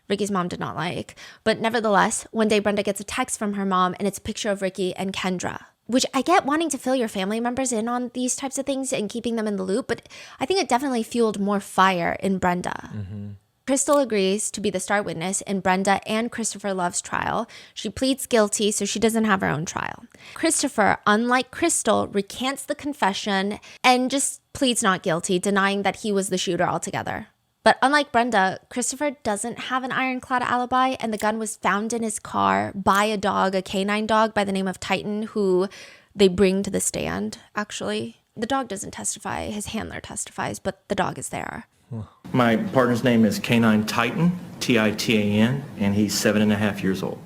Ricky's mom did not like. But nevertheless, one day Brenda gets a text from her mom and it's a picture of Ricky and Kendra, which I get wanting to fill your family members in on these types of things and keeping them in the loop, but I think it definitely fueled more fire in Brenda. Crystal agrees to be the star witness in Brenda and Christopher Love's trial. She pleads guilty, so she doesn't have her own trial. Christopher, unlike Crystal, recants the confession and just pleads not guilty, denying that he was the shooter altogether. But unlike Brenda, Christopher doesn't have an ironclad alibi, and the gun was found in his car by a dog, a canine dog by the name of Titan, who they bring to the stand, actually. The dog doesn't testify, his handler testifies, but the dog is there. My partner's name is Canine Titan, Titan, and he's 7.5 years old.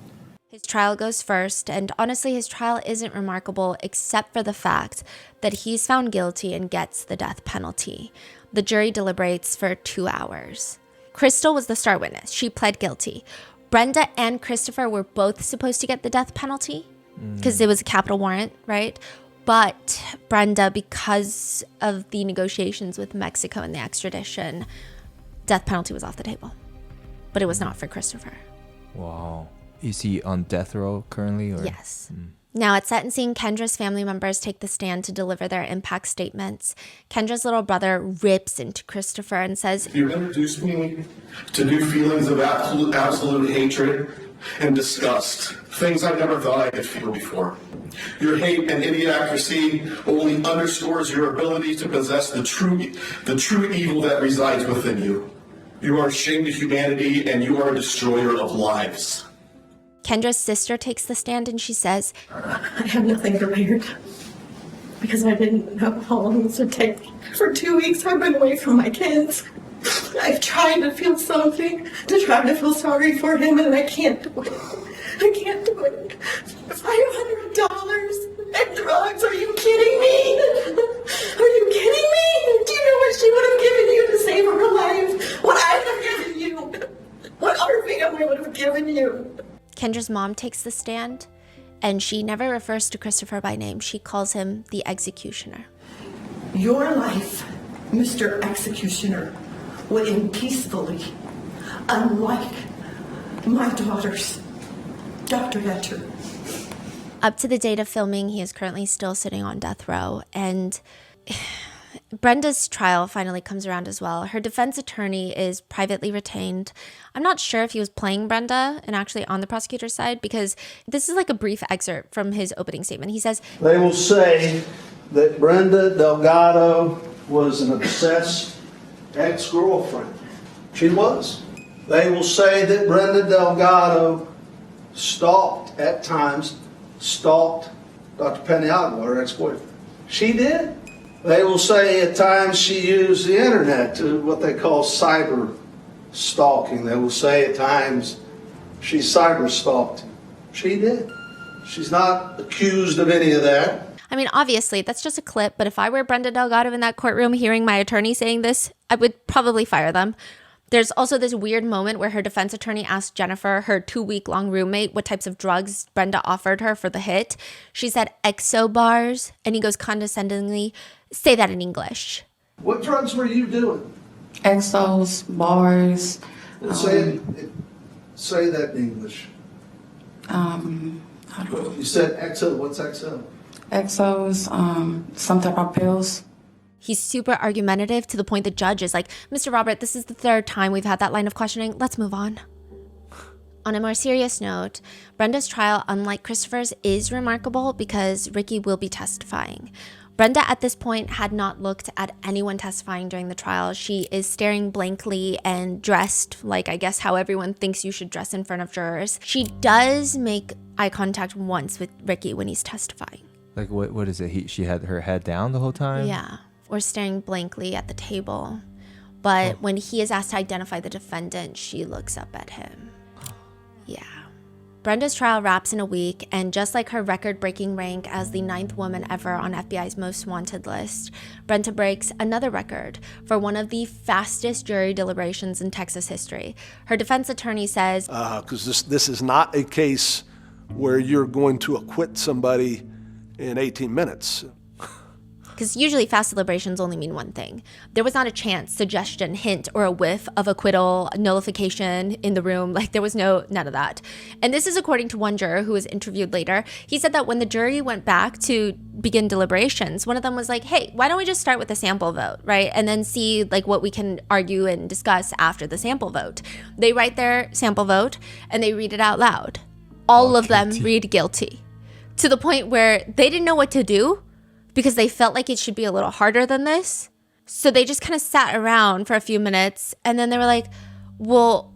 His trial goes first, and honestly, his trial isn't remarkable except for the fact that he's found guilty and gets the death penalty. The jury deliberates for 2 hours. Crystal was the star witness. She pled guilty. Brenda and Christopher were both supposed to get the death penalty because it was a capital warrant, right? But Brenda, because of the negotiations with Mexico and the extradition, death penalty was off the table. But it was not for Christopher. Wow. Is he on death row currently? Or? Yes. Now, at sentencing, Kendra's family members take the stand to deliver their impact statements. Kendra's little brother rips into Christopher and says, You introduced me to new feelings of absolute hatred and disgust, things I never thought I could feel before. Your hate and idiocracy only underscores your ability to possess the true evil that resides within you. You are ashamed of humanity, and you are a destroyer of lives. Kendra's sister takes the stand and she says, I have nothing prepared because I didn't know how long this would take. For 2 weeks, I've been away from my kids. I've tried to feel something, to try to feel sorry for him, and I can't do it. I can't do it. $500 and drugs? Are you kidding me? Are you kidding me? Do you know what she would have given you to save her life? What I would have given you? What our family would have given you? Kendra's mom takes the stand, and she never refers to Christopher by name. She calls him the executioner. Your life, Mr. Executioner, would end peacefully, unlike my daughter's, Dr. Hatcher. Up to the date of filming, he is currently still sitting on death row, and Brenda's trial finally comes around as well. Her defense attorney is privately retained. I'm not sure if he was playing Brenda and actually on the prosecutor's side, because this is like a brief excerpt from his opening statement. He says, They will say that Brenda Delgado was an obsessed ex-girlfriend. She was. They will say that Brenda Delgado at times stalked Dr. Peniagua, her ex-boyfriend. She did. They will say at times she used the internet to what they call cyber stalking. They will say at times she cyber stalked him. She did. She's not accused of any of that. I mean, obviously, that's just a clip, but if I were Brenda Delgado in that courtroom hearing my attorney saying this, I would probably fire them. There's also this weird moment where her defense attorney asked Jennifer, her 2-week-long roommate, what types of drugs Brenda offered her for the hit. She said exo bars, and he goes condescendingly, say that in English. What drugs were you doing? Exos, bars. Say that in English. You said exo. What's exo? Exos, some type of pills. He's super argumentative to the point the judge is like, Mr. Robert, this is the 3rd time we've had that line of questioning. Let's move on. On a more serious note, Brenda's trial, unlike Christopher's, is remarkable because Ricky will be testifying. Brenda at this point had not looked at anyone testifying during the trial. She is staring blankly and dressed like, I guess, how everyone thinks you should dress in front of jurors. She does make eye contact once with Ricky when he's testifying. Like, what is it? She had her head down the whole time? Yeah. Or staring blankly at the table. But when he is asked to identify the defendant, she looks up at him. Yeah. Brenda's trial wraps in a week, and just like her record-breaking rank as the 9th woman ever on FBI's most wanted list, Brenda breaks another record for one of the fastest jury deliberations in Texas history. Her defense attorney says, because this is not a case where you're going to acquit somebody in 18 minutes. Because usually fast deliberations only mean one thing. There was not a chance, suggestion, hint, or a whiff of acquittal, nullification in the room. Like, there was none of that. And this is according to one juror who was interviewed later. He said that when the jury went back to begin deliberations, one of them was like, hey, why don't we just start with a sample vote, right? And then see like what we can argue and discuss after the sample vote. They write their sample vote and they read it out loud. All of them read guilty. To the point where they didn't know what to do, because they felt like it should be a little harder than this. So they just kind of sat around for a few minutes and then they were like, well,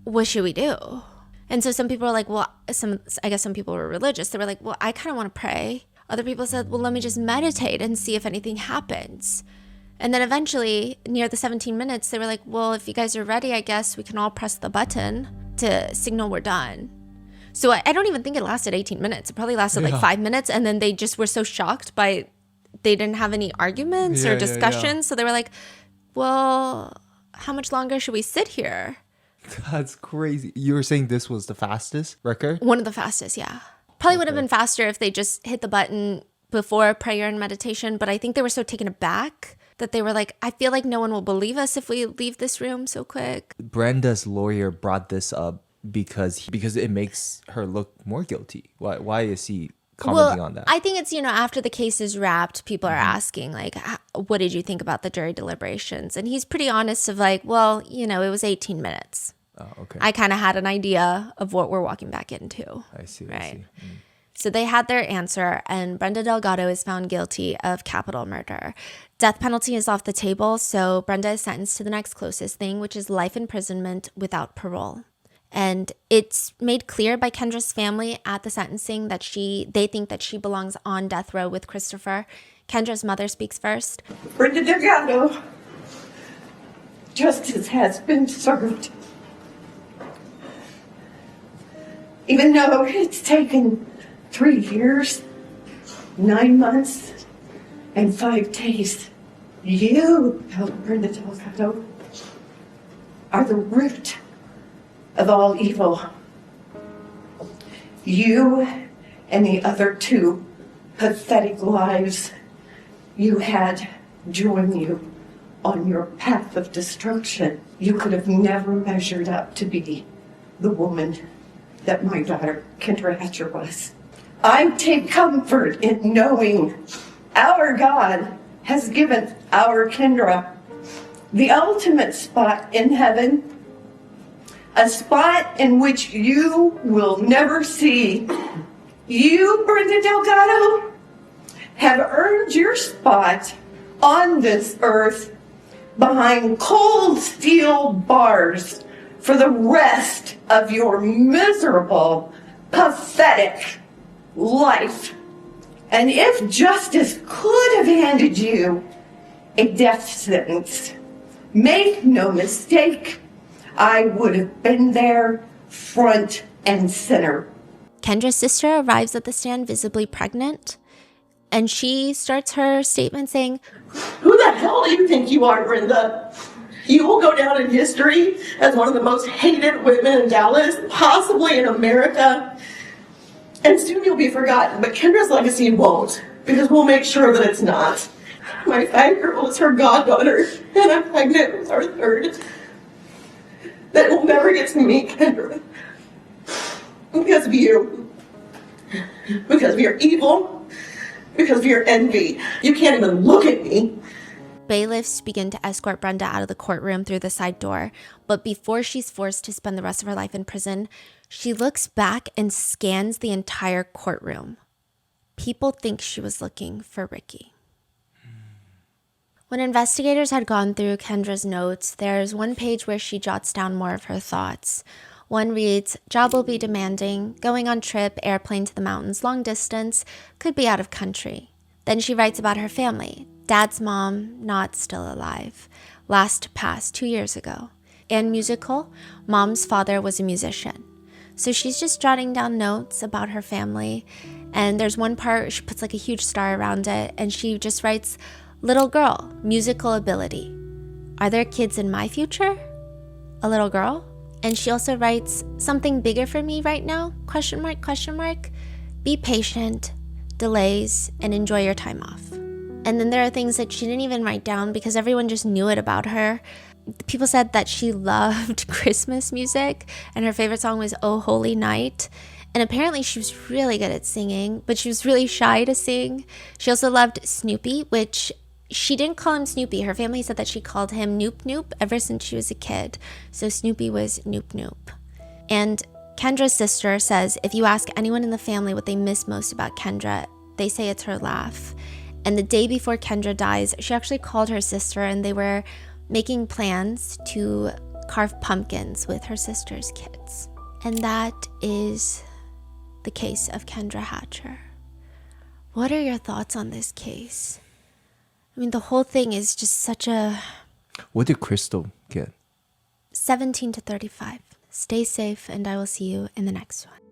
what should we do? And so some people were like, well, I guess some people were religious. They were like, well, I kind of want to pray. Other people said, well, let me just meditate and see if anything happens. And then eventually, near the 17 minutes, they were like, well, if you guys are ready, I guess we can all press the button to signal we're done. So I don't even think it lasted 18 minutes. It probably lasted like 5 minutes. And then they just were so shocked by they didn't have any arguments or discussions. So they were like, well, how much longer should we sit here? That's crazy. You were saying this was the fastest record? One of the fastest, yeah. Probably would have been faster if they just hit the button before prayer and meditation. But I think they were so taken aback that they were like, I feel like no one will believe us if we leave this room so quick. Brenda's lawyer brought this up because it makes her look more guilty. Why is he commenting on that? I think it's, after the case is wrapped, people are asking, like, what did you think about the jury deliberations? And he's pretty honest of like, well, it was 18 minutes. okay. I kind of had an idea of what we're walking back into. I see. Right. I see. So they had their answer, and Brenda Delgado is found guilty of capital murder. Death penalty is off the table, so Brenda is sentenced to the next closest thing, which is life imprisonment without parole. And it's made clear by Kendra's family at the sentencing that they think that she belongs on death row with Christopher. Kendra's mother speaks first. Brenda Delgado, justice has been served. Even though it's taken 3 years, 9 months, and 5 days, you, Brenda Delgado, are the root of all evil. You and the other 2 pathetic lives you had join you on your path of destruction. You could have never measured up to be the woman that my daughter, Kendra Hatcher, was. I take comfort in knowing our God has given our Kendra the ultimate spot in heaven, a spot in which you will never see. You, Brenda Delgado, have earned your spot on this earth behind cold steel bars for the rest of your miserable, pathetic life. And if justice could have handed you a death sentence, make no mistake, I would have been there front and center. Kendra's sister arrives at the stand visibly pregnant, and she starts her statement saying, "Who the hell do you think you are, Brenda? You will go down in history as one of the most hated women in Dallas, possibly in America. And soon you'll be forgotten, but Kendra's legacy won't, because we'll make sure that it's not. My 5-year-old is her goddaughter, and I'm pregnant with our 3rd. That will never get to meet Kendra. Because of you. Because of your evil. Because of your envy. You can't even look at me." Bailiffs begin to escort Brenda out of the courtroom through the side door, but before she's forced to spend the rest of her life in prison, she looks back and scans the entire courtroom. People think she was looking for Ricky. When investigators had gone through Kendra's notes, there's one page where she jots down more of her thoughts. One reads, "Job will be demanding, going on trip, airplane to the mountains, long distance, could be out of country." Then she writes about her family. Dad's mom, not still alive. Last passed 2 years ago. And musical, mom's father was a musician. So she's just jotting down notes about her family. And there's one part, she puts like a huge star around it, and she just writes, "Little girl, musical ability. Are there kids in my future? A little girl?" And she also writes, "Something bigger for me right now? Question mark, question mark. Be patient, delays, and enjoy your time off." And then there are things that she didn't even write down because everyone just knew it about her. People said that she loved Christmas music, and her favorite song was "Oh Holy Night." And apparently she was really good at singing, but she was really shy to sing. She also loved Snoopy, which she didn't call him Snoopy. Her family said that she called him Noop Noop ever since she was a kid. So Snoopy was Noop Noop. And Kendra's sister says if you ask anyone in the family what they miss most about Kendra, they say it's her laugh. And the day before Kendra dies, she actually called her sister, and they were making plans to carve pumpkins with her sister's kids. And that is the case of Kendra Hatcher. What are your thoughts on this case? I mean, the whole thing is just such a... What did Crystal get? 17 to 35. Stay safe, and I will see you in the next one.